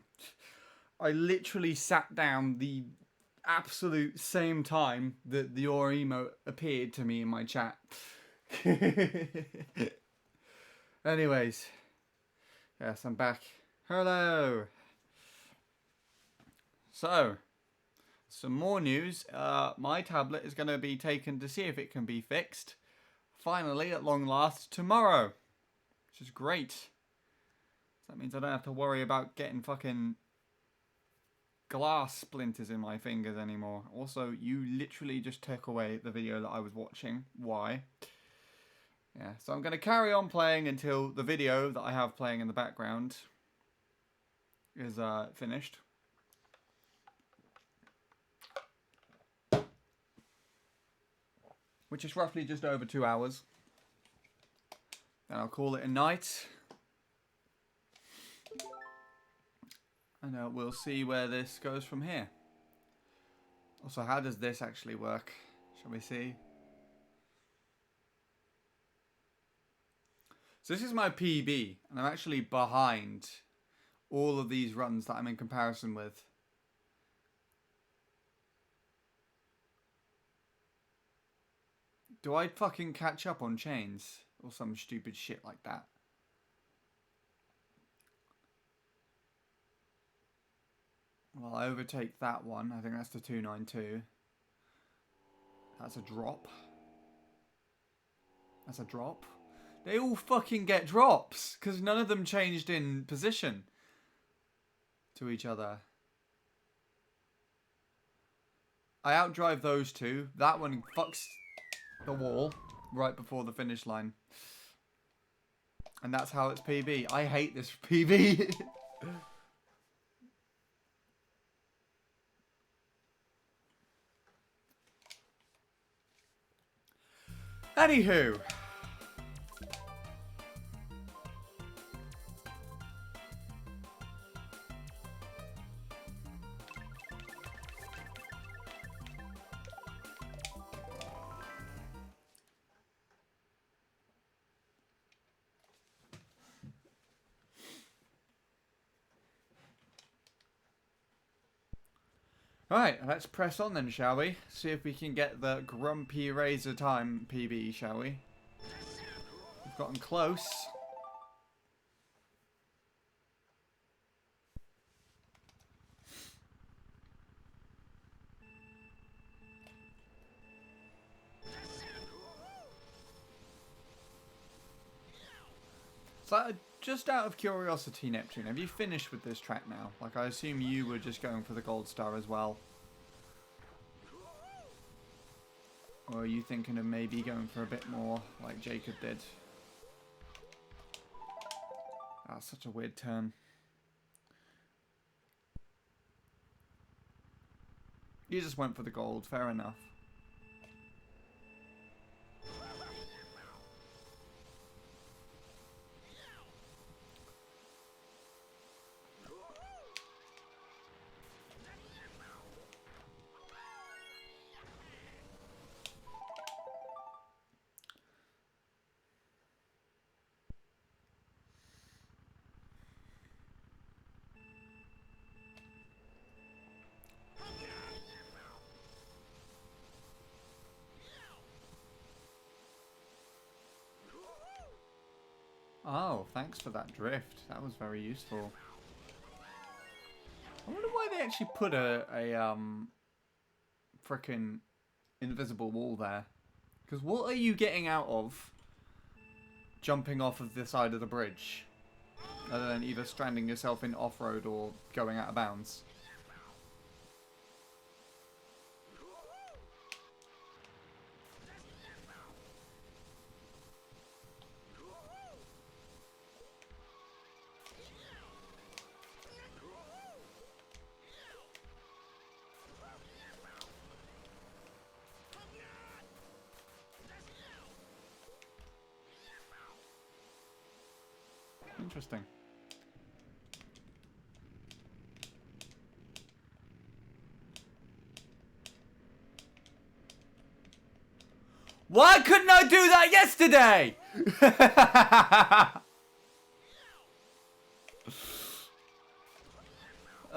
I literally sat down the absolute same time that your emote appeared to me in my chat. Anyways, yes, I'm back. Hello. So, some more news. My tablet is going to be taken to see if it can be fixed. Finally, at long last, tomorrow. Which is great. So that means I don't have to worry about getting fucking glass splinters in my fingers anymore. Also, you literally just took away the video that I was watching. Why? Yeah, so I'm going to carry on playing until the video that I have playing in the background is finished. Which is roughly just over 2 hours. Then I'll call it a night. And we'll see where this goes from here. Also, how does this actually work? Shall we see? So this is my PB, and I'm actually behind all of these runs that I'm in comparison with. Do I fucking catch up on chains? Or some stupid shit like that? Well, I overtake that one. I think that's the 292. That's a drop. That's a drop. They all fucking get drops, because none of them changed in position to each other. I outdrive those two. That one fucks the wall right before the finish line. And that's how it's PB. I hate this PB. Anywho. Right, let's press on then, shall we? See if we can get the Grumpy Razor Time PB, shall we? We've gotten close. So, just out of curiosity, Neptune, have you finished with this track now? Like, I assume you were just going for the gold star as well. Or are you thinking of maybe going for a bit more, like Jacob did? That's such a weird turn. You just went for the gold, fair enough. Oh, thanks for that drift. That was very useful. I wonder why they actually put a frickin' invisible wall there. Because what are you getting out of jumping off of the side of the bridge? Other than either stranding yourself in off-road or going out of bounds. Interesting. Why couldn't I do that yesterday?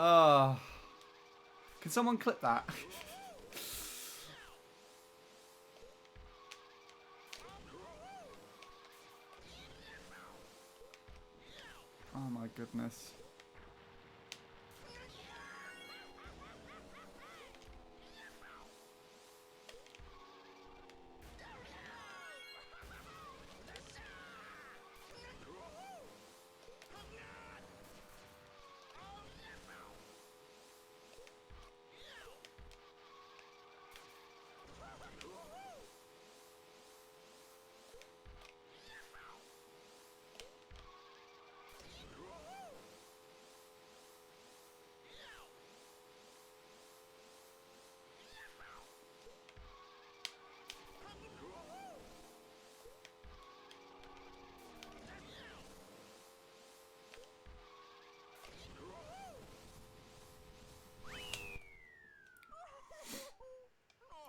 Oh. Can someone clip that? Oh my goodness.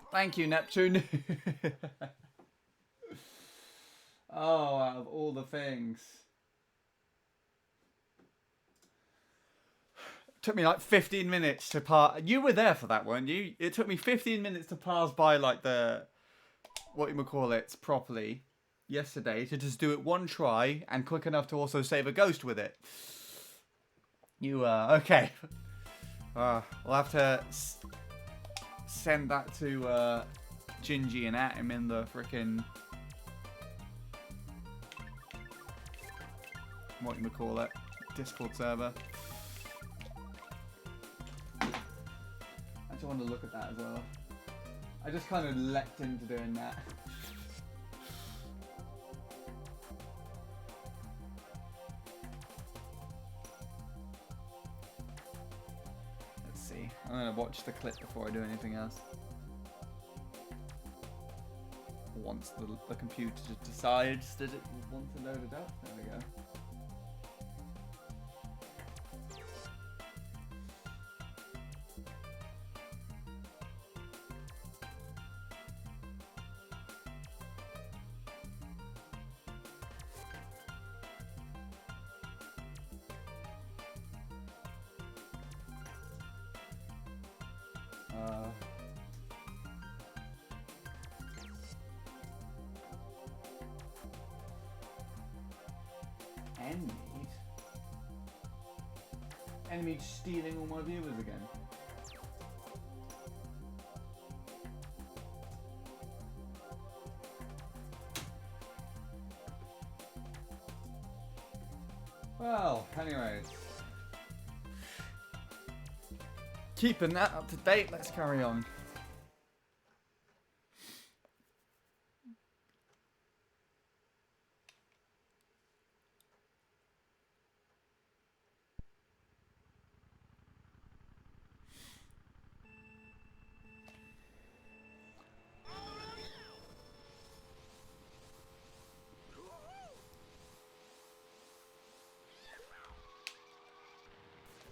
Thank you, Neptune. Oh, out of all the things. Took me like 15 minutes to pass. You were there for that, weren't you? It took me 15 minutes to pass by like the, what you call it, properly yesterday to just do it one try and quick enough to also save a ghost with it. You, okay. We'll have to send that to Gingy and at him in the frickin', what you call it, Discord server. I just want to look at that as well. I just kind of leapt into doing that. Let's see. I'm going to watch the clip before I do anything else. Once the computer decides that it wants to load it up. There we go. Enemy stealing all my viewers again. Well, anyways. Keeping that up to date, let's carry on.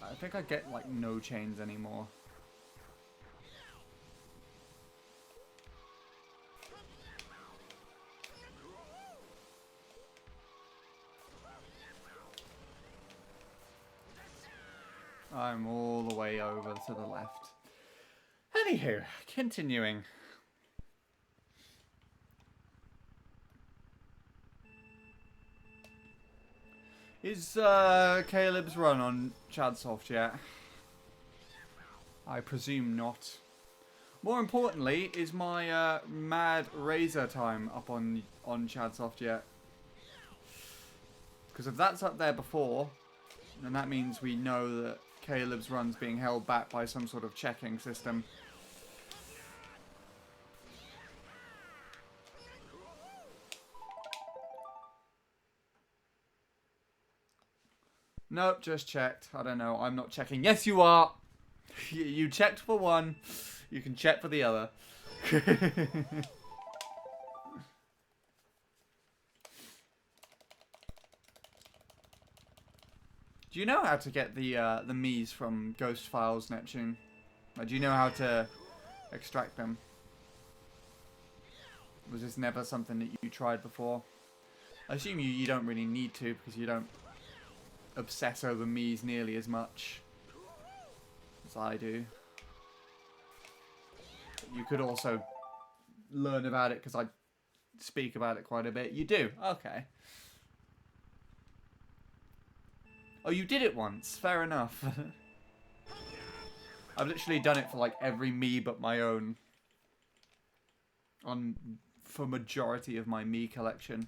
I think I get like no chains anymore. I'm all the way over to the left. Anywho, continuing. Is Caleb's run on Chadsoft yet? I presume not. More importantly, is my Mad Razor time up on Chadsoft yet? Because if that's up there before, then that means we know that Caleb's run's being held back by some sort of checking system. Nope, just checked. I don't know. I'm not checking. Yes, you are. You checked for one. You can check for the other. Do you know how to get the Miis from Ghost Files, Neptune? Like, do you know how to extract them? Was this never something that you tried before? I assume you don't really need to because you don't obsess over Miis nearly as much. as I do. You could also learn about it because I speak about it quite a bit. You do? Okay. Oh, you did it once. Fair enough. I've literally done it for like every Mii but my own. For majority of my Mii collection.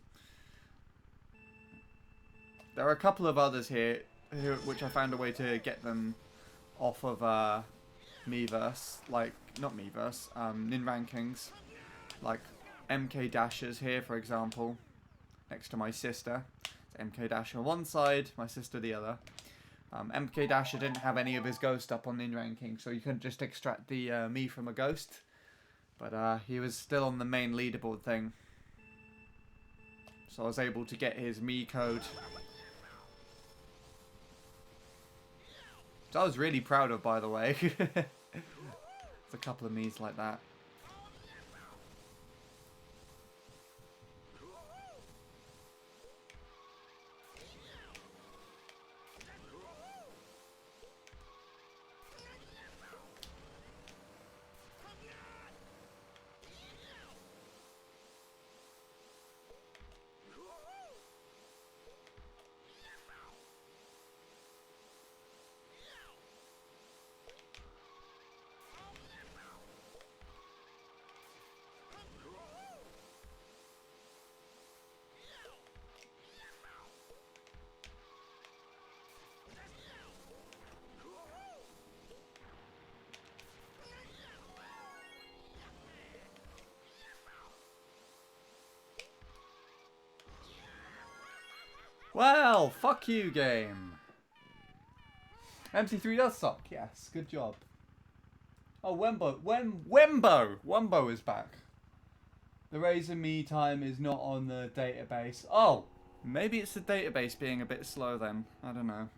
There are a couple of others here which I found a way to get them off of Miiverse. Like, not Miiverse, Nin Rankings. Like MK Dashers here, for example. Next to my sister. It's MK Dasher one side, my sister the other. MK Dasher didn't have any of his ghost up on Nin Ranking, so you couldn't just extract the Mii from a ghost. But he was still on the main leaderboard thing. So I was able to get his Mii code. So I was really proud of, by the way. There's a couple of Miis like that. Well, fuck you, game. MC3 does suck, yes. Good job. Oh, Wembo is back. The Razor Me time is not on the database. Oh, maybe it's the database being a bit slow then. I don't know.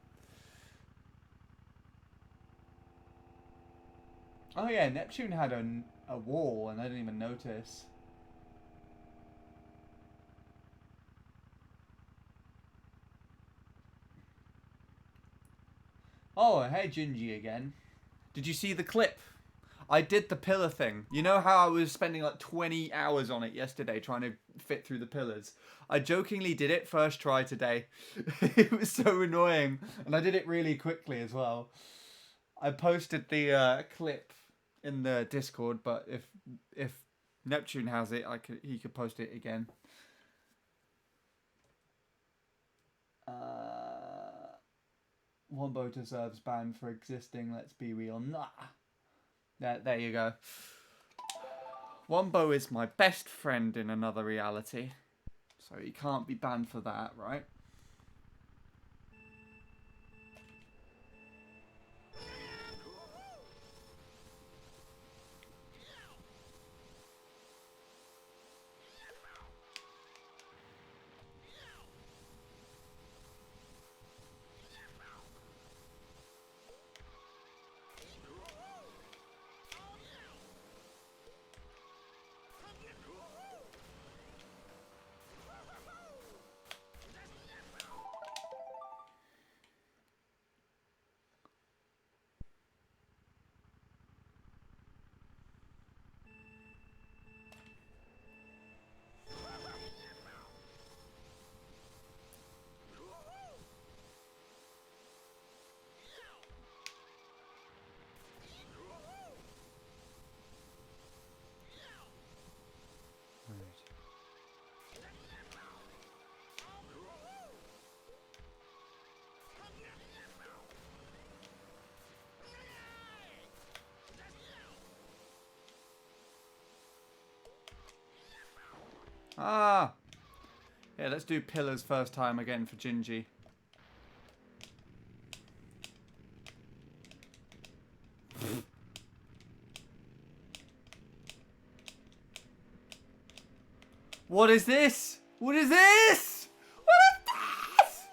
Oh yeah, Neptune had a wall and I didn't even notice. Oh, hey Gingy again. Did you see the clip? I did the pillar thing. You know how I was spending like 20 hours on it yesterday trying to fit through the pillars? I jokingly did it first try today. It was so annoying. And I did it really quickly as well. I posted the clip in the Discord, but if Neptune has it, he could post it again. Wombo deserves ban for existing, let's be real. Nah. There you go. Wombo is my best friend in another reality. So he can't be banned for that, right? Ah! Yeah, let's do pillars first time again for Gingy. What is this? What is this? What is this?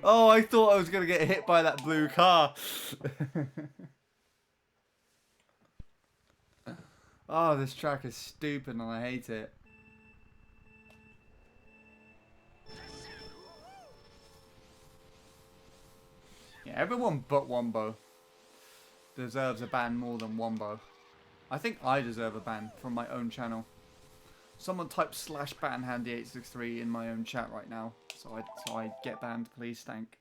Oh, I thought I was going to get hit by that blue car. Oh, this track is stupid and I hate it. Yeah, everyone but Wombo deserves a ban more than Wombo. I think I deserve a ban from my own channel. Someone type /ban handy863 in my own chat right now, so I get banned, please, thank.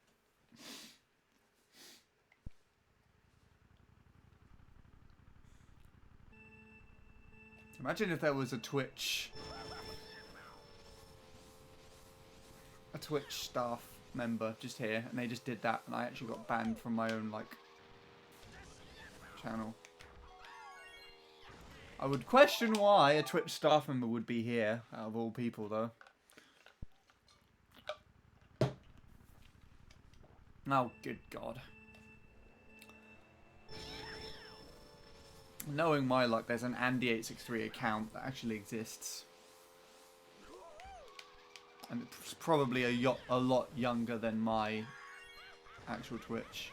Imagine if there was a Twitch staff member just here, and they just did that, and I actually got banned from my own, like, channel. I would question why a Twitch staff member would be here, out of all people, though. Oh, good God. Knowing my luck, there's an Andy863 account that actually exists. And it's probably a lot younger than my actual Twitch.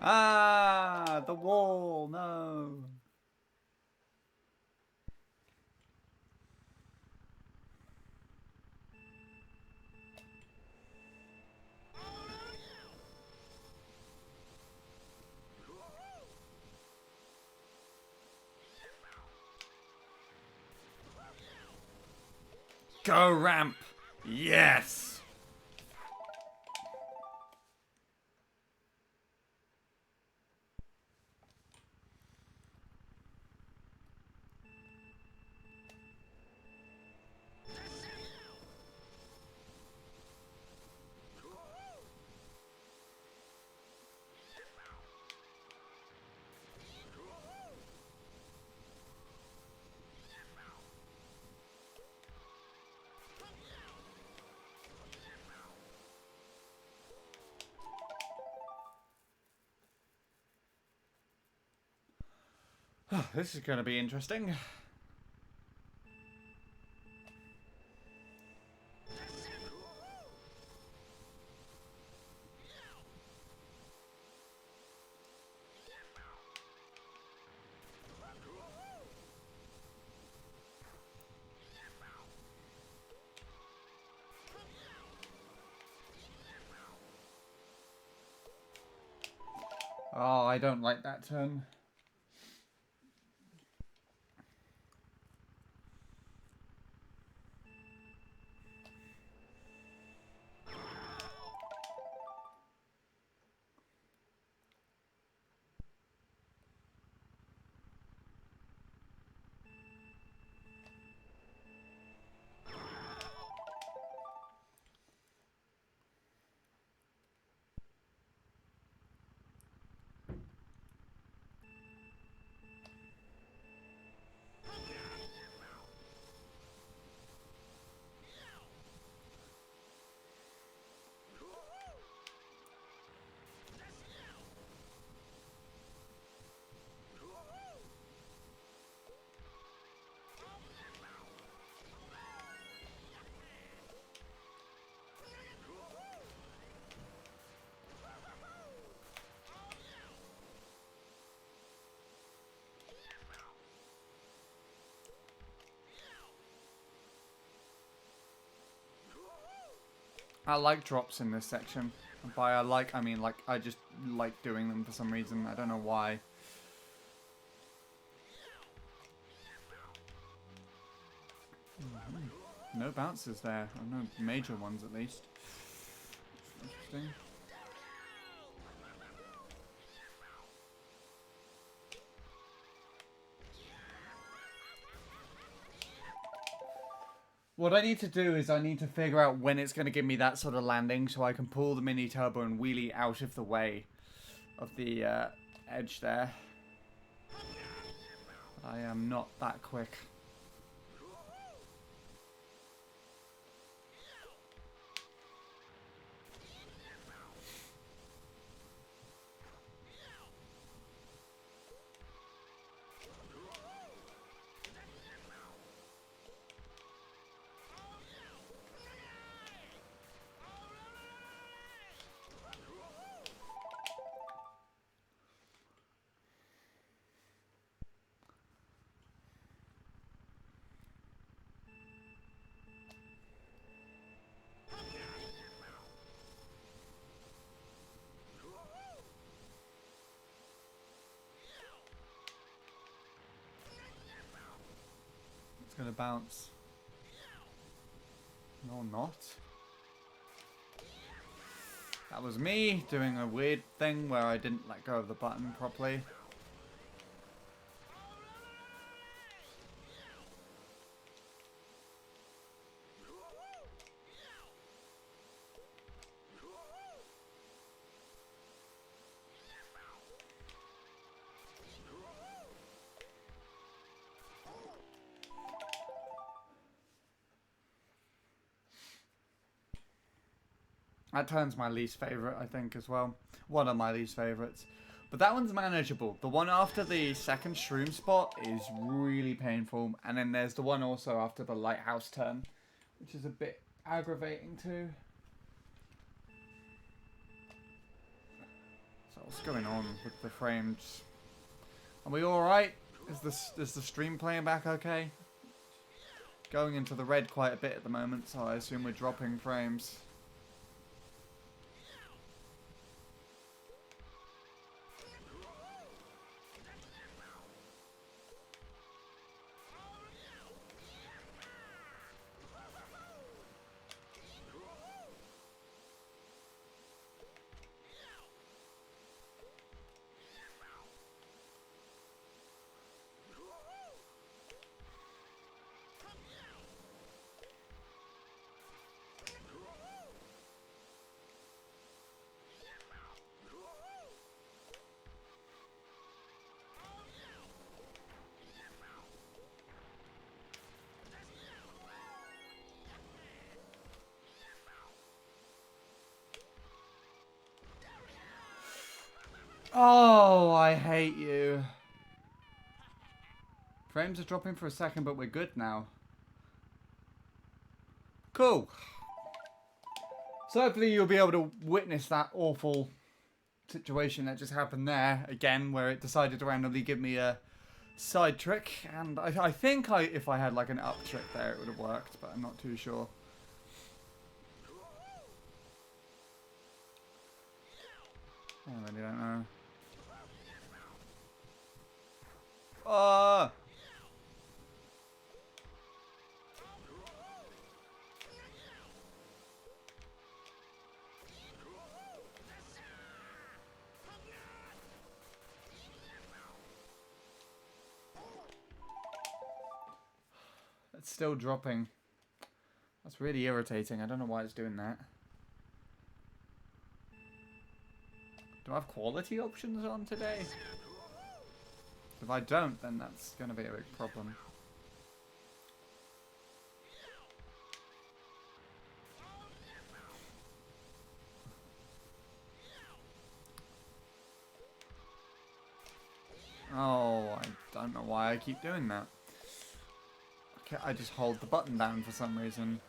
Ah, the wall, no. Go ramp. Yes. This is going to be interesting. Oh, I don't like that turn. I like drops in this section. By I like, I mean like I just like doing them for some reason. I don't know why. No bounces there. Or no major ones, at least. Interesting. What I need to do is I need to figure out when it's going to give me that sort of landing so I can pull the mini turbo and wheelie out of the way of the edge there. I am not that quick. Gonna bounce. No, not. That was me doing a weird thing where I didn't let go of the button properly. That turn's my least favourite, I think, as well. One of my least favourites. But that one's manageable. The one after the second shroom spot is really painful. And then there's the one also after the lighthouse turn, which is a bit aggravating too. So what's going on with the frames? Are we alright? Is the stream playing back okay? Going into the red quite a bit at the moment, so I assume we're dropping frames. Oh, I hate you. Frames are dropping for a second, but we're good now. Cool. So hopefully you'll be able to witness that awful situation that just happened there again, where it decided to randomly give me a side trick. And I think if I had like an up trick there, it would have worked, but I'm not too sure. I really don't know. It's still dropping. That's really irritating. I don't know why it's doing that. Do I have quality options on today? If I don't, then that's going to be a big problem. Oh, I don't know why I keep doing that. Okay, I just hold the button down for some reason.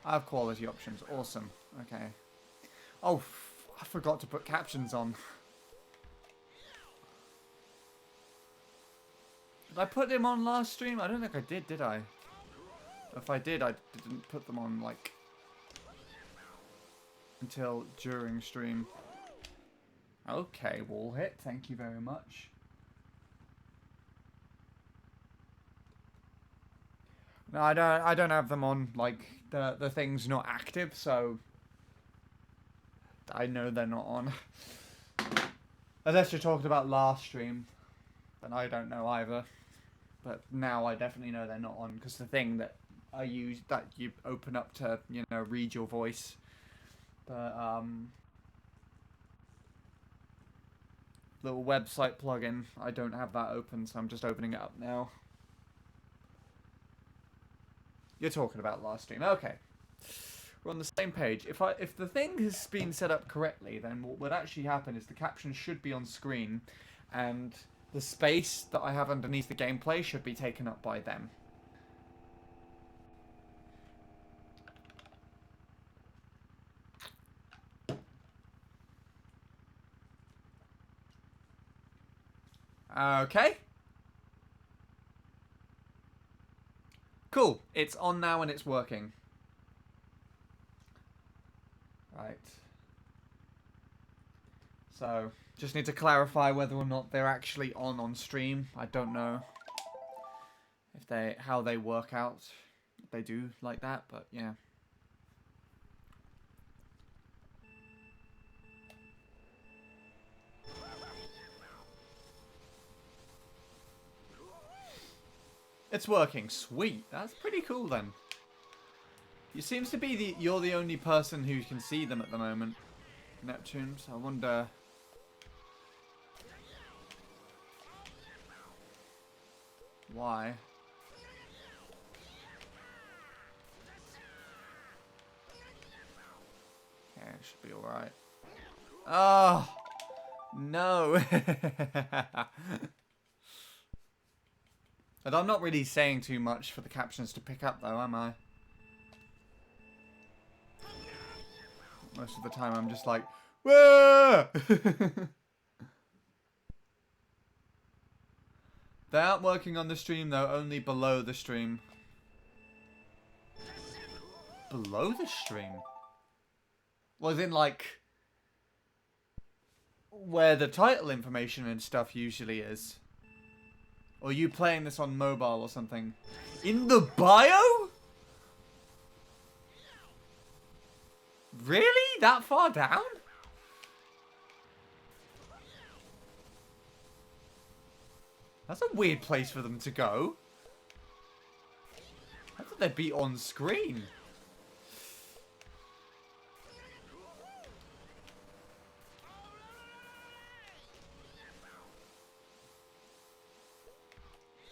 I have quality options. Awesome. Okay. Oh, I forgot to put captions on. Did I put them on last stream? I don't think I did I? If I did, I didn't put them on, like, until during stream. Okay, wall hit. Thank you very much. No, I don't have them on. Like the thing's not active, so I know they're not on. Unless you're talking about last stream, then I don't know either. But now I definitely know they're not on because the thing that I use that you open up to read your voice, the little website plugin, I don't have that open, so I'm just opening it up now. You're talking about last stream, okay. We're on the same page. If the thing has been set up correctly, then what would actually happen is the captions should be on screen, and the space that I have underneath the gameplay should be taken up by them. Okay. Cool. It's on now and it's working. Right. So, just need to clarify whether or not they're actually on stream. I don't know if how they work out. They do like that, but yeah. It's working. Sweet. That's pretty cool then. It seems to be you're the only person who can see them at the moment, Neptune. So I wonder. Why? Yeah, it should be alright. Oh! No! But I'm not really saying too much for the captions to pick up though, am I? Most of the time I'm just like, whoa! They aren't working on the stream though, only below the stream. Below the stream? Well, as in like where the title information and stuff usually is. Or are you playing this on mobile or something? In the bio? Really? That far down? That's a weird place for them to go. I thought they'd be on screen.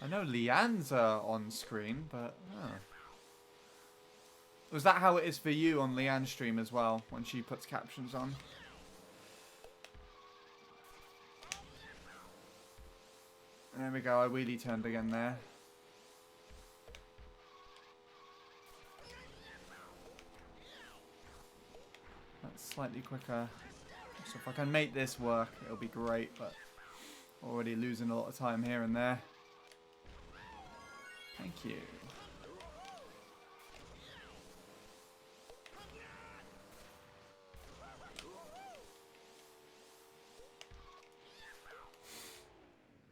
I know Leanne's on screen, but... Oh. Was that how it is for you on Leanne's stream as well, when she puts captions on? There we go, I wheelie turned again there. That's slightly quicker. So if I can make this work, it'll be great, but already losing a lot of time here and there. Thank you.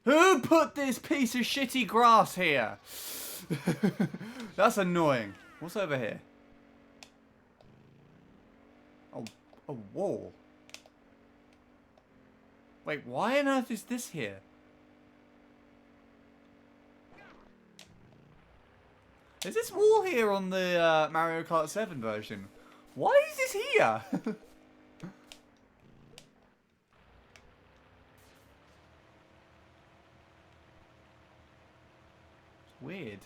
Who put this piece of shitty grass here? That's annoying. What's over here? Oh, a wall. Wait, why on earth is this here? Is this wall here on the Mario Kart 7 version? Why is this here? Weird.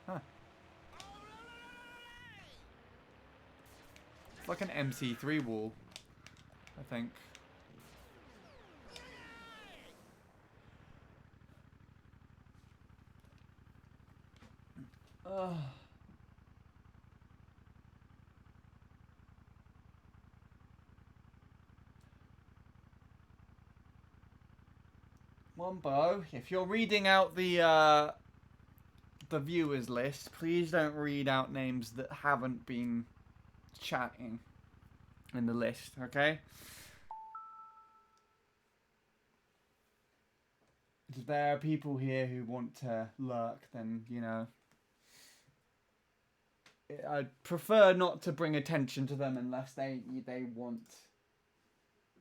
Huh. It's like an MC3 wall, I think. Wombo, if you're reading out the viewers list, please don't read out names that haven't been chatting in the list, okay? If there are people here who want to lurk, then, you know, I'd prefer not to bring attention to them unless they want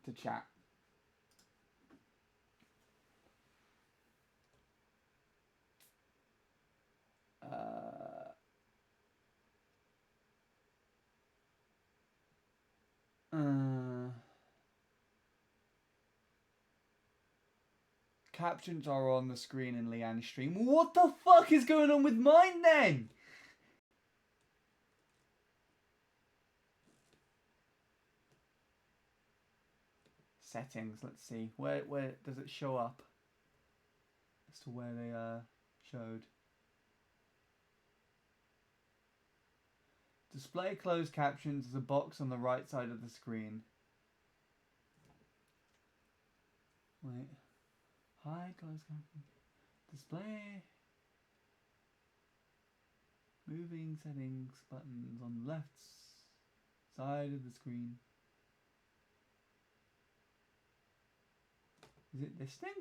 to chat. Captions are on the screen in Leanne's stream. What the fuck is going on with mine then? Settings, let's see. Where does it show up? As to where they showed. Display closed captions is a box on the right side of the screen. Wait. Hide closed captions. Display. Moving settings buttons on the left side of the screen. Is it this thing?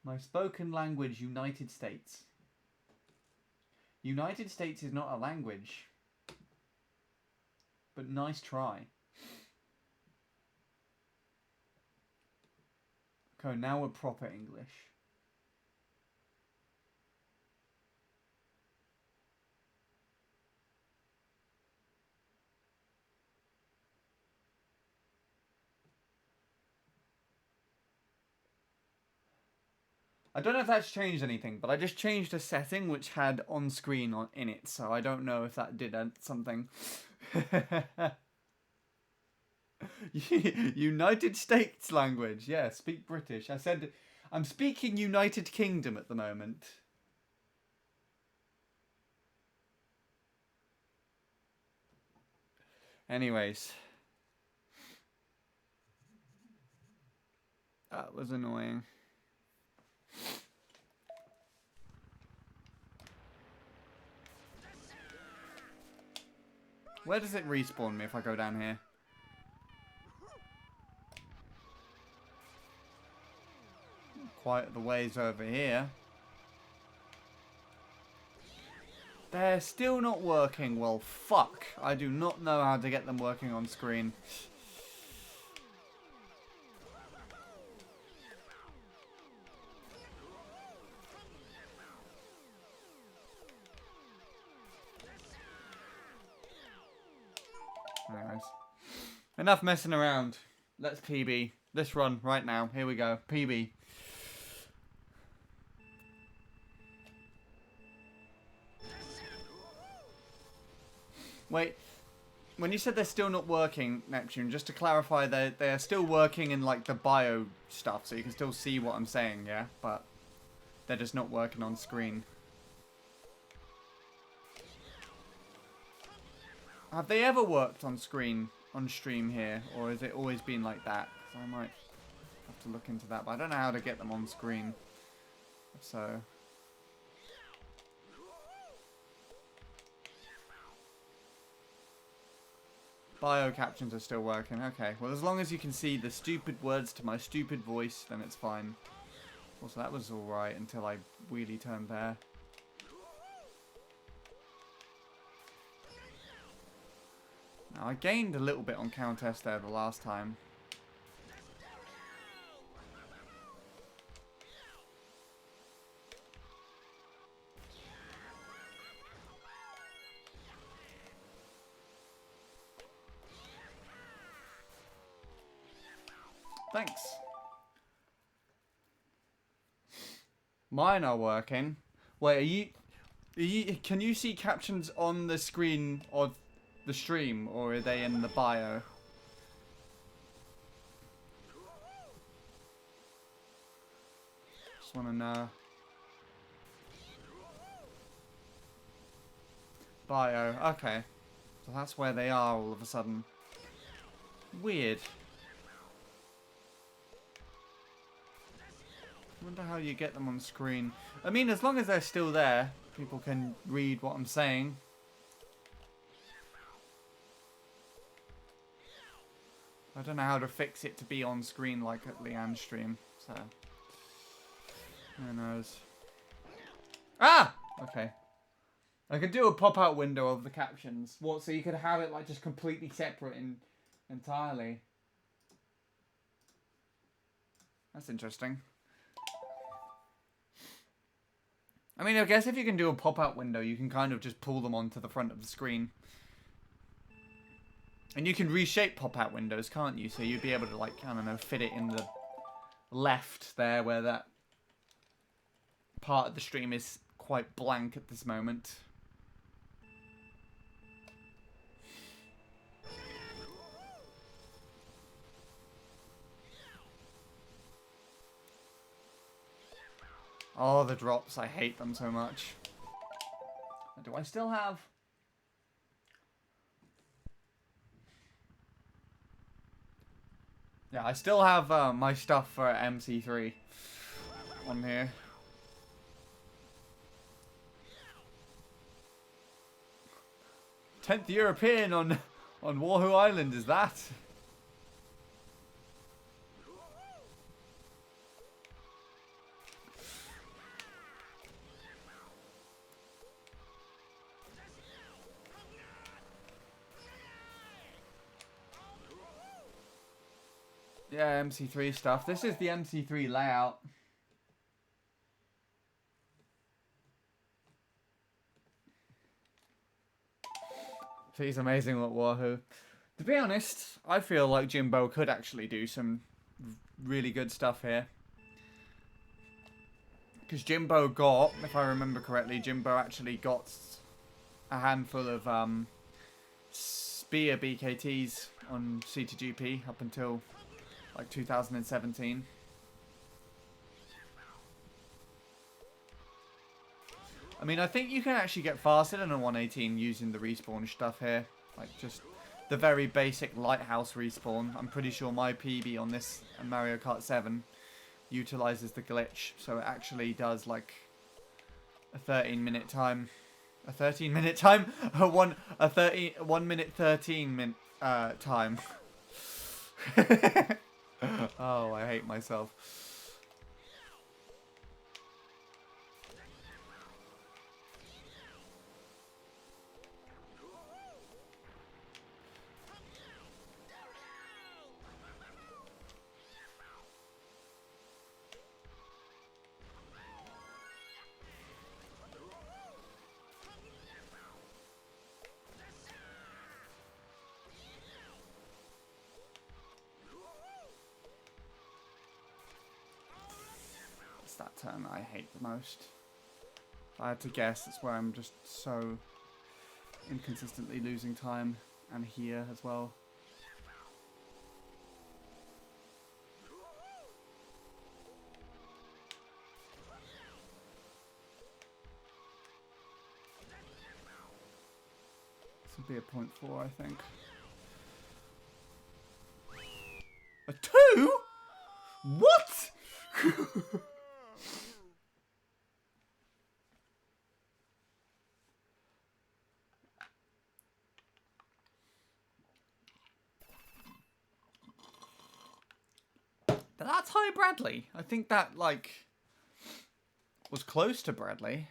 My spoken language, United States. United States is not a language. But nice try. Okay, now we're proper English. I don't know if that's changed anything, but I just changed a setting which had on screen in it, so I don't know if that did something. United States language, yeah, speak British. I said I'm speaking United Kingdom at the moment. Anyways. That was annoying. Where does it respawn me if I go down here? Quite the ways over here. They're still not working. Well, fuck. I do not know how to get them working on screen. Anyways. Enough messing around. Let's PB. Let's run right now. Here we go. PB. Wait. When you said they're still not working, Neptune, just to clarify, they are still working in like the bio stuff, so you can still see what I'm saying, yeah? But they're just not working on screen. Have they ever worked on screen, on stream here? Or has it always been like that? 'Cause I might have to look into that, but I don't know how to get them on screen. So... Bio captions are still working. Okay, well as long as you can see the stupid words to my stupid voice, then it's fine. Also, that was alright until I wheelie turned there. Now, I gained a little bit on Countess there the last time. Thanks. Mine are working. Wait, are you? Can you see captions on the screen of the stream, or are they in the bio? Just want to know. Bio. Okay. So that's where they are all of a sudden. Weird. I wonder how you get them on screen. I mean, as long as they're still there, people can read what I'm saying. I don't know how to fix it to be on screen like at Leanne's stream, so... Who knows? Ah! Okay. I could do a pop-out window of the captions. What? So you could have it like just completely separate entirely. That's interesting. I mean, I guess if you can do a pop-out window, you can kind of just pull them onto the front of the screen. And you can reshape pop-out windows, can't you? So you'd be able to, like, I don't know, fit it in the left there where that part of the stream is quite blank at this moment. Oh, the drops. I hate them so much. Do I still have... Yeah, I still have my stuff for MC3 on here. 10th European on Wuhu Island, is that? Yeah, MC3 stuff. This is the MC3 layout. He's amazing at Wahoo. To be honest, I feel like Jimbo could actually do some really good stuff here. Because Jimbo got, if I remember correctly, Jimbo actually got a handful of spear BKTs on C2GP up until like 2017. I mean, I think you can actually get faster than a 118 using the respawn stuff here. Like, just the very basic lighthouse respawn. I'm pretty sure my PB on this Mario Kart 7 utilizes the glitch. So it actually does, like, a 13-minute time. A 13-minute time? A 1 minute 13 time. Oh, I hate myself. That turn I hate the most. If I had to guess, it's where I'm just so inconsistently losing time, and here as well. This would be a 0.4, I think. A 2? What? That's high Bradley. I think that, like, was close to Bradley.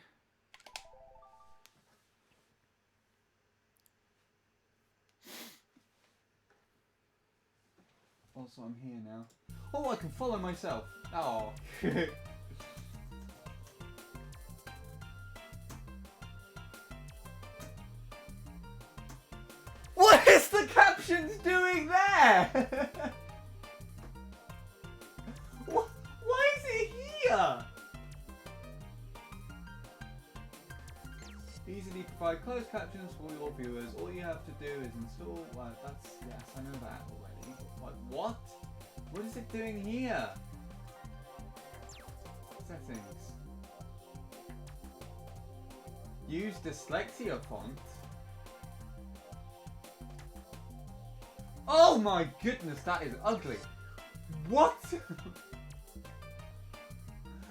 Also, I'm here now. Oh, I can follow myself. Oh. What is the captions doing there? Why is it here? Easily provide closed captions for your viewers. All you have to do is install. Well, that's, yes, I know that already. Like, what? What is it doing here? Settings. Use dyslexia font. Oh my goodness, that is ugly. What?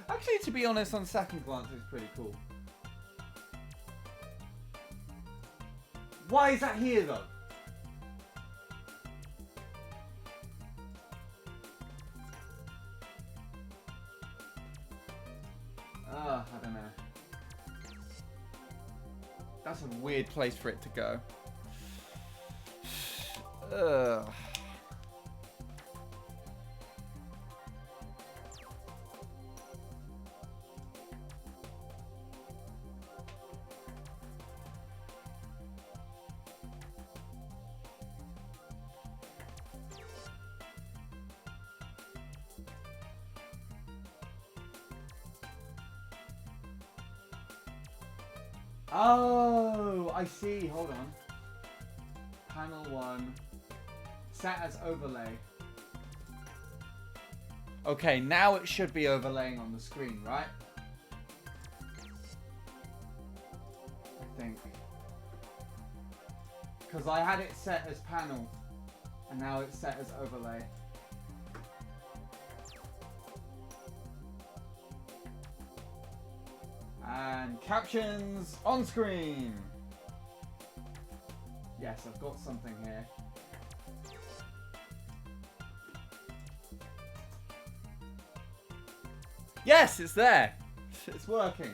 Actually, to be honest, on second glance, it's pretty cool. Why is that here, though? I don't know. place for it to go. Ugh. Oh, I see. Hold on. Panel 1. Set as overlay. Okay, now it should be overlaying on the screen, right? I think. Because I had it set as panel. And now it's set as overlay. And captions on screen. Yes, I've got something here. Yes, it's there. It's working.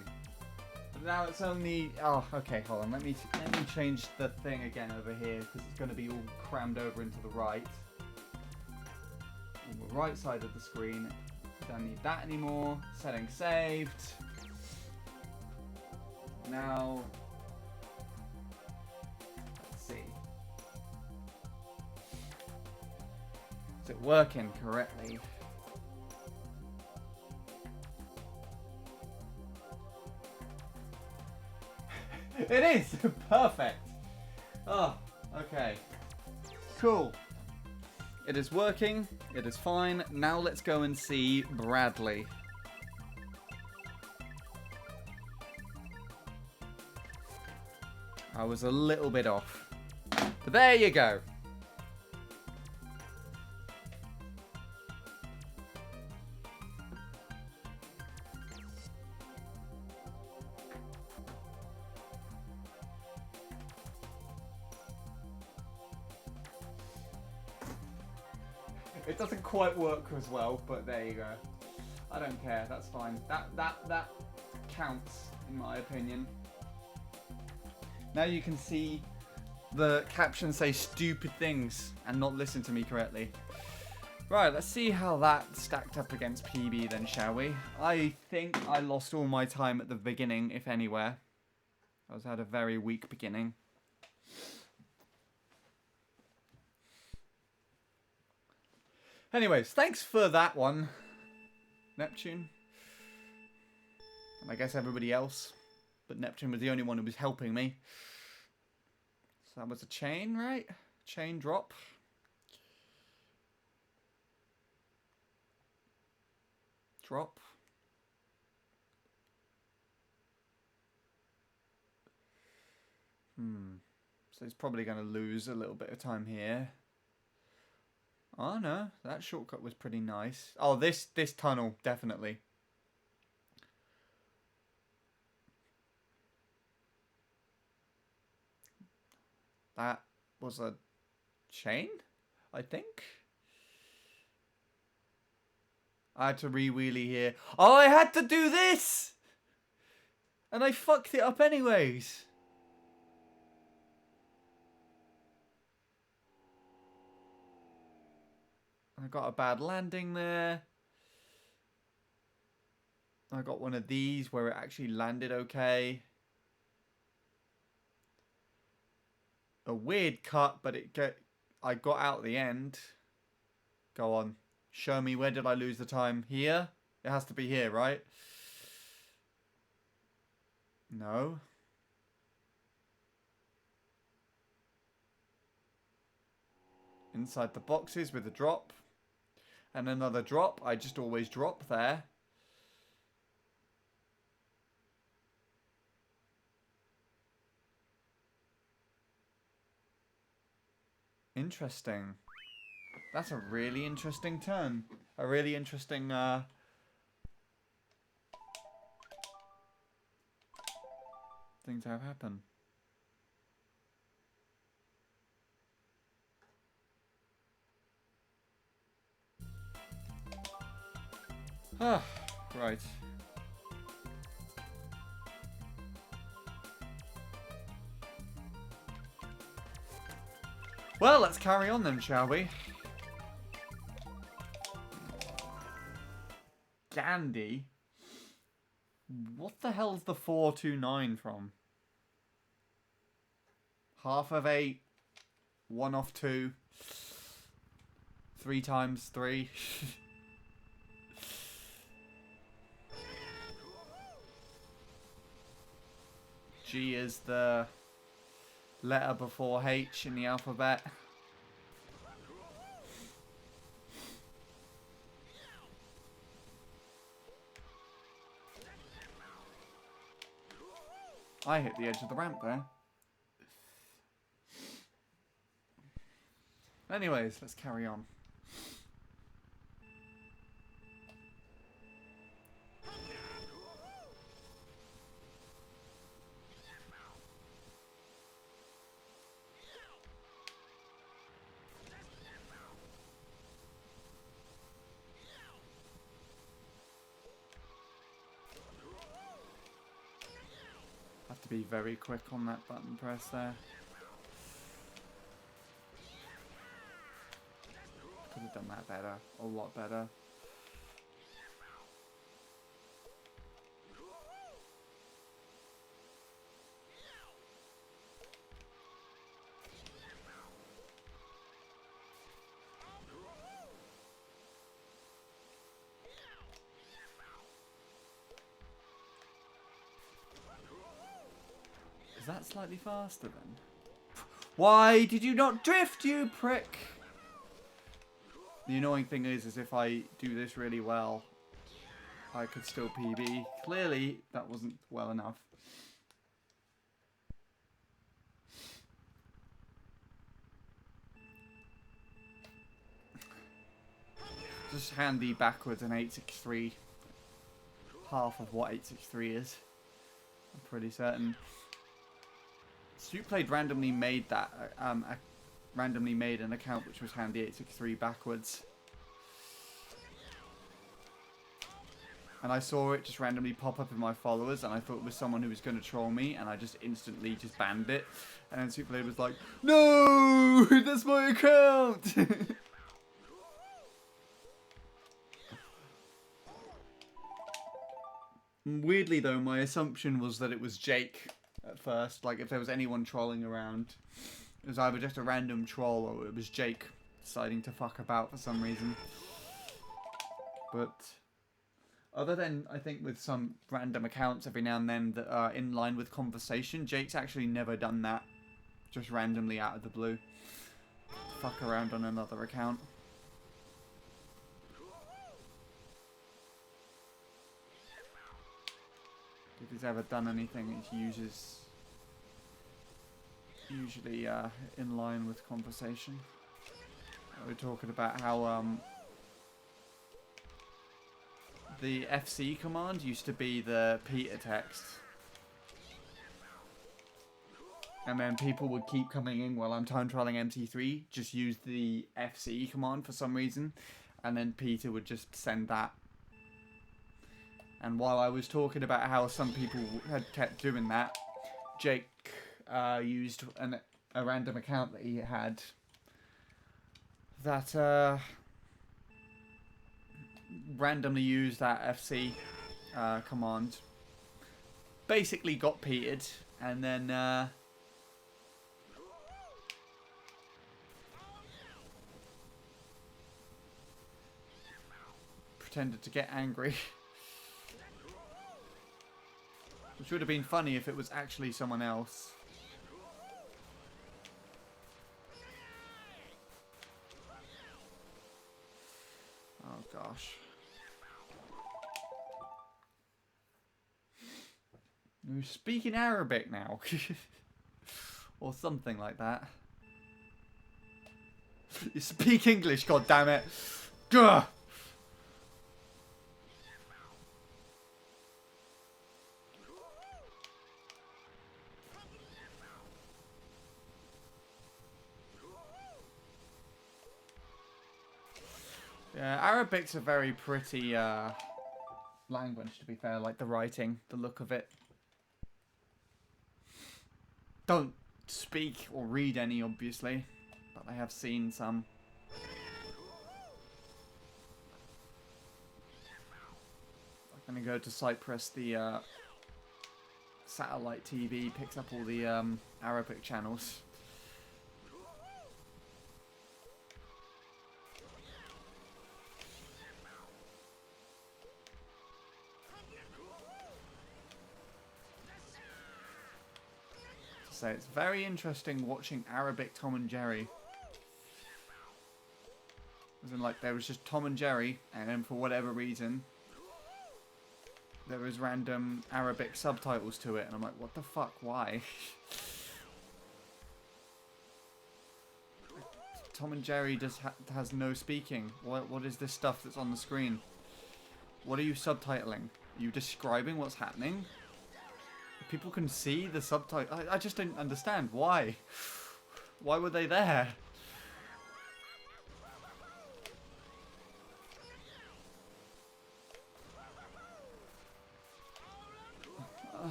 But now it's only. Oh, okay. Hold on. Let me change the thing again over here because it's going to be all crammed over into the right. On the right side of the screen. Don't need that anymore. Settings saved. Now, let's see. Is it working correctly? It is! Perfect! Oh, okay. Cool. It is working. It is fine. Now let's go and see Bradley. I was a little bit off. But there you go. It doesn't quite work as well, but there you go. I don't care, that's fine. That counts, in my opinion. Now you can see the captions say stupid things and not listen to me correctly. Right, let's see how that stacked up against PB then, shall we? I think I lost all my time at the beginning, if anywhere. I had a very weak beginning. Anyways, thanks for that one, Neptune. And I guess everybody else. But Neptune was the only one who was helping me. So that was a chain, right? Chain drop. Drop. So he's probably going to lose a little bit of time here. Oh no, that shortcut was pretty nice. Oh, this tunnel, definitely. That was a chain, I think. I had to re-wheelie here. Oh, I had to do this! And I fucked it up anyways. I got a bad landing there. I got one of these where it actually landed okay. A weird cut, but I got out the end. Go on. Show me, where did I lose the time? Here? It has to be here, right? No. Inside the boxes with a drop. And another drop. I just always drop there. Interesting. That's a really interesting turn. A really interesting thing to have happen. Ah, right. Well, let's carry on then, shall we? Gandhi? What the hell's the 429 from? Half of 8, 1 off 2, 3 times 3. G is the letter before H in the alphabet. I hit the edge of the ramp there. Anyways, let's carry on. Have to be very quick on that button press there. Could have done that better, a lot better. Is that slightly faster then? Why did you not drift, you prick? The annoying thing is if I do this really well, I could still PB. Clearly, that wasn't well enough. Just handy backwards an 863. Half of what 863 is. I'm pretty certain. Played randomly made that randomly made an account which was handy 863 backwards, and I saw it just randomly pop up in my followers, and I thought it was someone who was going to troll me, and I just instantly just banned it. And then Superblade was like, "No, that's my account." Weirdly though, my assumption was that it was Jake at first. Like, if there was anyone trolling around, it was either just a random troll or it was Jake deciding to fuck about for some reason. But other than, I think, with some random accounts every now and then that are in line with conversation, Jake's actually never done that. Just randomly out of the blue. Fuck around on another account. If he's ever done anything, it usually in line with conversation. We're talking about how the FC command used to be the Peter text, and then people would keep coming in while I'm time trialing MT3, just use the FC command for some reason, and then Peter would just send that. And while I was talking about how some people had kept doing that, Jake used a random account that he had that randomly used that FC command. Basically got petered, and then pretended to get angry. Which would have been funny if it was actually someone else. Oh gosh. You're speaking Arabic now. Or something like that. You speak English, goddammit. Gah! Yeah, Arabic's a very pretty language, to be fair. Like the writing, the look of it. Don't speak or read any, obviously. but I have seen some. I'm gonna go to Cyprus. The satellite TV picks up all the Arabic channels. So it's very interesting watching Arabic Tom and Jerry. As in, like, there was just Tom and Jerry, and then for whatever reason, there was random Arabic subtitles to it, and I'm like, what the fuck, why? Tom and Jerry just has no speaking. What is this stuff that's on the screen? What are you subtitling? Are you describing what's happening? People can see the subtitle. I just don't understand. Why? Why were they there?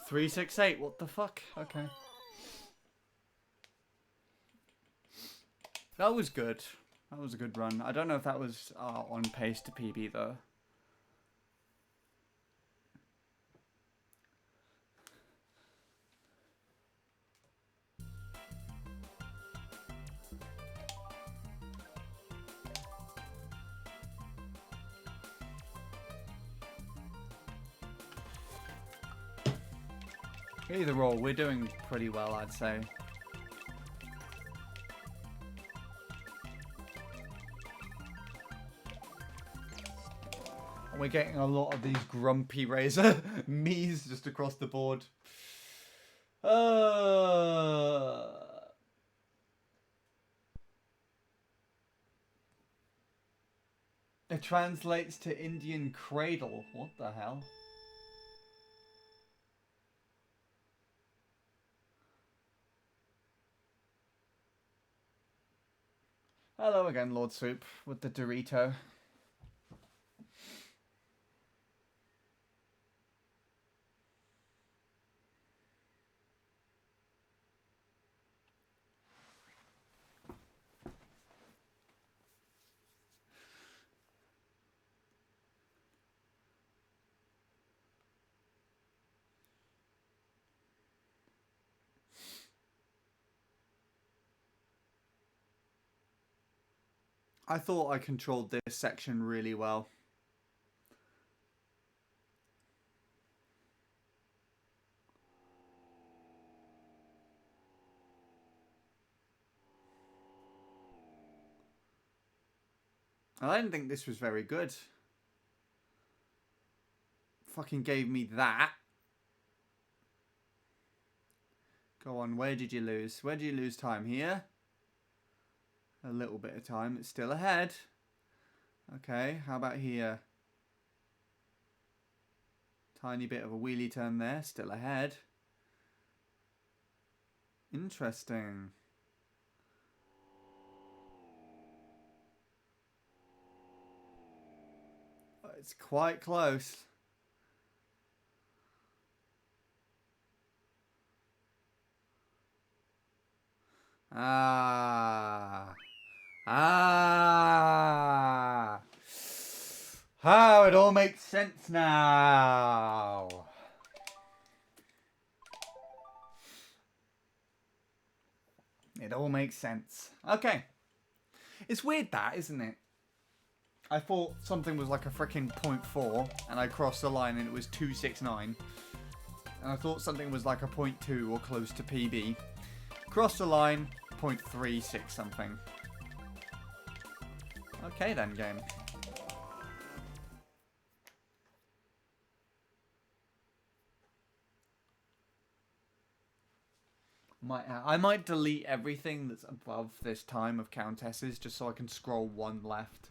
Three, 6, 8. What the fuck? Okay. That was good. That was a good run. I don't know if that was on pace to PB though. Either or, we're doing pretty well, I'd say. We're getting a lot of these grumpy Razor me's just across the board. It translates to Indian cradle. What the hell? Hello again, Lord Soup, with the Dorito. I thought I controlled this section really well. I didn't think this was very good. Fucking gave me that. Go on, where did you lose? Where did you lose time? Here? A little bit of time. It's still ahead. Okay, how about here? Tiny bit of a wheelie turn there. Still ahead. Interesting. It's quite close. Ah. Oh, it all makes sense now. It all makes sense. Okay. It's weird that, isn't it? I thought something was like a freaking 0.4 and I crossed the line and it was 269. And I thought something was like a 0.2 or close to PB. Crossed the line, 0.36 something. Okay then, game. I might delete everything that's above this time of countesses just so I can scroll one left.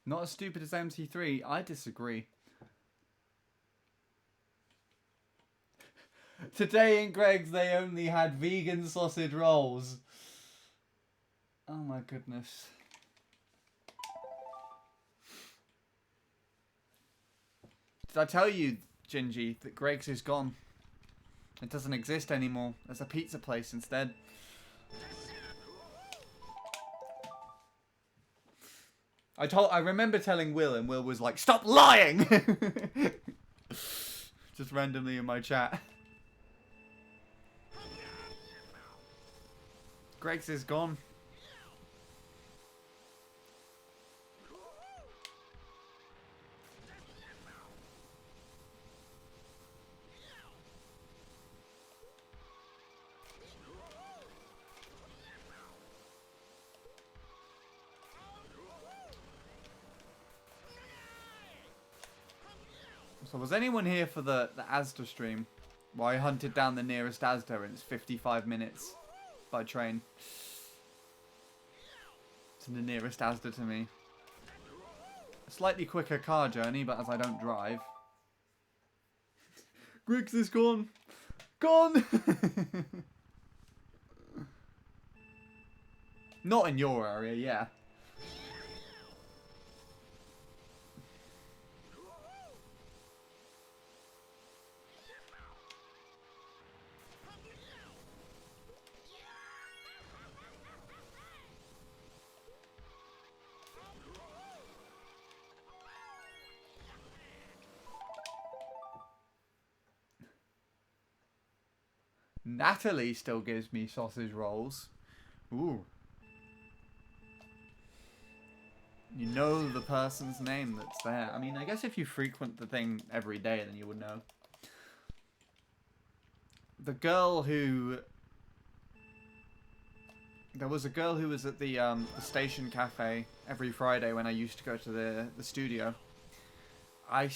Not as stupid as MC3. I disagree. Today in Greg's, they only had vegan sausage rolls. Oh my goodness. Did I tell you, Gingy, that Greg's is gone? It doesn't exist anymore. There's a pizza place instead. I remember telling Will, and Will was like, "Stop lying!" Just randomly in my chat. Greg's is gone. So was anyone here for the Asda stream? Where I hunted down the nearest Asda and it's 55 minutes by train. It's the nearest Asda to me. A slightly quicker car journey, but as I don't drive. Griggs is gone. Gone! Not in your area, yeah. Natalie still gives me sausage rolls. Ooh. You know the person's name that's there. I mean, I guess if you frequent the thing every day, then you would know. The girl who... There was a girl who was at the station cafe every Friday when I used to go to the studio. I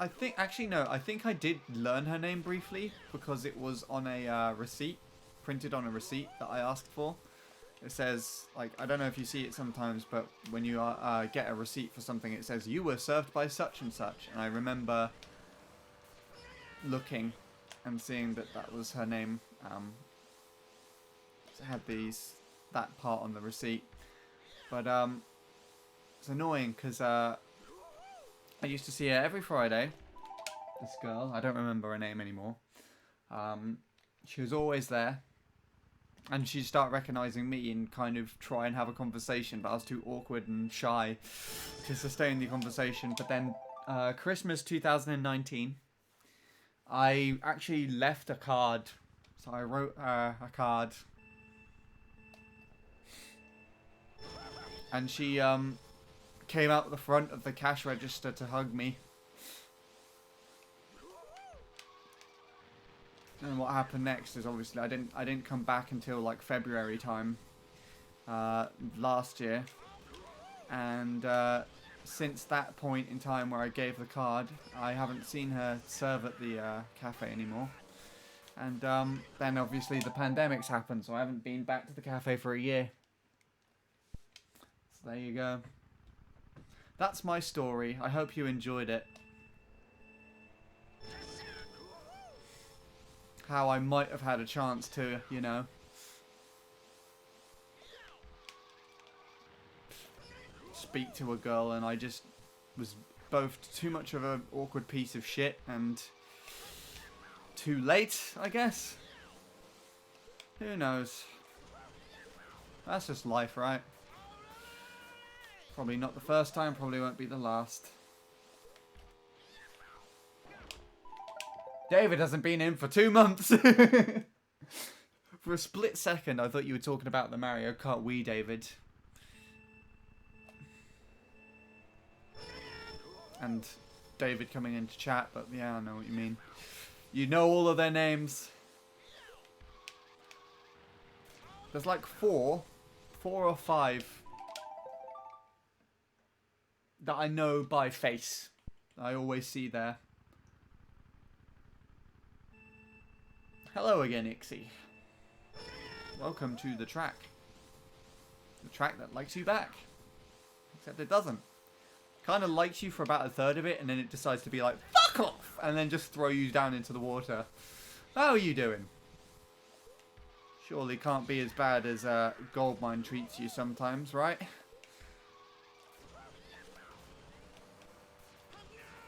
think I did learn her name briefly because it was on a receipt, printed on a receipt that I asked for. It says, like, I don't know if you see it sometimes, but when you get a receipt for something, it says, you were served by such and such. And I remember looking and seeing that that was her name. It had that part on the receipt. But it's annoying because I used to see her every Friday. This girl, I don't remember her name anymore. She was always there. And she'd start recognizing me and kind of try and have a conversation, but I was too awkward and shy to sustain the conversation. But then Christmas 2019, I actually left a card. So I wrote a card. And she came out the front of the cash register to hug me. And what happened next is obviously I didn't come back until like February time last year, and since that point in time where I gave the card, I haven't seen her serve at the cafe anymore. And then obviously the pandemic's happened, so I haven't been back to the cafe for a year. So there you go. That's my story. I hope you enjoyed it. How I might have had a chance to, you know, speak to a girl, and I just was both too much of an awkward piece of shit and too late, I guess. Who knows? That's just life, right? Probably not the first time, probably won't be the last. David hasn't been in for 2 months. For a split second, I thought you were talking about the Mario Kart Wii, David. And David coming into chat, but yeah, I know what you mean. You know all of their names. There's like 4 or 5 that I know by face. I always see there. Hello again, Ixie. Welcome to the track. The track that likes you back. Except it doesn't. Kind of likes you for about a third of it, and then it decides to be like, fuck off! And then just throw you down into the water. How are you doing? Surely can't be as bad as Goldmine treats you sometimes, right?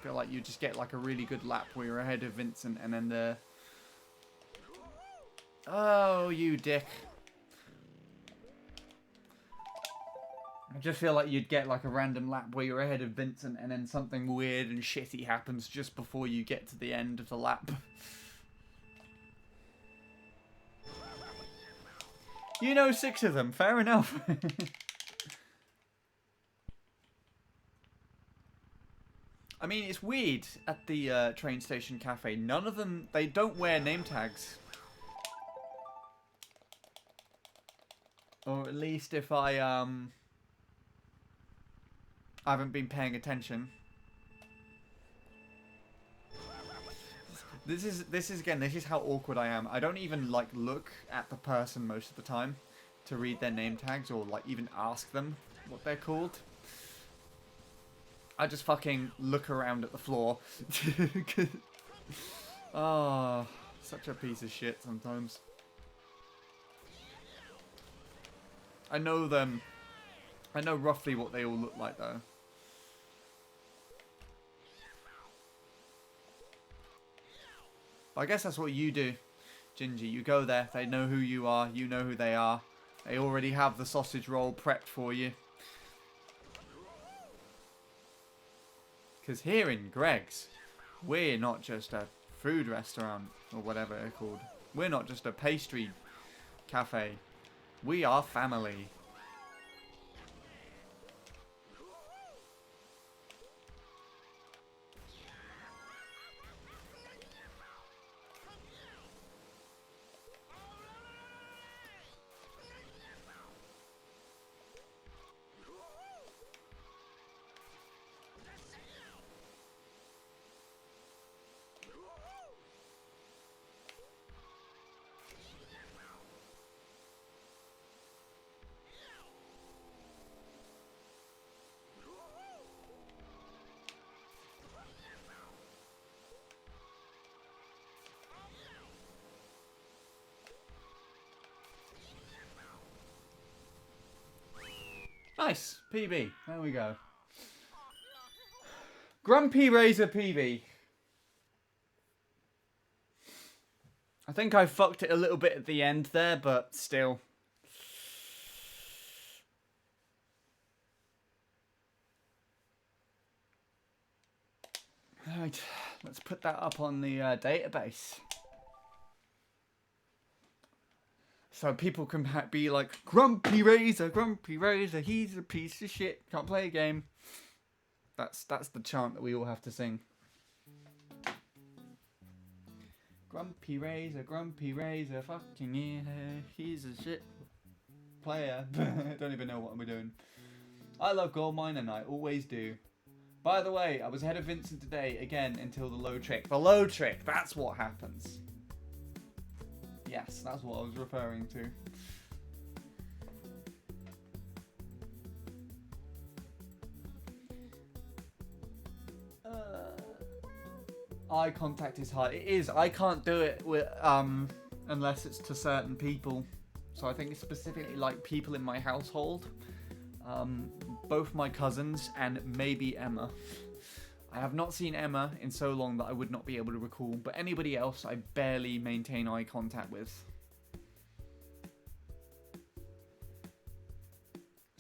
Feel like you just get like a really good lap where you're ahead of Vincent, and then the... Oh, you dick. I just feel like you'd get like a random lap where you're ahead of Vincent, and then something weird and shitty happens just before you get to the end of the lap. You know 6 of them, fair enough. I mean, it's weird at the train station cafe. None of them, they don't wear name tags. Or at least if I haven't been paying attention. This is how awkward I am. I don't even like look at the person most of the time to read their name tags or like even ask them what they're called. I just fucking look around at the floor. Oh, such a piece of shit sometimes. I know them. I know roughly what they all look like though. I guess that's what you do, Gingy. You go there, they know who you are, you know who they are. They already have the sausage roll prepped for you. Because here in Greg's, we're not just a food restaurant, or whatever they're called. We're not just a pastry cafe. We are family. Nice. PB. There we go. Grumpy Razor PB. I think I fucked it a little bit at the end there, but still. Right. Let's put that up on the database. So people can be like, Grumpy Razor, he's a piece of shit, can't play a game. That's the chant that we all have to sing. Grumpy Razor, fucking yeah, he's a shit player. I don't even know what we're doing. I love Goldmine and I always do. By the way, I was ahead of Vincent today, again, until the low trick. The low trick, that's what happens. Yes, that's what I was referring to. Eye contact is hard. It is. I can't do it with unless it's to certain people. So I think it's specifically like people in my household. Both my cousins and maybe Emma. I have not seen Emma in so long that I would not be able to recall, but anybody else I barely maintain eye contact with.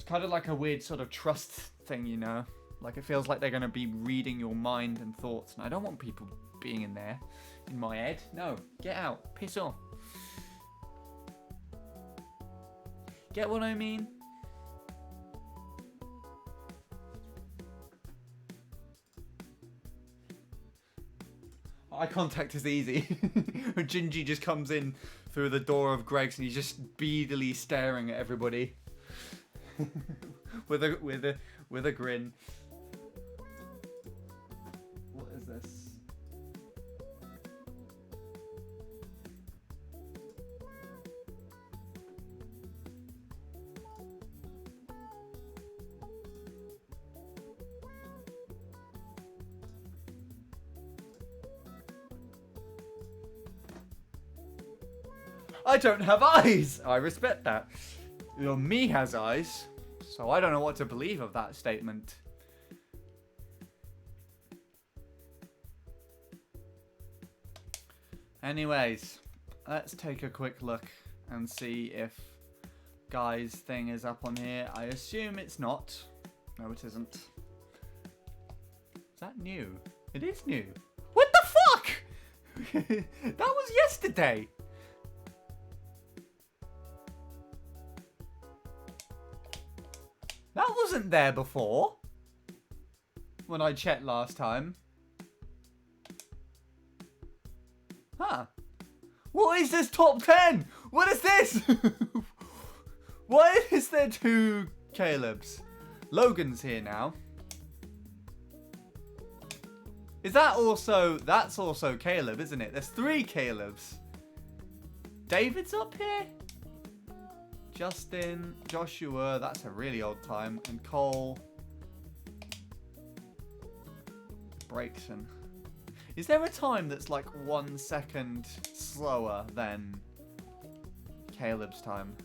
It's kind of like a weird sort of trust thing, you know? Like, it feels like they're going to be reading your mind and thoughts. And I don't want people being in there, in my head. No, get out. Piss off. Get what I mean? Eye contact is easy. Gingy just comes in through the door of Greg's and he's just beadily staring at everybody. with a grin. What is this? I don't have eyes! I respect that. You know, me has eyes, so I don't know what to believe of that statement. Anyways, let's take a quick look and see if Guy's thing is up on here. I assume it's not. No, it isn't. Is that new? It is new. What the fuck? That was yesterday. That wasn't there before. When I checked last time. Huh. What is this top 10? What is this? Why is there 2 Calebs? Logan's here now. Is that also... That's also Caleb, isn't it? There's 3 Calebs. David's up here? Justin, Joshua, that's a really old time, and Cole, Breakson. Is there a time that's like 1 second slower than Caleb's time?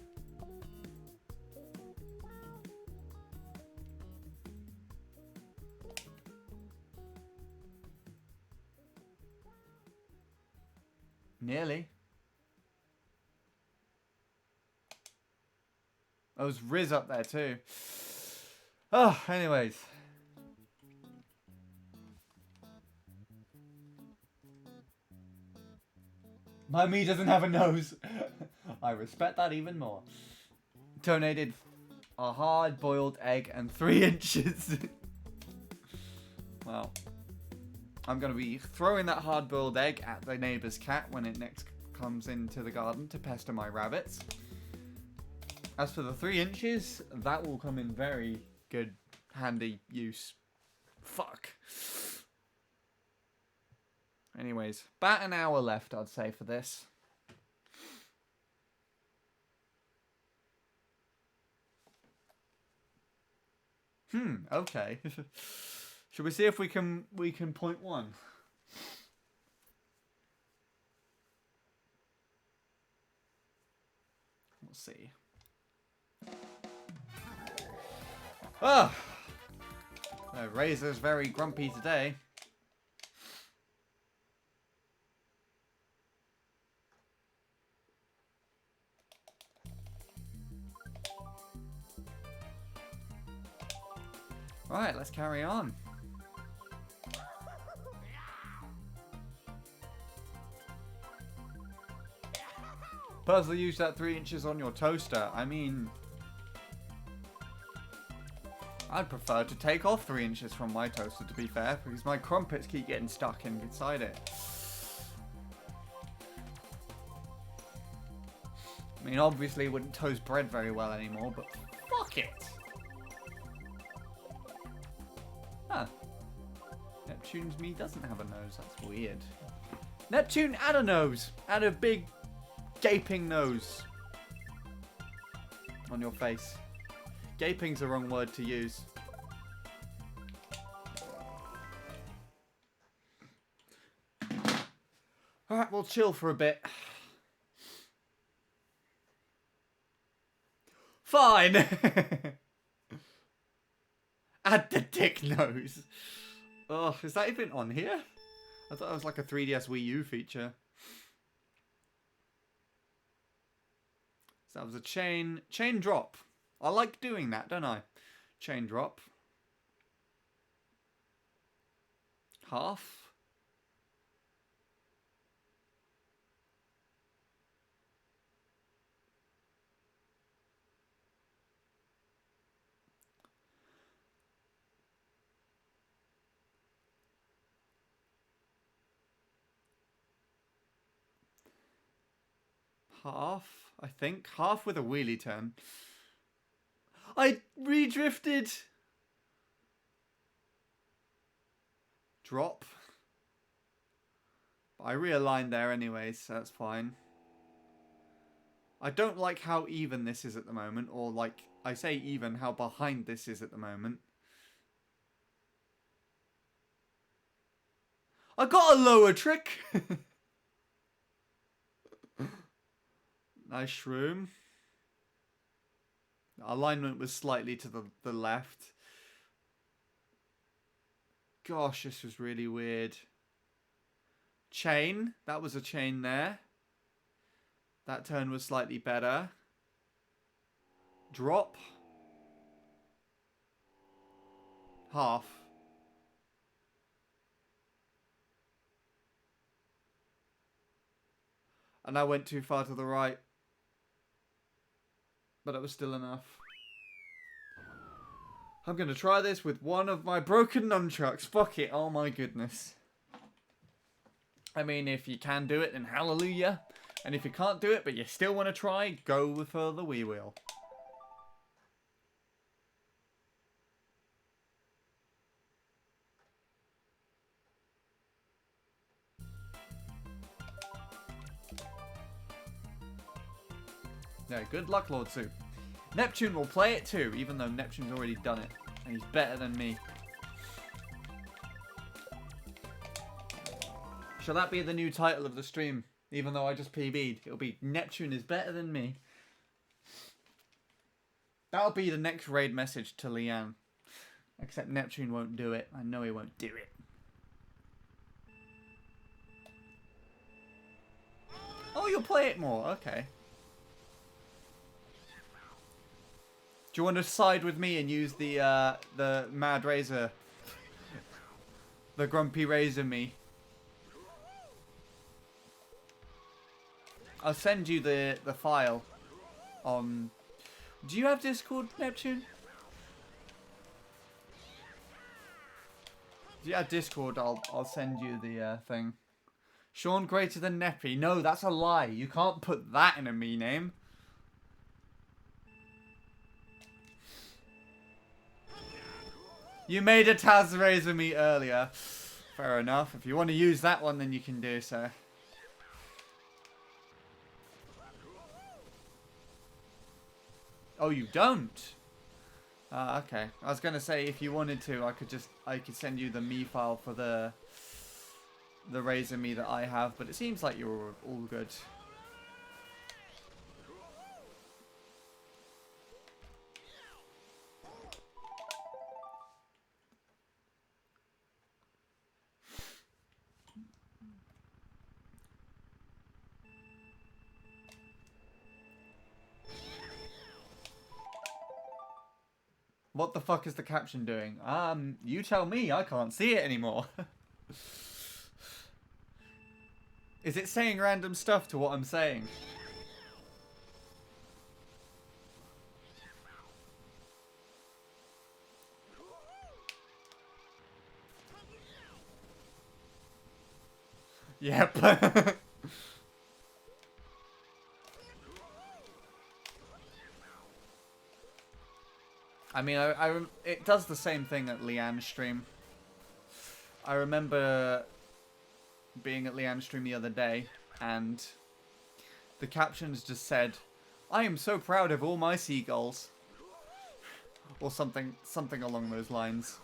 Nearly. Oh, there's Riz up there too. Oh, anyways. My me doesn't have a nose. I respect that even more. Donated a hard-boiled egg and 3 inches. Well, I'm going to be throwing that hard-boiled egg at the neighbour's cat when it next comes into the garden to pester my rabbits. As for the 3 inches, that will come in very good, handy use. Fuck. Anyways, about an hour left, I'd say, for this. Okay. Should we see if we can point one? We'll see. Ah! Razor's very grumpy today. Right, let's carry on. Puzzle, use that 3 inches on your toaster. I mean, I'd prefer to take off 3 inches from my toaster, to be fair, because my crumpets keep getting stuck inside it. I mean, obviously it wouldn't toast bread very well anymore, but fuck it! Huh. Neptune's me doesn't have a nose, that's weird. Neptune, add a nose! Add a big, gaping nose on your face. Gaping's the wrong word to use. Alright, we'll chill for a bit. Fine! Add the dick nose. Oh, is that even on here? I thought it was like a 3DS Wii U feature. So that was a chain drop. I like doing that, don't I? Chain drop. Half. Half, I think. Half with a wheelie turn. I redrifted. Drop. I realigned there anyways, so that's fine. I don't like how even this is at the moment, or like, I say even, how behind this is at the moment. I got a lower trick! Nice shroom. Alignment was slightly to the left. Gosh, this was really weird. Chain. That was a chain there. That turn was slightly better. Drop. Half. And I went too far to the right. But it was still enough. I'm going to try this with one of my broken nunchucks. Fuck it. Oh my goodness. I mean, if you can do it, then hallelujah. And if you can't do it, but you still want to try, go for the Wii wheel. Yeah, good luck, Lord Sue. Neptune will play it too, even though Neptune's already done it. And he's better than me. Shall that be the new title of the stream? Even though I just PB'd. It'll be Neptune is better than me. That'll be the next raid message to Leanne. Except Neptune won't do it. I know he won't do it. Oh, you'll play it more. Okay. Do you want to side with me and use the Mad Razor? The Grumpy Razor me. I'll send you the file on... Do you have Discord, Neptune? If you have Discord, I'll send you the thing. Sean greater than Neppy. No, that's a lie. You can't put that in a me name. You made a Taz Razor me earlier. Fair enough. If you want to use that one, then you can do so. Oh, you don't? Okay. I was gonna say if you wanted to, I could send you the me file for the Razor me that I have, but it seems like you're all good. What the fuck is the caption doing? You tell me, I can't see it anymore. Is it saying random stuff to what I'm saying? Yep. I mean, it does the same thing at Leanne's stream. I remember being at Leanne's stream the other day, and the captions just said, "I am so proud of all my seagulls," or something along those lines.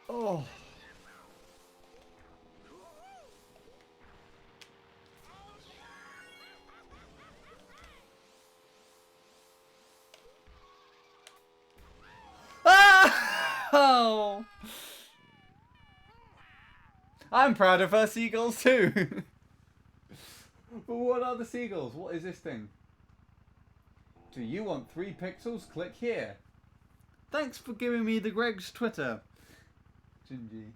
Oh. Oh! I'm proud of her seagulls too. But what are the seagulls? What is this thing? Do you want 3 pixels? Click here. Thanks for giving me the Greg's Twitter. Gingy.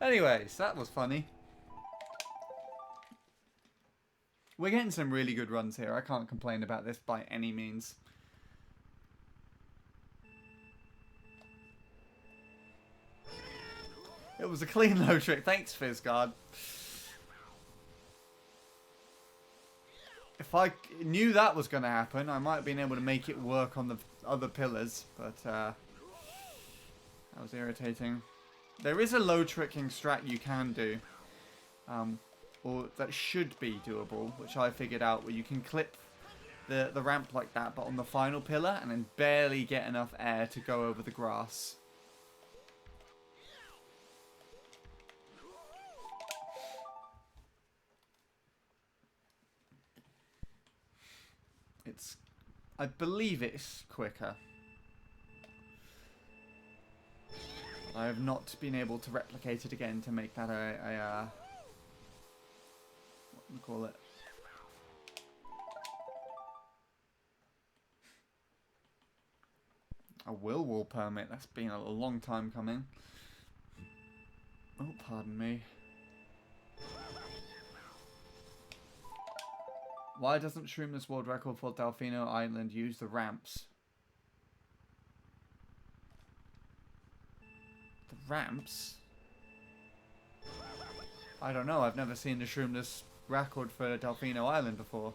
Anyways, that was funny. We're getting some really good runs here. I can't complain about this by any means. It was a clean low trick. Thanks, Fizzguard. If I knew that was going to happen, I might have been able to make it work on the other pillars. But that was irritating. There is a low tricking strat you can do. Or that should be doable, which I figured out, where you can clip the ramp like that, but on the final pillar, and then barely get enough air to go over the grass. I believe it's quicker. I have not been able to replicate it again to make that what do we call it? A wall permit. That's been a long time coming. Oh, pardon me. Why doesn't Shroomless World Record for Delfino Island use the ramps? The ramps? I don't know. I've never seen the Shroomless record for Delfino Island before.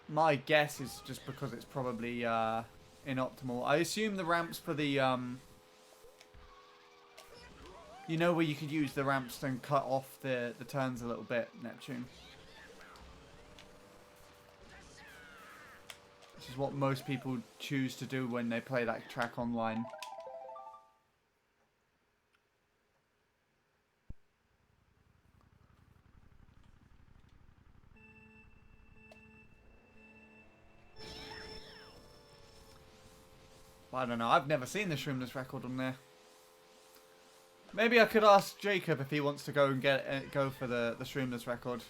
My guess is just because it's probably inoptimal. I assume the ramps for the you know, where you could use the ramps and cut off the turns a little bit, Neptune. Which is what most people choose to do when they play that track online. Well, I don't know. I've never seen the Shroomless record on there. Maybe I could ask Jacob if he wants to go and go for the Shroomless record.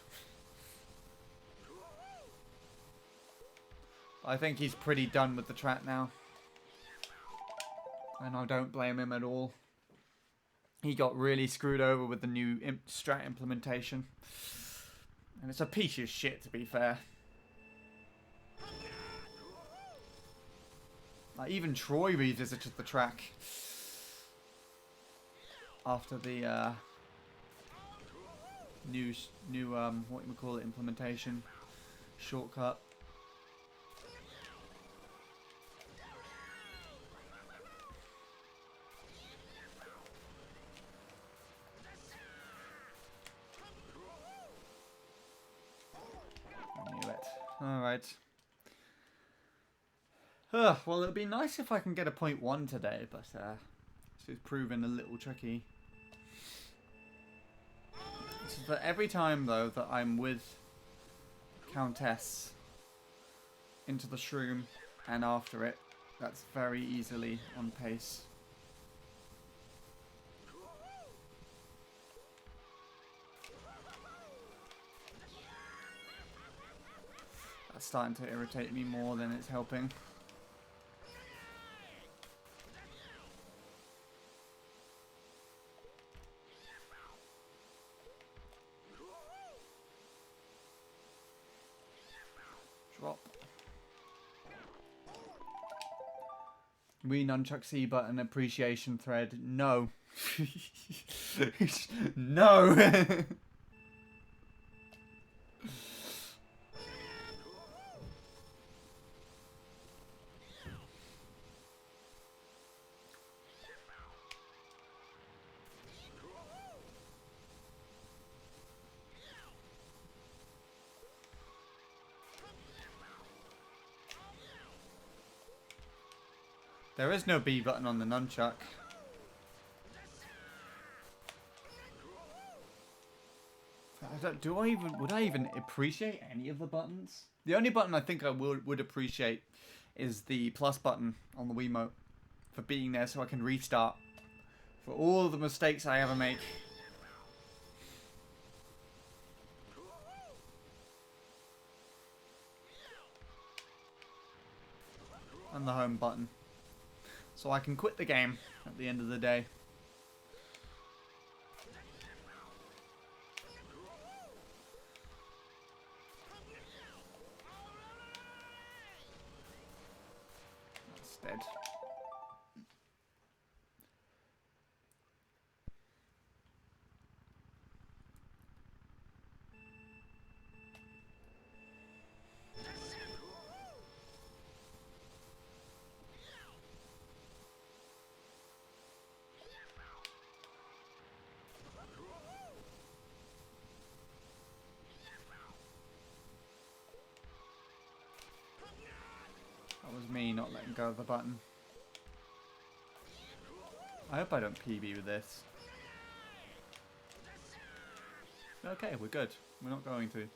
I think he's pretty done with the track now. And I don't blame him at all. He got really screwed over with the new strat implementation. And it's a piece of shit, to be fair. Like, even Troy revisited the track after the new what we call it, implementation shortcut. I knew it. All right. Well, it'd be nice if I can get a 0.1 today, but it's proving a little tricky. So that every time, though, that I'm with Countess into the shroom and after it, that's very easily on pace. That's starting to irritate me more than it's helping. Drop. We nunchuck C button appreciation thread. No. No. There is no B button on the nunchuck. Would I even appreciate any of the buttons? The only button I think I would appreciate is the plus button on the Wiimote. for being there so I can restart. For all the mistakes I ever make. And the home button. So I can quit the game at the end of the day. That's dead. That was me not letting go of the button. I hope I don't PB with this. Okay, we're good. We're not going to.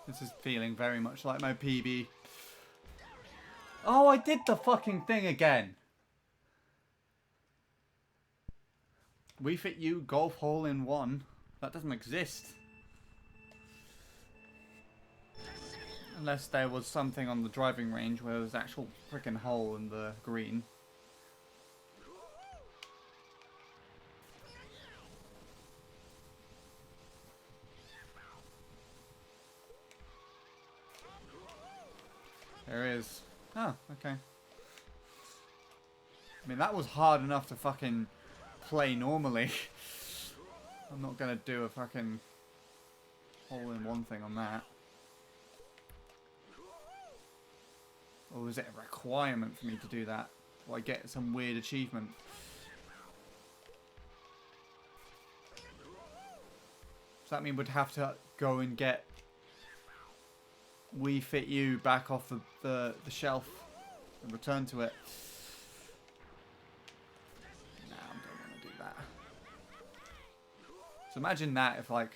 This is feeling very much like my PB. Oh, I did the fucking thing again. We Fit You golf hole in one. That doesn't exist. Unless there was something on the driving range where there was an actual freaking hole in the green. There is. Oh, okay. I mean, that was hard enough to fucking play normally. I'm not gonna do a fucking hole-in-one thing on that. Or is it a requirement for me to do that? Or I get some weird achievement? Does that mean we'd have to go and get We Fit You back off the shelf and return to it? Nah, I don't want to do that. So imagine that if, like,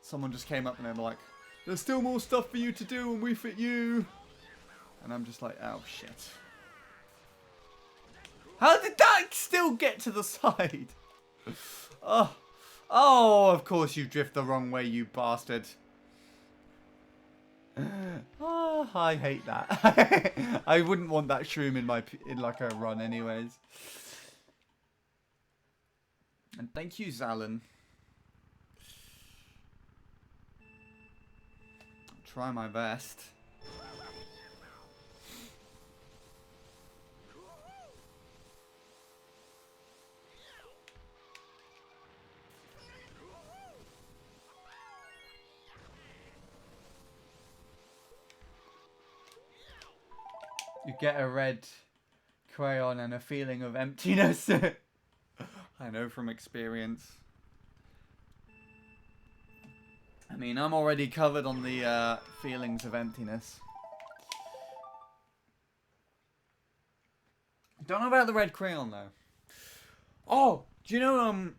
someone just came up and they were like, there's still more stuff for you to do in We Fit You. And I'm just like, oh shit. How did that still get to the side? Oh, of course you drift the wrong way, you bastard. Oh, I hate that. I wouldn't want that shroom in like a run anyways. And thank you, Zalin. I'll try my best. You get a red crayon and a feeling of emptiness. I know from experience. I mean, I'm already covered on the feelings of emptiness. Don't know about the red crayon though. Oh, do you know,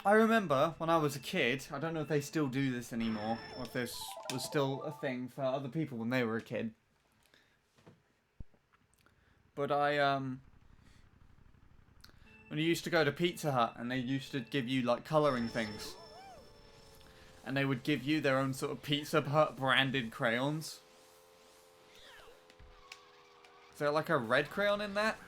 I remember when I was a kid, I don't know if they still do this anymore, or if this was still a thing for other people when they were a kid. But when you used to go to Pizza Hut and they used to give you like colouring things. And they would give you their own sort of Pizza Hut branded crayons. Is there like a red crayon in that?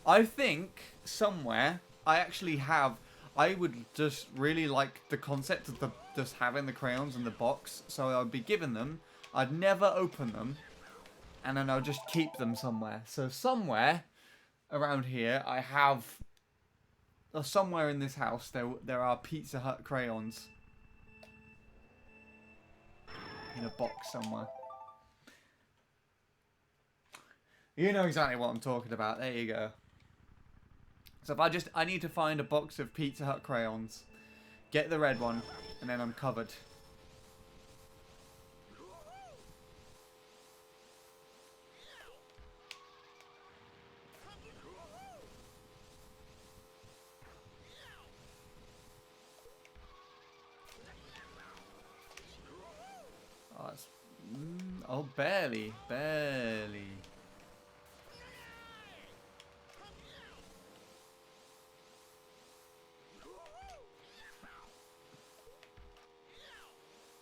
I think somewhere I actually have. I would just really like the concept of just having the crayons in the box. So I would be given them. I'd never open them. And then I'll just keep them somewhere. So somewhere around here I have. Or somewhere in this house there are Pizza Hut crayons. In a box somewhere. You know exactly what I'm talking about. There you go. So if I need to find a box of Pizza Hut crayons, get the red one, and then I'm covered. Oh, it's, oh, barely, barely.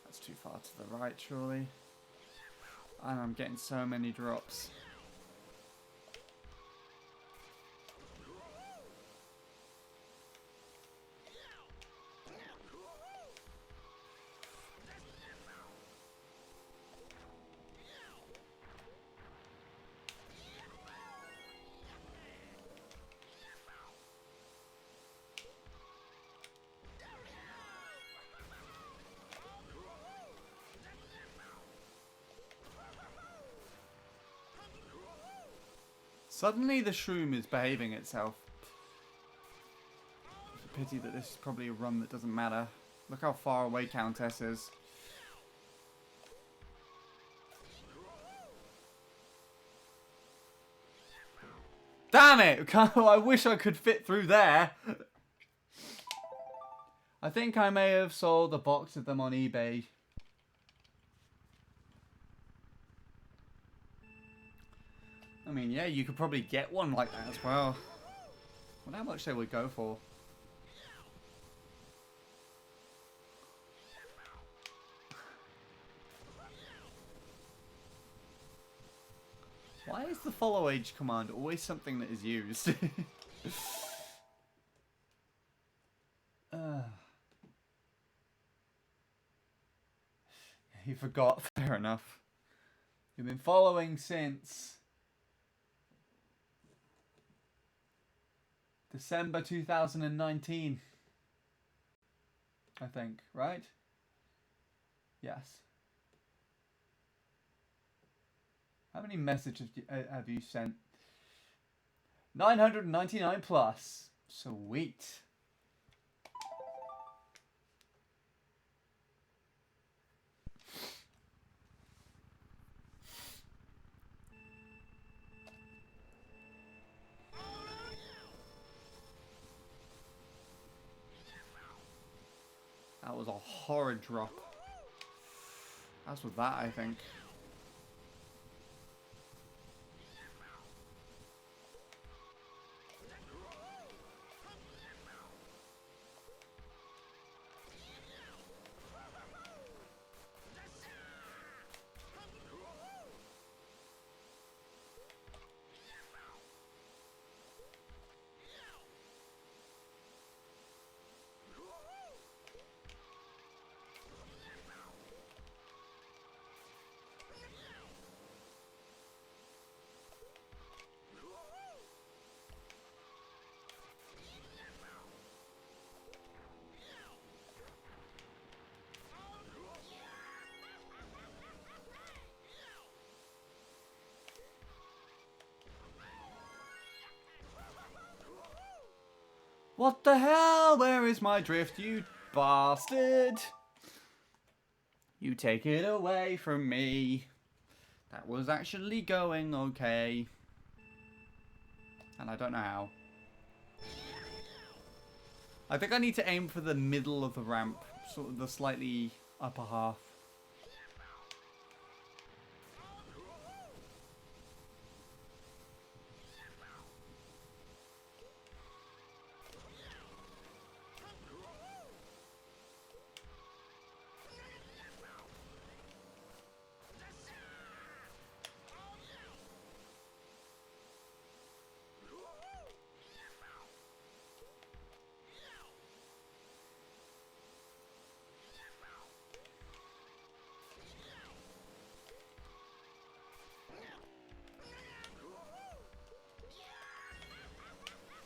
That's too far to the right, surely. And I'm getting so many drops. Suddenly the shroom is behaving itself. It's a pity that this is probably a run that doesn't matter. Look how far away Countess is. Damn it! I wish I could fit through there. I think I may have sold a box of them on eBay. I mean, yeah, you could probably get one like that as well. I wonder how much they would go for. Why is the follow age command always something that is used? You forgot. Fair enough. You've been following since December 2019. I think, right? Yes. How many messages have you sent? 999 plus. Sweet. That was a horrid drop. As with that, I think. What the hell? Where is my drift, you bastard? You take it away from me. That was actually going okay. And I don't know how. I think I need to aim for the middle of the ramp. Sort of the slightly upper half.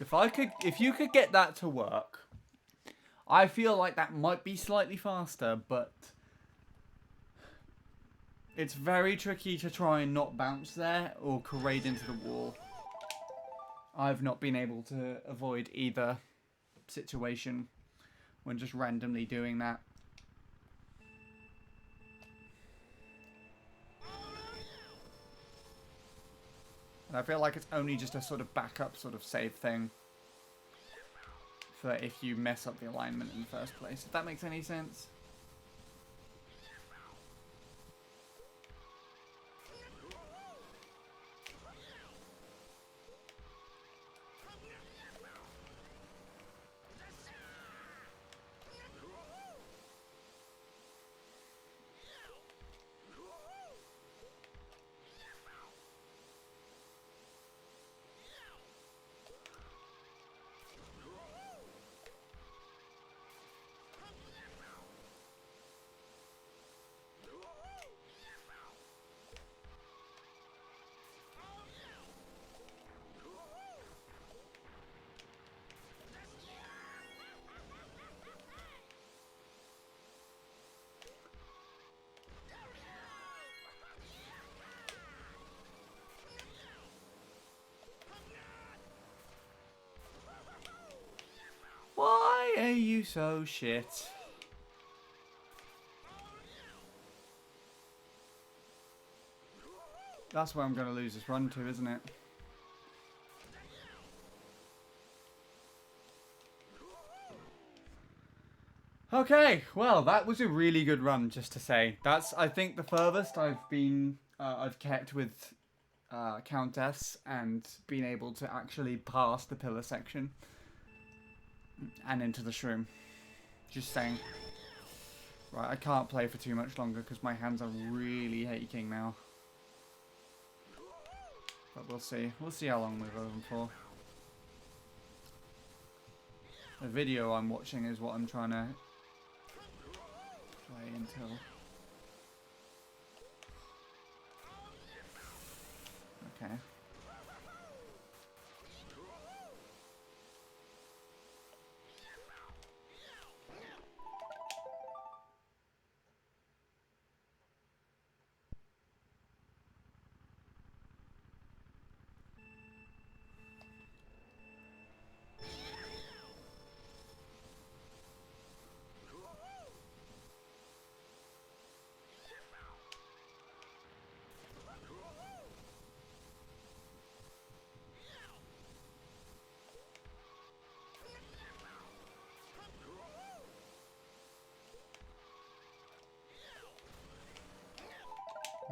If you could get that to work, I feel like that might be slightly faster, but it's very tricky to try and not bounce there or corrade into the wall. I've not been able to avoid either situation when just randomly doing that. And I feel like it's only just a sort of backup sort of save thing for if you mess up the alignment in the first place, if that makes any sense. Why are you so shit? That's where I'm going to lose this run to, isn't it? Okay, well, that was a really good run, just to say. That's, I think, the furthest I've been, I've kept with Countess and been able to actually pass the pillar section and into the shroom. Just saying. Right, I can't play for too much longer because my hands are really aching now. But we'll see. We'll see how long we're going for. The video I'm watching is what I'm trying to play until. Okay.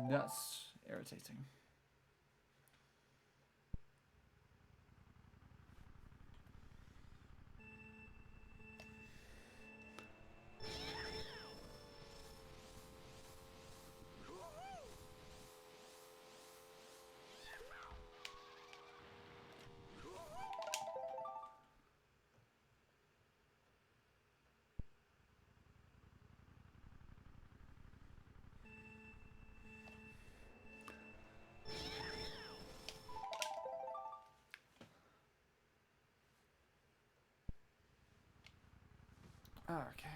That's irritating. Okay.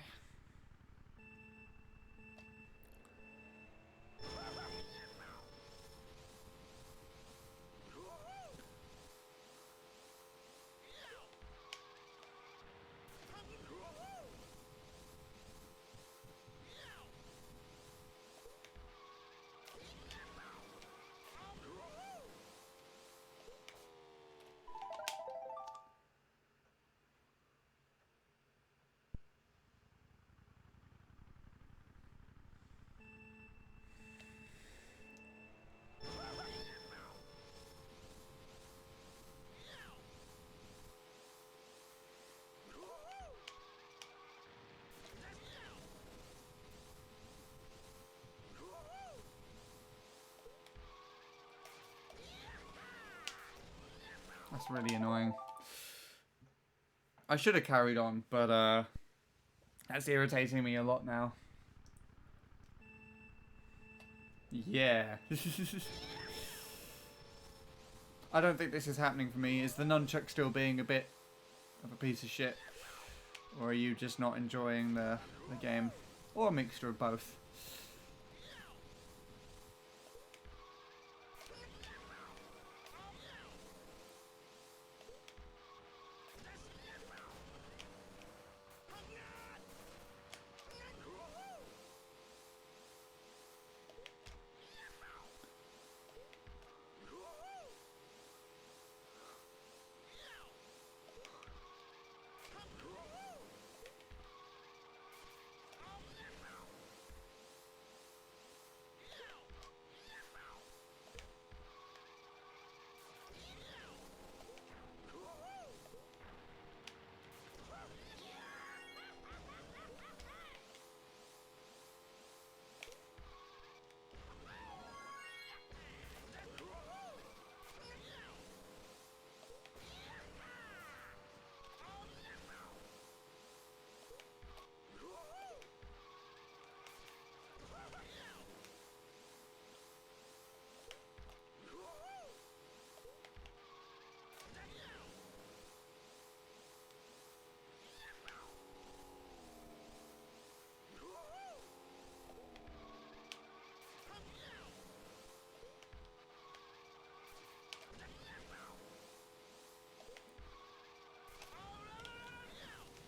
That's really annoying. I should have carried on, but that's irritating me a lot now. Yeah. I don't think this is happening for me. Is the nunchuck still being a bit of a piece of shit? Or are you just not enjoying the game? Or a mixture of both?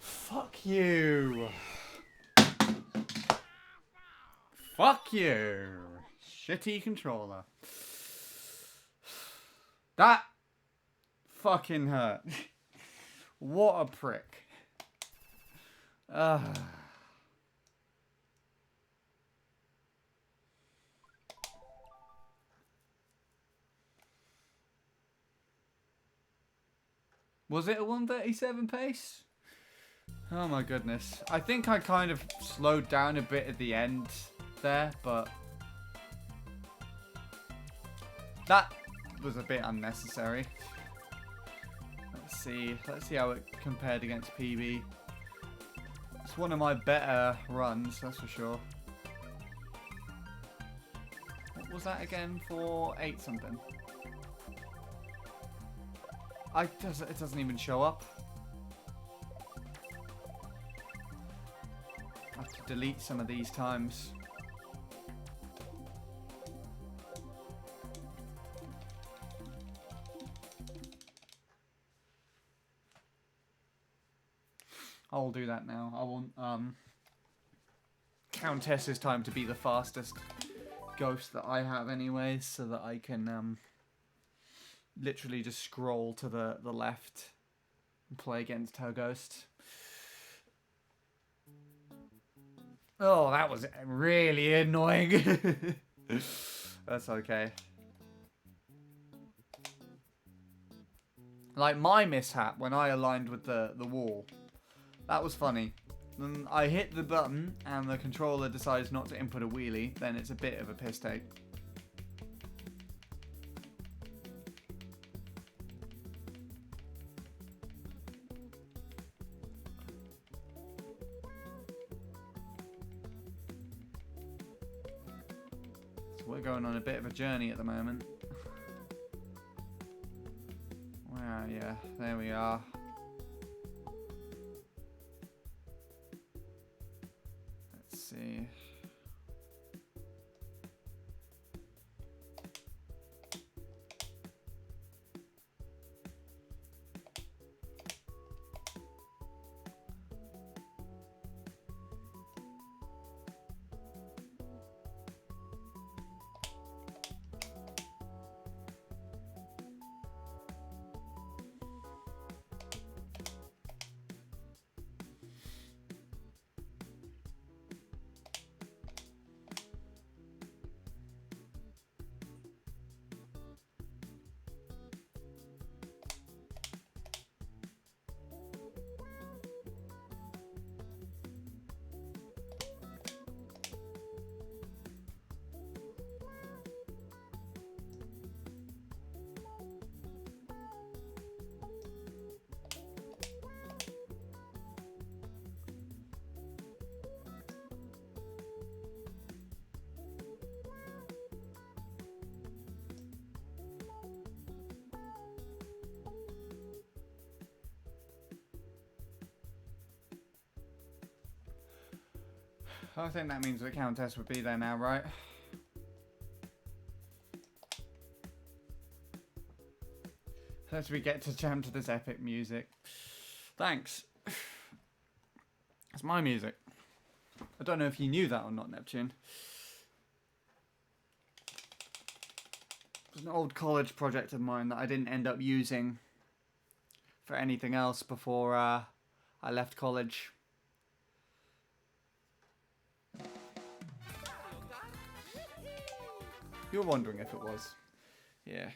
Fuck you. Fuck you. Shitty controller. That fucking hurt. What a prick. Was it a 137 pace? Oh my goodness. I think I kind of slowed down a bit at the end there, but that was a bit unnecessary. Let's see how it compared against PB. It's one of my better runs, that's for sure. What was that again for 8 something? It doesn't even show up. I have to delete some of these times. I'll do that now. I want Countess's time to be the fastest ghost that I have anyways, so that I can literally just scroll to the left and play against her ghost. Oh, that was really annoying. That's okay. Like my mishap when I aligned with the wall. That was funny. Then I hit the button and the controller decides not to input a wheelie, then it's a bit of a piss take. So we're going on a bit of a journey at the moment. Wow, yeah, there we are. Let's see. I think that means the Countess would be there now, right? As we get to jam to this epic music. Thanks. It's my music. I don't know if you knew that or not, Neptune. It was an old college project of mine that I didn't end up using for anything else before I left college. You're wondering if it was. Yeah.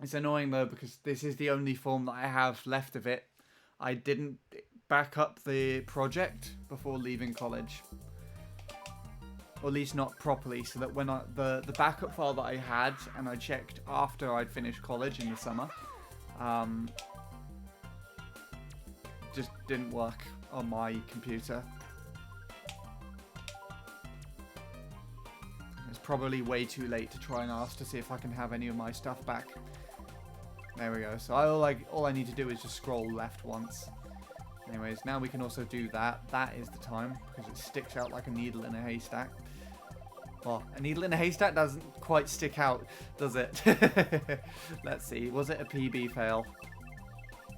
It's annoying though because this is the only form that I have left of it. I didn't back up the project before leaving college. Or at least not properly, so that when the backup file that I had, and I checked after I'd finished college in the summer, just didn't work on my computer. It's probably way too late to try and ask to see if I can have any of my stuff back. There we go. So all I need to do is just scroll left once. Anyways, now we can also do that. That is the time, because it sticks out like a needle in a haystack. Well, a needle in a haystack doesn't quite stick out, does it? Let's see. Was it a PB fail?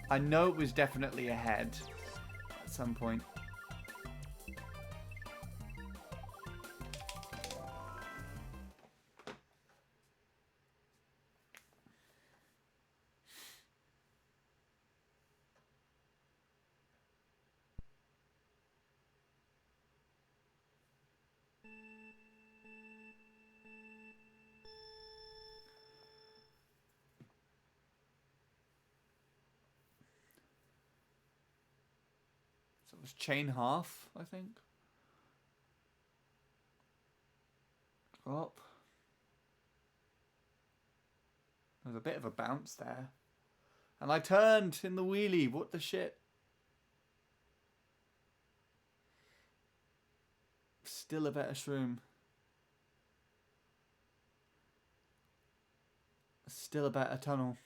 I know it was definitely a head at some point. So it was chain half, I think. Up. There's a bit of a bounce there. And I turned in the wheelie. What the shit? Still a better shroom. Still a better tunnel.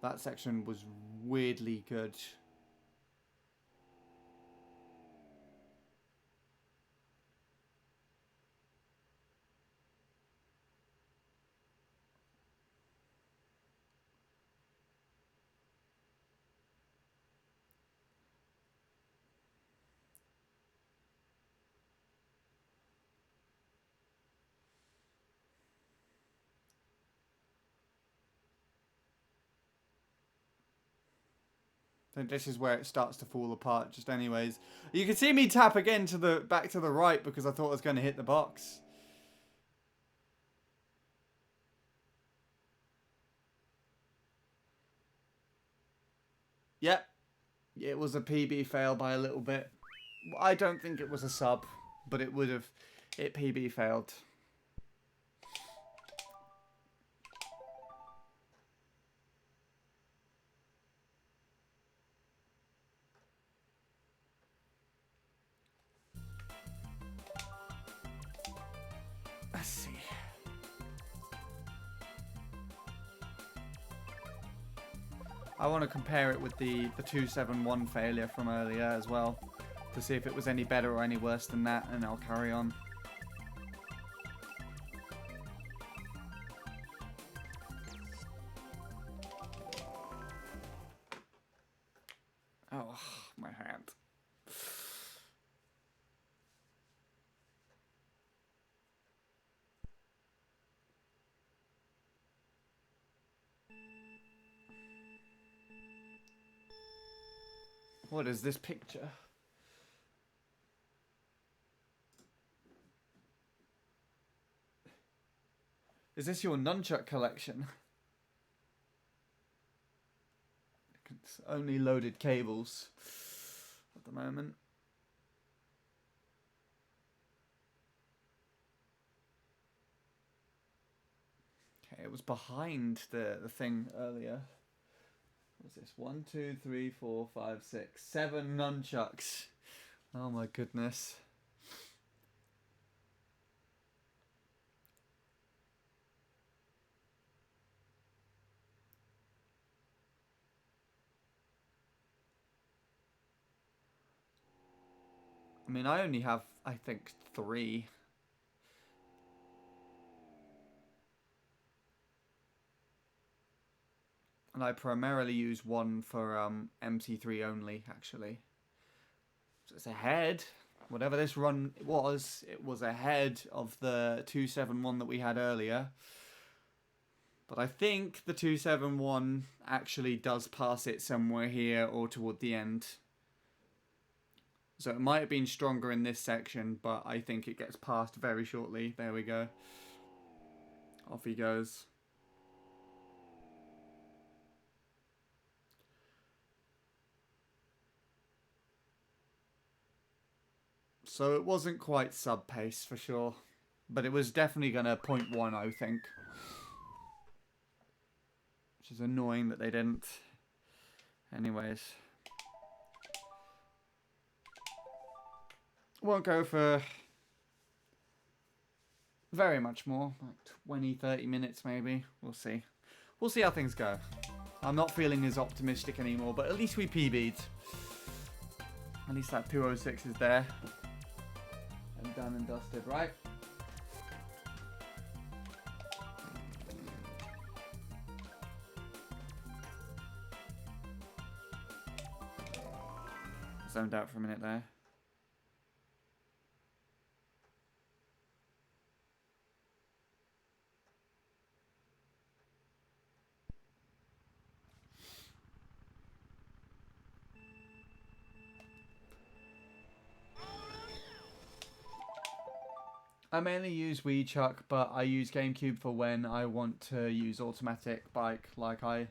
That section was weirdly good. I think this is where it starts to fall apart just anyways. You can see me tap again to the back to the right because I thought I was going to hit the box. Yep. It was a PB fail by a little bit. I don't think it was a sub, but it would have. It PB failed. Let's see. I want to compare it with the 271 failure from earlier as well, to see if it was any better or any worse than that, and I'll carry on. Oh, my hand. What is this picture? Is this your nunchuck collection? It's only loaded cables at the moment. Okay, it was behind the thing earlier. What's this? 1, 2, 3, 4, 5, 6, 7 nunchucks. Oh my goodness. I mean, I only have, I think, 3. And I primarily use 1 for MC3 only, actually. So it's ahead. Whatever this run was, it was ahead of the 271 that we had earlier. But I think the 271 actually does pass it somewhere here or toward the end. So it might have been stronger in this section, but I think it gets passed very shortly. There we go. Off he goes. So it wasn't quite sub-pace for sure. But it was definitely going to 0.1, I think. Which is annoying that they didn't. Anyways. Won't go for very much more. Like 20, 30 minutes maybe. We'll see. We'll see how things go. I'm not feeling as optimistic anymore, but at least we PB'd. At least that 206 is there. And done and dusted, right? Zoned out for a minute there. I mainly use Wii Chuck, but I use GameCube for when I want to use automatic bike like I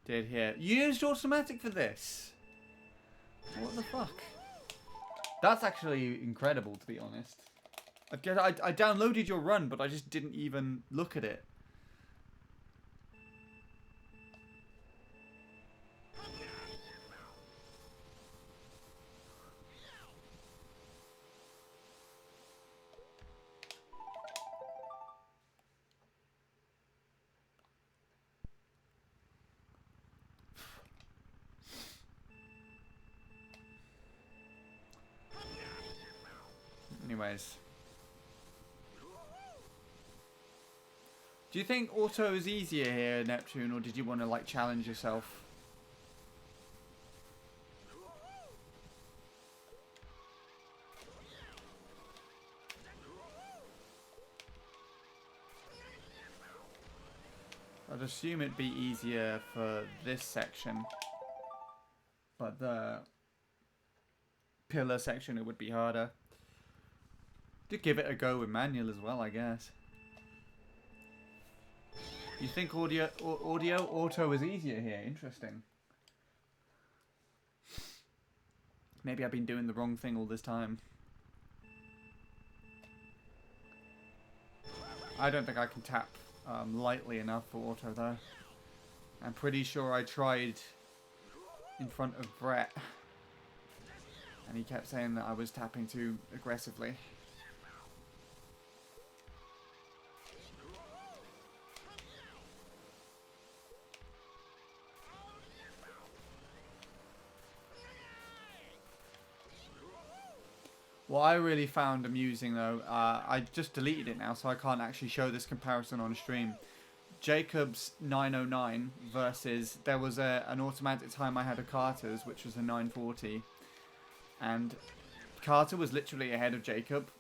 did here. You used automatic for this? What the fuck? That's actually incredible, to be honest. I downloaded your run, but I just didn't even look at it. Anyways. Do you think auto is easier here, Neptune, or did you want to, like, challenge yourself? I'd assume it'd be easier for this section. But the pillar section, it would be harder. Do give it a go with manual as well, I guess. You think audio auto is easier here? Interesting. Maybe I've been doing the wrong thing all this time. I don't think I can tap lightly enough for auto though. I'm pretty sure I tried in front of Brett and he kept saying that I was tapping too aggressively. What I really found amusing though, I just deleted it now so I can't actually show this comparison on stream. Jacob's 909 versus, there was an automatic time I had a Carter's which was a 940. And Carter was literally ahead of Jacob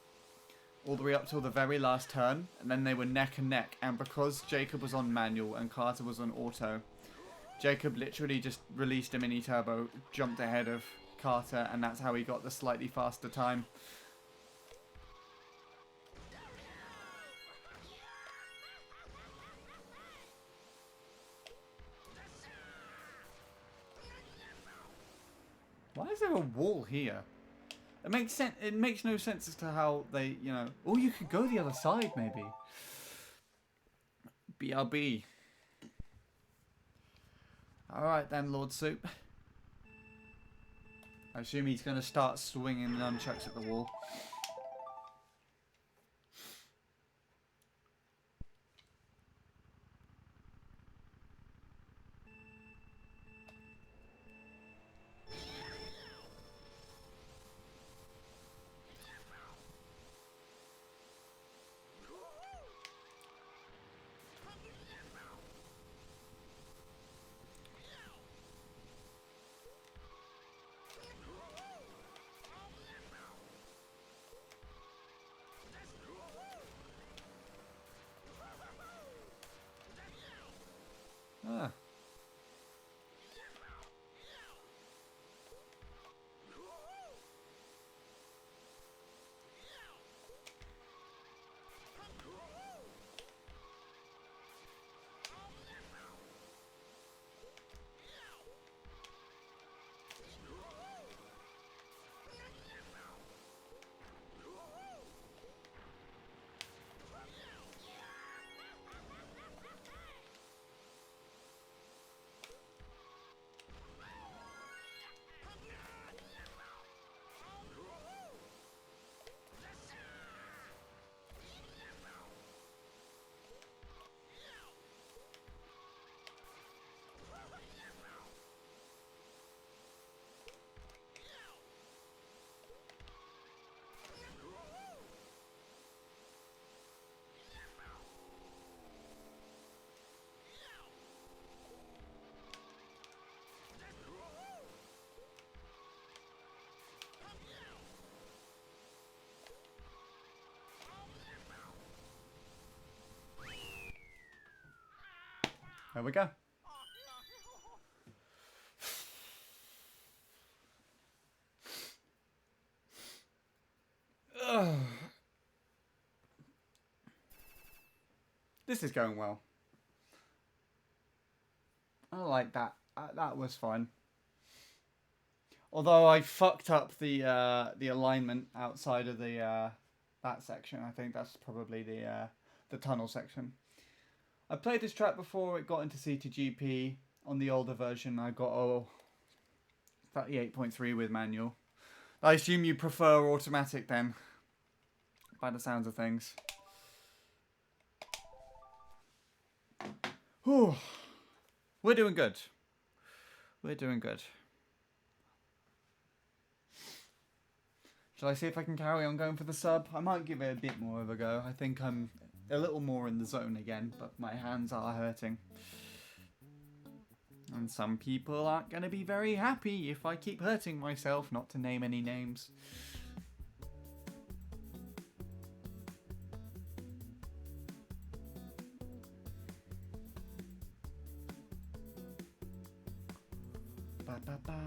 all the way up till the very last turn. And then they were neck and neck. And because Jacob was on manual and Carter was on auto, Jacob literally just released a mini turbo, jumped ahead of Carter, and that's how he got the slightly faster time. Why is there a wall here? It makes sense. It makes no sense as to how they, you know. Oh, you could go the other side, maybe. BRB. All right then, Lord Soup. I assume he's going to start swinging nunchucks at the wall. There we go. Ugh. This is going well. I like that. That was fun. Although I fucked up the alignment outside of the that section. I think that's probably the tunnel section. I played this track before it got into CTGP. On the older version, I got 38.3 with manual. I assume you prefer automatic then, by the sounds of things. Whew. We're doing good. We're doing good. Shall I see if I can carry on going for the sub? I might give it a bit more of a go. I think I'm a little more in the zone again, but my hands are hurting. And some people aren't going to be very happy if I keep hurting myself, not to name any names. Ba ba ba.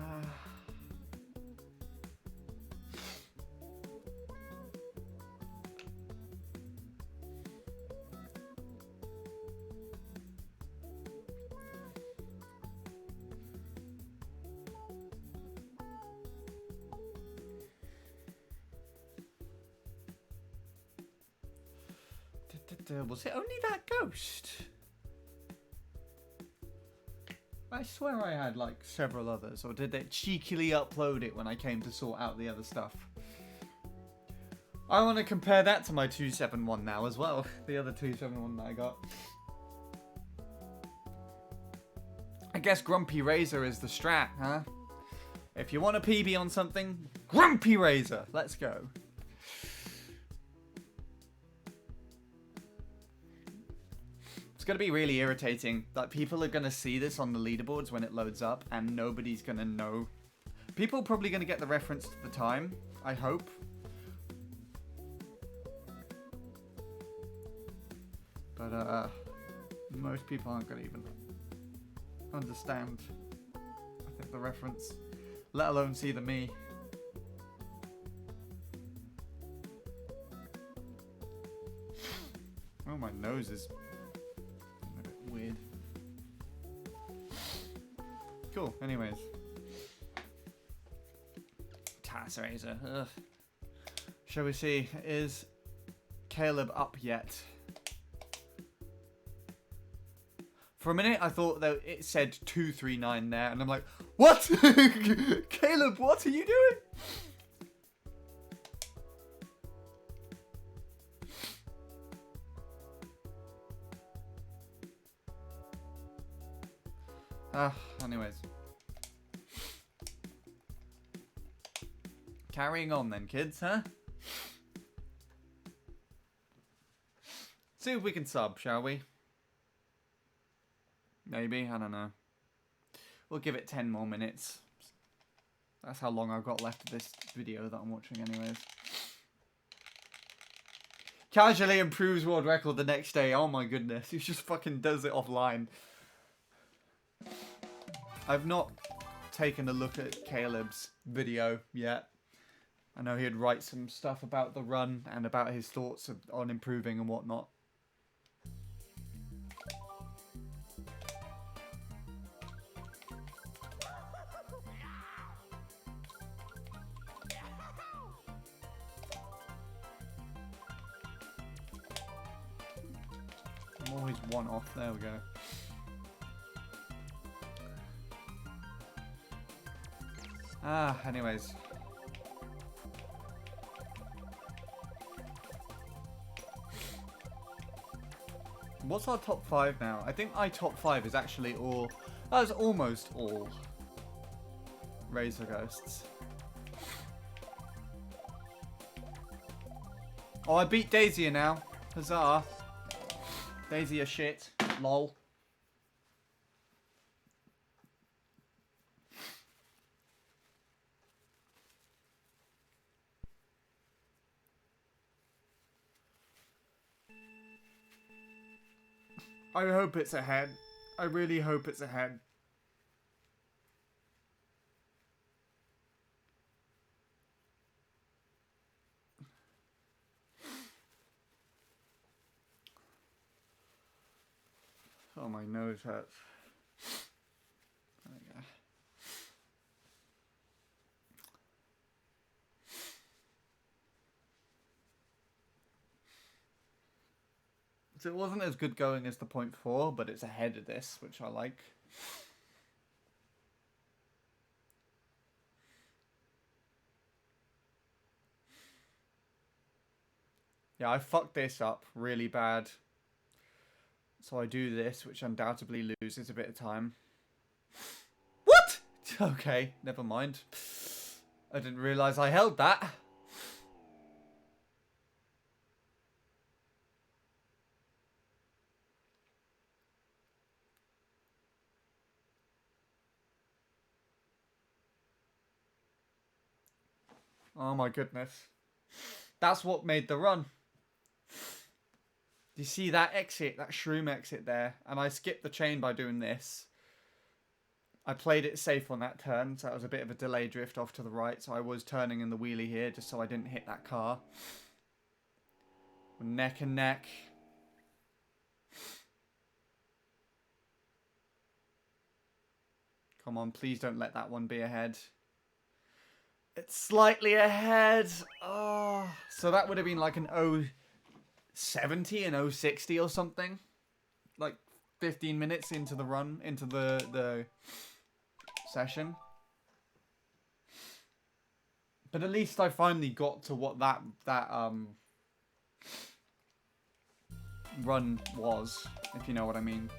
Was it only that ghost? I swear I had like several others, or did they cheekily upload it when I came to sort out the other stuff? I want to compare that to my 271 now as well, the other 271 that I got. I guess Grumpy Razor is the strat, huh? If you want a PB on something, Grumpy Razor, let's go. It's going to be really irritating that people are going to see this on the leaderboards when it loads up and nobody's going to know. People are probably going to get the reference to the time, I hope. But most people aren't going to even understand, I think, the reference, let alone see the me. Oh, my nose is weird. Cool, anyways. Task Razor. Ugh. Shall we see? Is Caleb up yet? For a minute, I thought that it said 239 there, and I'm like, what? Caleb, what are you doing? Anyways. Carrying on then, kids, huh? See if we can sub, shall we? Maybe, I don't know. We'll give it 10 more minutes. That's how long I've got left of this video that I'm watching anyways. Casually improves world record the next day. Oh my goodness, he just fucking does it offline. I've not taken a look at Caleb's video yet. I know he'd write some stuff about the run and about his thoughts on improving and whatnot. I'm always one off. There we go. Anyways. What's our top 5 now? I think my top 5 is actually all... That was almost all Razor Ghosts. Oh, I beat Daisy now. Huzzah. Daisy a shit. Lol. I hope it's ahead. I really hope it's ahead. Oh, my nose hurts. There we go. So it wasn't as good going as the 0.4, but it's ahead of this, which I like. Yeah, I fucked this up really bad. So I do this, which undoubtedly loses a bit of time. What? Okay, never mind. I didn't realise I held that. Oh my goodness. That's what made the run. You see that exit, that shroom exit there? And I skipped the chain by doing this. I played it safe on that turn, so that was a bit of a delay drift off to the right. So I was turning in the wheelie here just so I didn't hit that car. Neck and neck. Come on, please don't let that one be ahead. It's slightly ahead. Oh, so that would have been like an 070 and 060 or something. Like 15 minutes into the run, into the session. But at least I finally got to what that run was, if you know what I mean.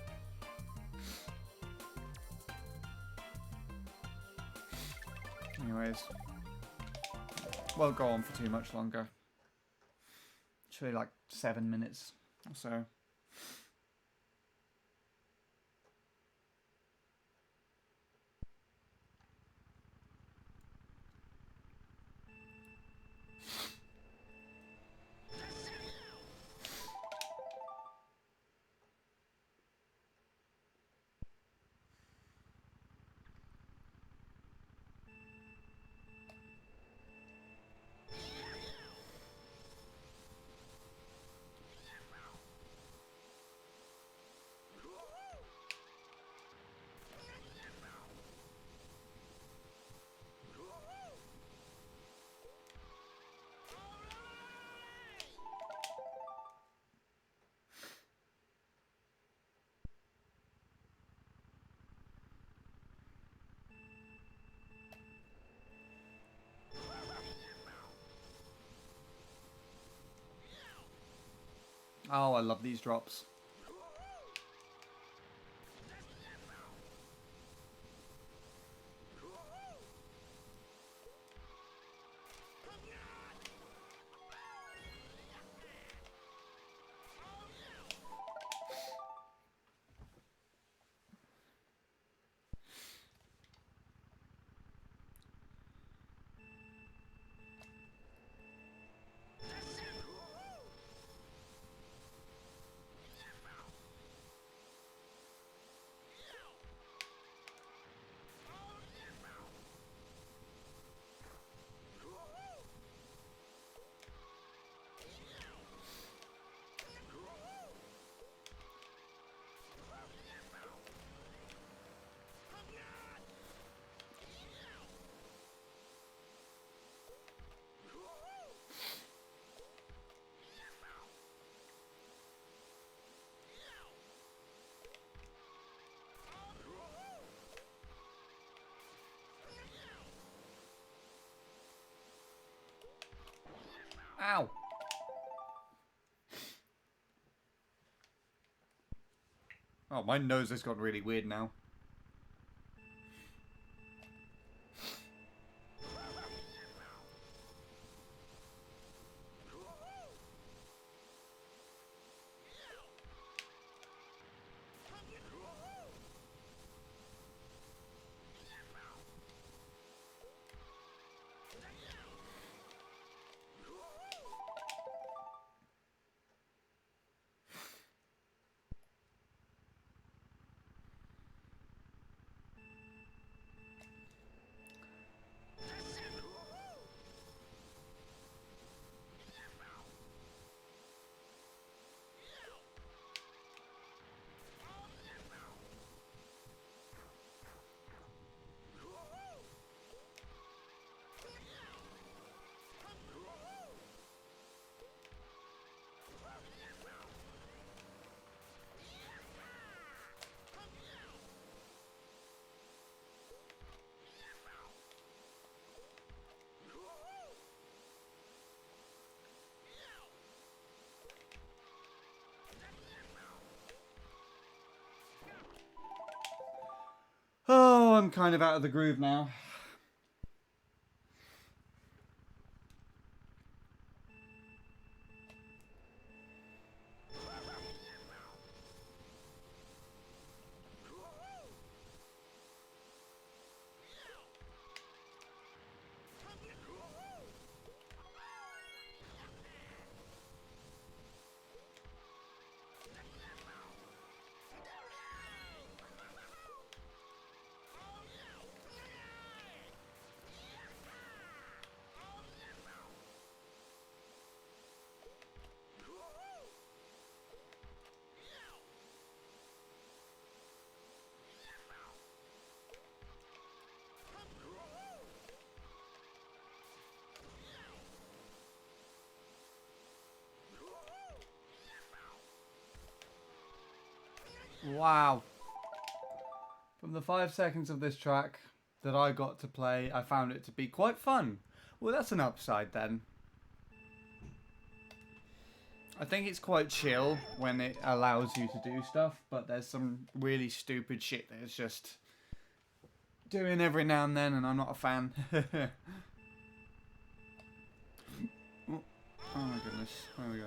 Anyways, won't go on for too much longer. Actually, like 7 minutes or so. Oh, I love these drops. Ow! Oh, my nose has got really weird now. I'm kind of out of the groove now. Wow. From the 5 seconds of this track that I got to play, I found it to be quite fun. Well, that's an upside then. I think it's quite chill when it allows you to do stuff, but there's some really stupid shit that it's just doing every now and then, and I'm not a fan. Oh my goodness, there we go.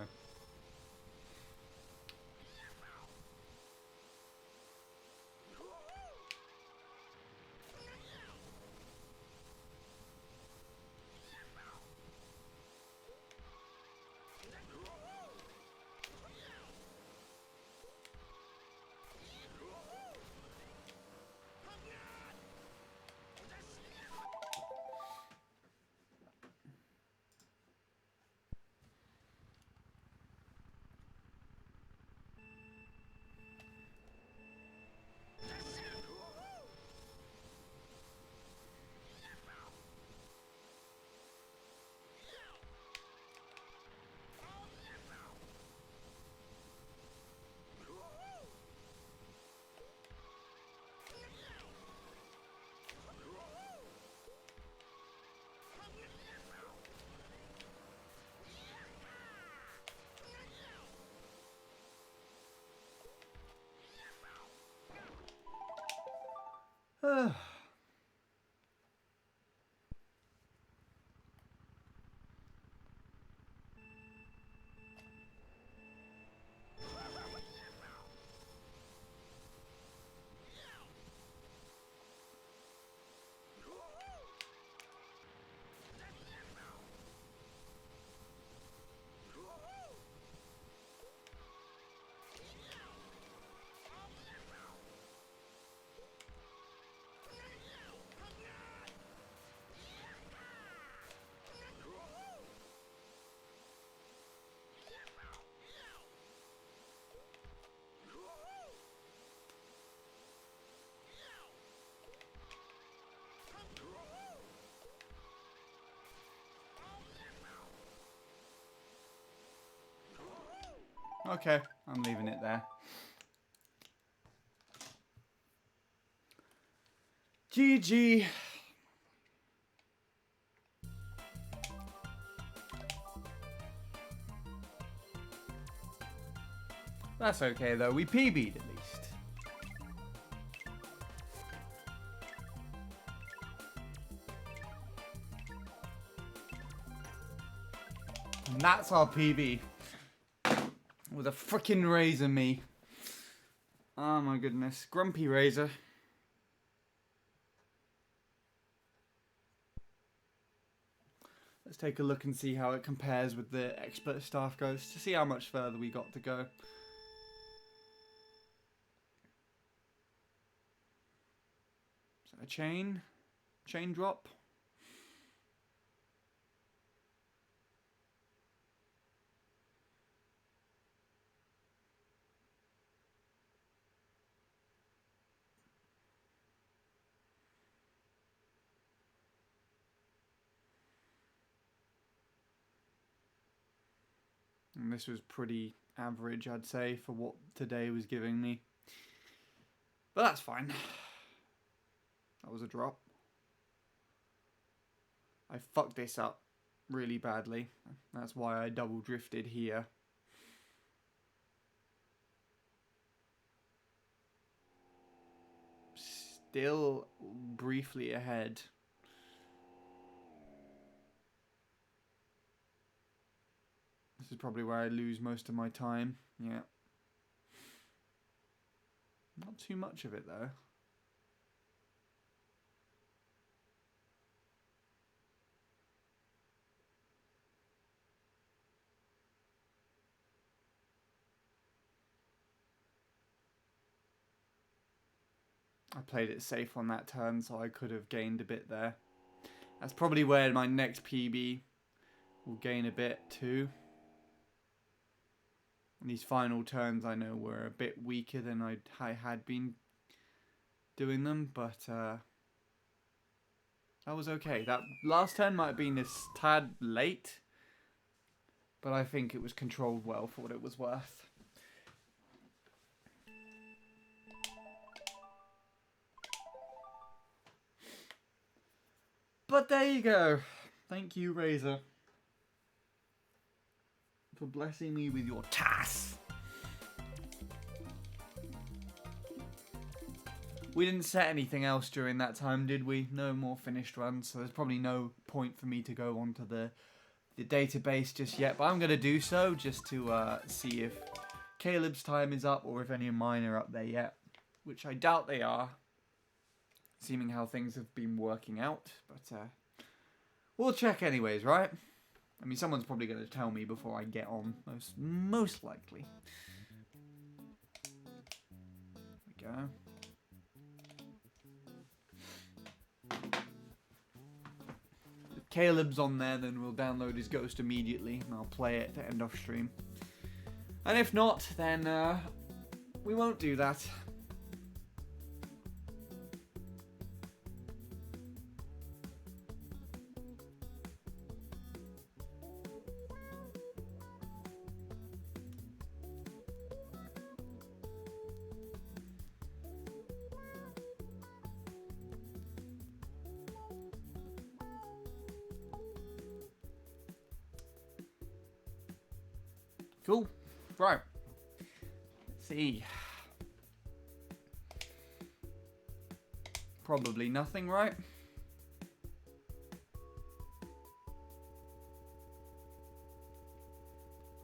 Okay, I'm leaving it there. GG. That's okay though, we PB'd at least. And that's our PB. With a frickin' razor, me. Oh my goodness. Grumpy razor. Let's take a look and see how it compares with the expert staff ghost to see how much further we got to go. Is that a chain? Chain drop? And this was pretty average, I'd say, for what today was giving me. But that's fine. That was a drop. I fucked this up really badly. That's why I double drifted here. still briefly ahead. This is probably where I lose most of my time. Yeah. Not too much of it though. I played it safe on that turn, so I could have gained a bit there. That's probably where my next PB will gain a bit too. And these final turns I know were a bit weaker than I had been doing them, but that was okay. That last turn might have been a tad late, but I think it was controlled well for what it was worth. But there you go. Thank you, Razor, for blessing me with your TAS. We didn't set anything else during that time, did we? No more finished runs, so there's probably no point for me to go onto the database just yet. But I'm going to do so just to see if Caleb's time is up or if any of mine are up there yet, which I doubt they are, seeming how things have been working out. But we'll check anyways, right? I mean, someone's probably going to tell me before I get on, most likely. There we go. If Caleb's on there, then we'll download his Ghost immediately, and I'll play it to end off stream. And if not, then we won't do that. Cool. Right. Let's see. Probably nothing, right?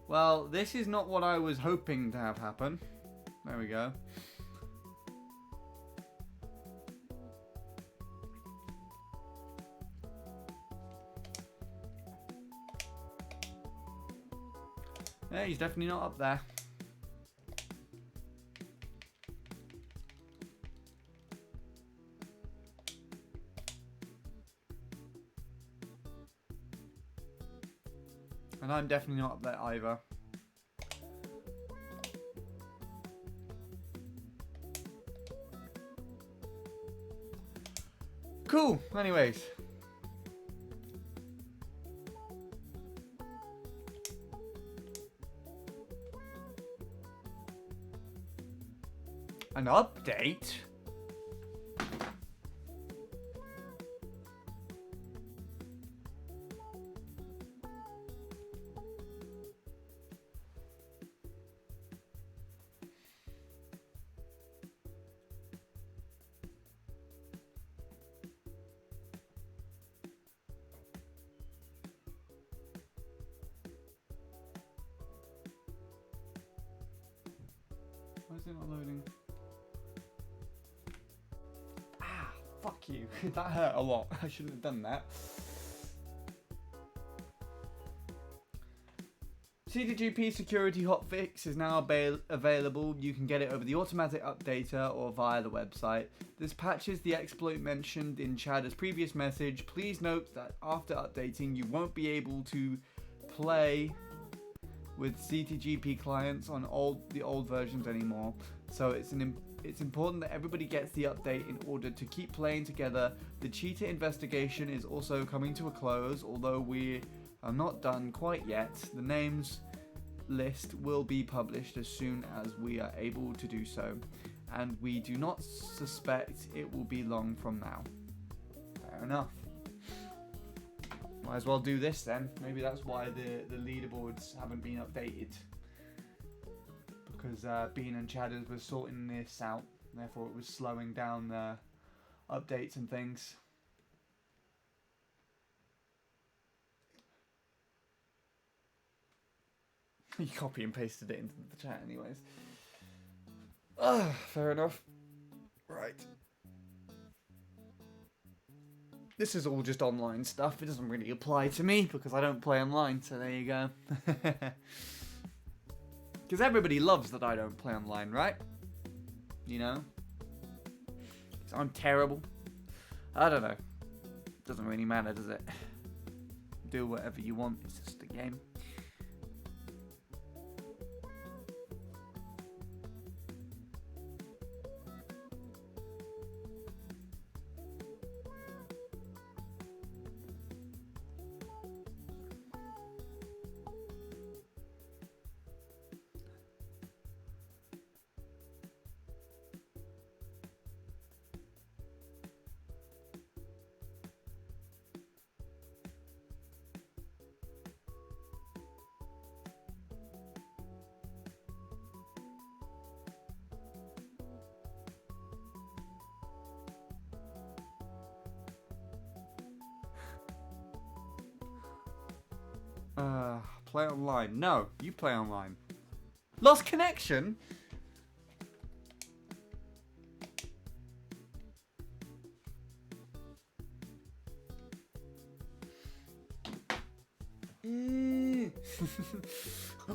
Well, this is not what I was hoping to have happen. There we go. Yeah, he's definitely not up there. And I'm definitely not up there either. Cool, anyways. An update? Why is it not loading? Ah, fuck you. That hurt a lot. I shouldn't have done that. CTGP security hotfix is now available. You can get it over the automatic updater or via the website. This patches the exploit mentioned in Chad's previous message. Please note that after updating, you won't be able to play with CTGP clients on the old versions anymore. So it's important that everybody gets the update in order to keep playing together. The cheater investigation is also coming to a close, although we are not done quite yet. The names list will be published as soon as we are able to do so, and we do not suspect it will be long from now. Fair enough. Might as well do this then. Maybe that's why the leaderboards haven't been updated, because Bean and Chadders were sorting this out, therefore it was slowing down updates and things. You copy and pasted it into the chat anyways. Fair enough. Right. This is all just online stuff. It doesn't really apply to me because I don't play online, so there you go. Because everybody loves that I don't play online, right? You know? 'Cause I'm terrible. I don't know. Doesn't really matter, does it? Do whatever you want. It's just a game. Play online. No, you play online. Lost connection?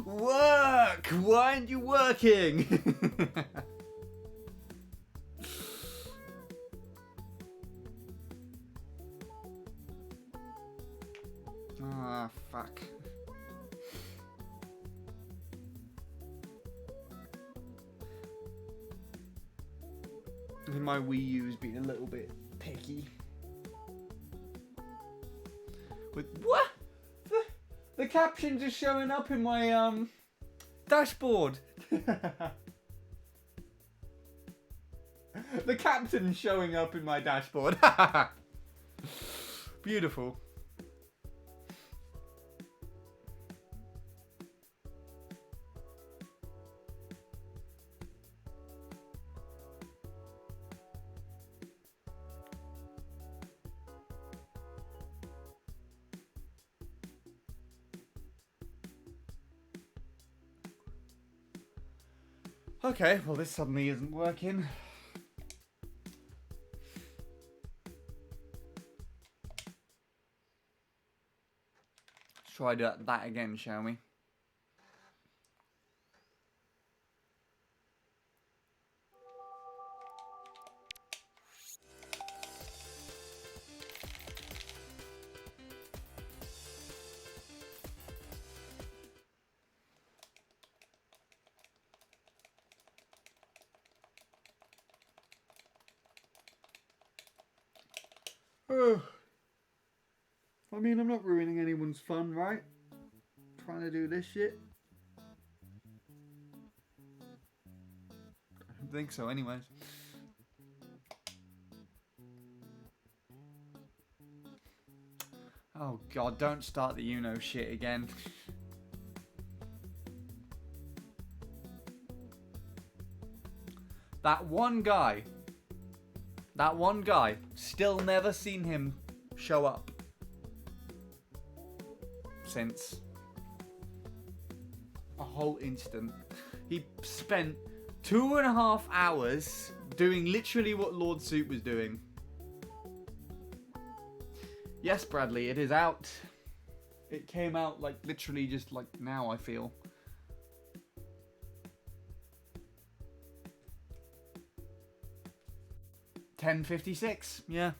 Work! Why aren't you working? Fuck. My Wii U's been a little bit picky. With what? The captions are showing up in my dashboard. The captain's showing up in my dashboard. Beautiful. Okay, well this suddenly isn't working. Let's try that again, shall we? I mean, I'm not ruining anyone's fun, right? Trying to do this shit. I don't think so, anyways. Oh god, don't start the you know shit again. That one guy, still never seen him show up since a whole instant. He spent 2.5 hours doing literally what Lord Soup was doing. Yes, Bradley, it is out. It came out like literally just like now, I feel. $10.56, yeah.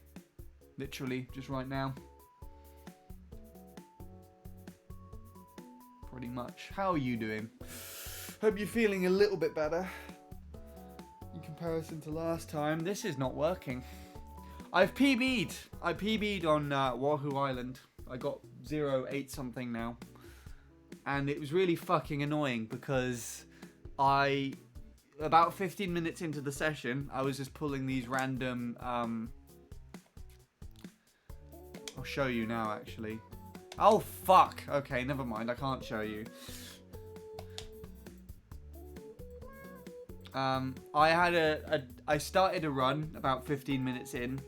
Literally, just right now. Pretty much. How are you doing? Hope you're feeling a little bit better. In comparison to last time, this is not working. I've PB'd. I PB'd on Wuhu Island. I got 0.8 something now. And it was really fucking annoying because about 15 minutes into the session, I was just pulling these random, I'll show you now, actually. Oh, fuck. Okay, never mind. I can't show you. I started a run about 15 minutes in.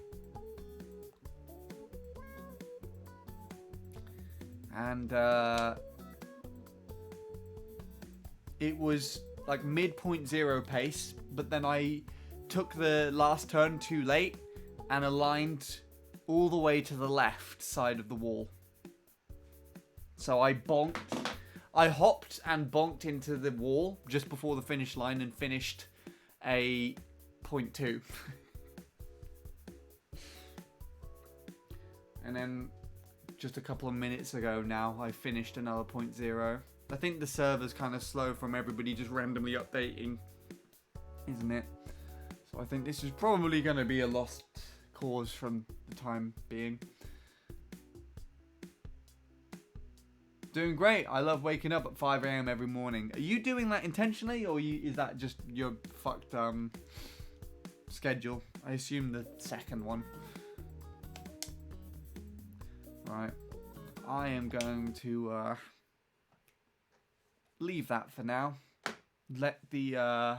And it was like mid 0.0 pace, but then I took the last turn too late and aligned all the way to the left side of the wall. So I hopped and bonked into the wall just before the finish line and finished a 0.2. And then just a couple of minutes ago now, I finished another 0.0. I think the server's kind of slow from everybody just randomly updating, isn't it? So I think this is probably going to be a lost cause from the time being. Doing great. I love waking up at 5 a.m. every morning. Are you doing that intentionally, or is that just your fucked schedule? I assume the second one. Right. I am going to leave that for now. Let the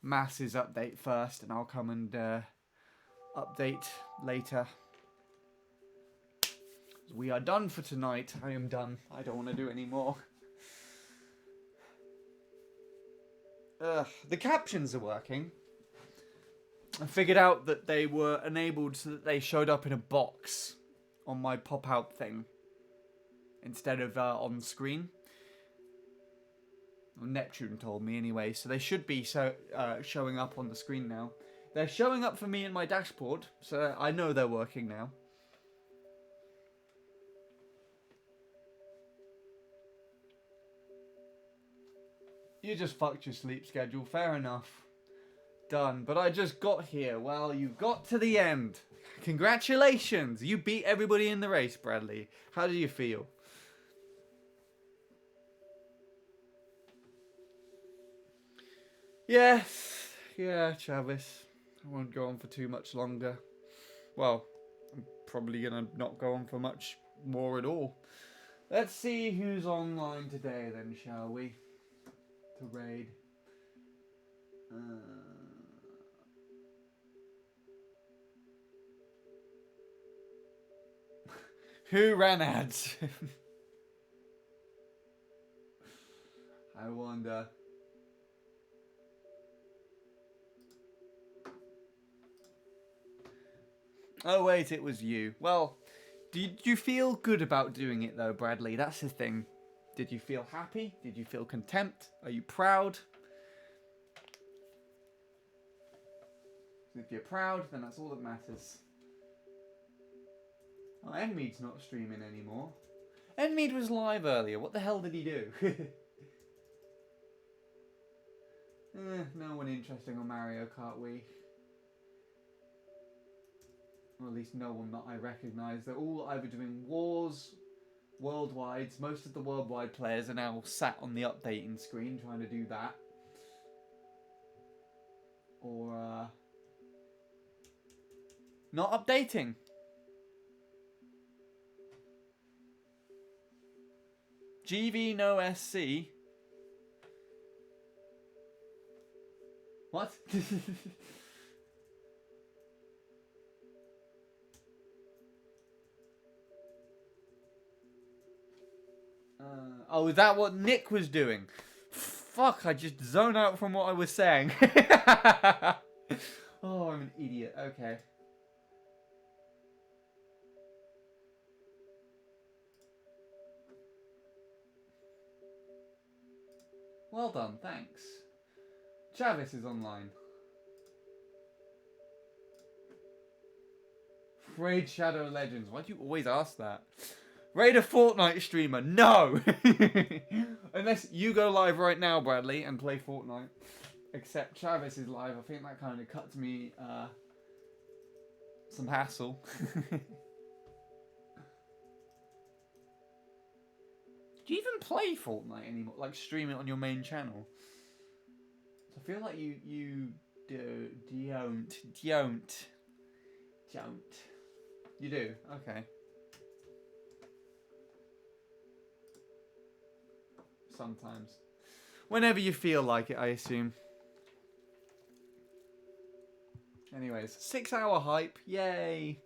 masses update first, and I'll come and update later. We are done for tonight. I am done. I don't want to do any more. The captions are working. I figured out that they were enabled so that they showed up in a box on my pop-out thing instead of on screen. Well, Neptune told me anyway, so they should be showing up on the screen now. They're showing up for me in my dashboard, so I know they're working now. You just fucked your sleep schedule, fair enough. Done. But I just got here. Well, you got to the end. Congratulations! You beat everybody in the race, Bradley. How do you feel? Yes. Yeah, Travis. I won't go on for too much longer. Well, I'm probably gonna not go on for much more at all. Let's see who's online today then, shall we? To raid. Who ran ads? I wonder. Oh wait, it was you. Well, did you feel good about doing it though, Bradley? That's the thing. Did you feel happy? Did you feel content? Are you proud? If you're proud, then that's all that matters. Oh, Enmead's not streaming anymore. Enmead was live earlier. What the hell did he do? No one interesting on Mario Kart Wii. Or at least no one that I recognise. They're all either doing wars, worldwides. Most of the worldwide players are now sat on the updating screen trying to do that. Or, not updating. GV no SC. What? Oh, is that what Nick was doing? Fuck, I just zoned out from what I was saying. Oh, I'm an idiot. Okay. Well done, thanks. Travis is online. Raid Shadow Legends. Why do you always ask that? Raid a Fortnite streamer. No! Unless you go live right now, Bradley, and play Fortnite. Except Travis is live. I think that kind of cuts me some hassle. Do you even play Fortnite anymore? Like stream it on your main channel? I feel like you don't. You do? Okay. Sometimes. Whenever you feel like it, I assume. Anyways, 6 hour hype. Yay.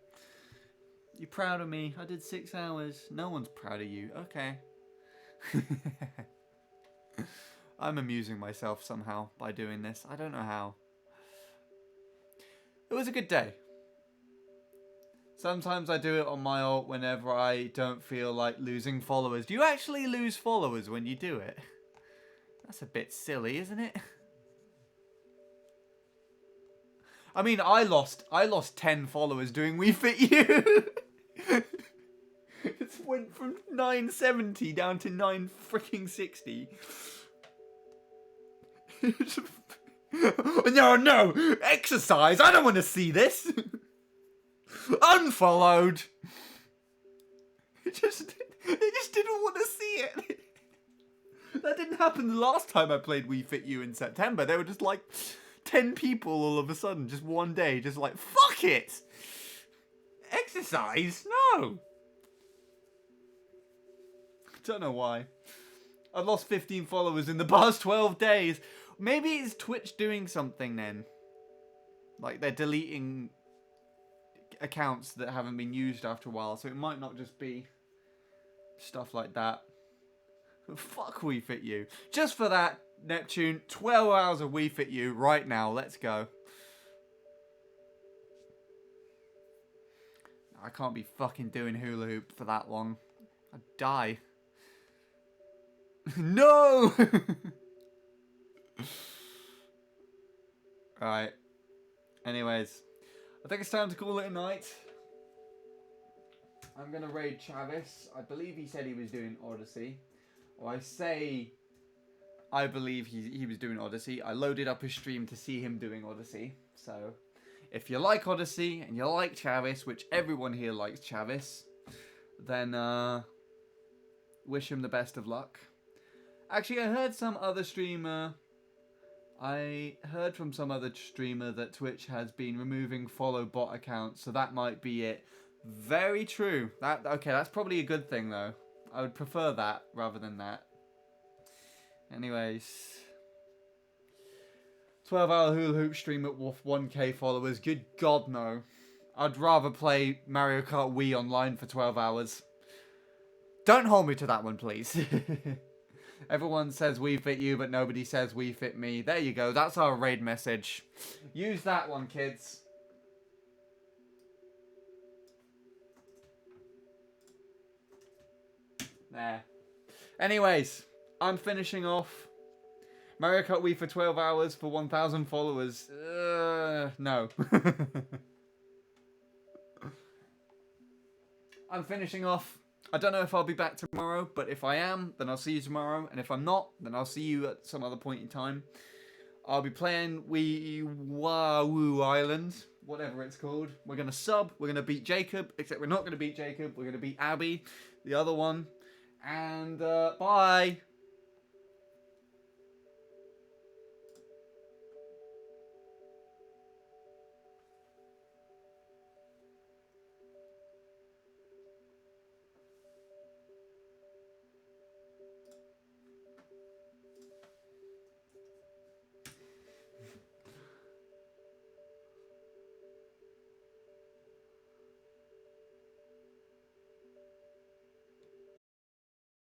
You're proud of me. I did 6 hours. No one's proud of you. Okay. I'm amusing myself somehow by doing this. I don't know how. It was a good day. Sometimes I do it on my alt whenever I don't feel like losing followers. Do you actually lose followers when you do it? That's a bit silly, isn't it? I mean, I lost 10 followers doing We Fit You. It went from 970 down to 960. No, exercise. I don't want to see this. Unfollowed. They just didn't want to see it. That didn't happen the last time I played We Fit You in September. They were just like 10 people all of a sudden, just one day, just like, fuck it. Exercise? No. Don't know why. I've lost 15 followers in the past 12 days. Maybe it's Twitch doing something then. Like they're deleting accounts that haven't been used after a while, so it might not just be stuff like that. Fuck We Fit You. Just for that, Neptune, 12 hours of We Fit You right now. Let's go. I can't be fucking doing hula hoop for that long. I'd die. No! Right. Anyways, I think it's time to call it a night. I'm going to raid Chavis. I believe he said he was doing Odyssey. Or I believe he was doing Odyssey. I loaded up his stream to see him doing Odyssey. So, if you like Odyssey and you like Chavis, which everyone here likes Chavis, then wish him the best of luck. Actually, I heard from some other streamer that Twitch has been removing follow bot accounts, so that might be it. Very true. Okay, that's probably a good thing though. I would prefer that rather than that. Anyways, 12-hour hula hoop stream at 1k followers. Good God, no. I'd rather play Mario Kart Wii online for 12 hours. Don't hold me to that one, please. Everyone says We Fit You, but nobody says We Fit Me. There you go. That's our raid message. Use that one, kids. There. Anyways, I'm finishing off. Mario Kart Wii for 12 hours for 1,000 followers. No. I'm finishing off. I don't know if I'll be back tomorrow, but if I am, then I'll see you tomorrow. And if I'm not, then I'll see you at some other point in time. I'll be playing Wuhu Island, whatever it's called. We're going to sub. We're going to beat Jacob, except we're not going to beat Jacob. We're going to beat Abby, the other one. And bye.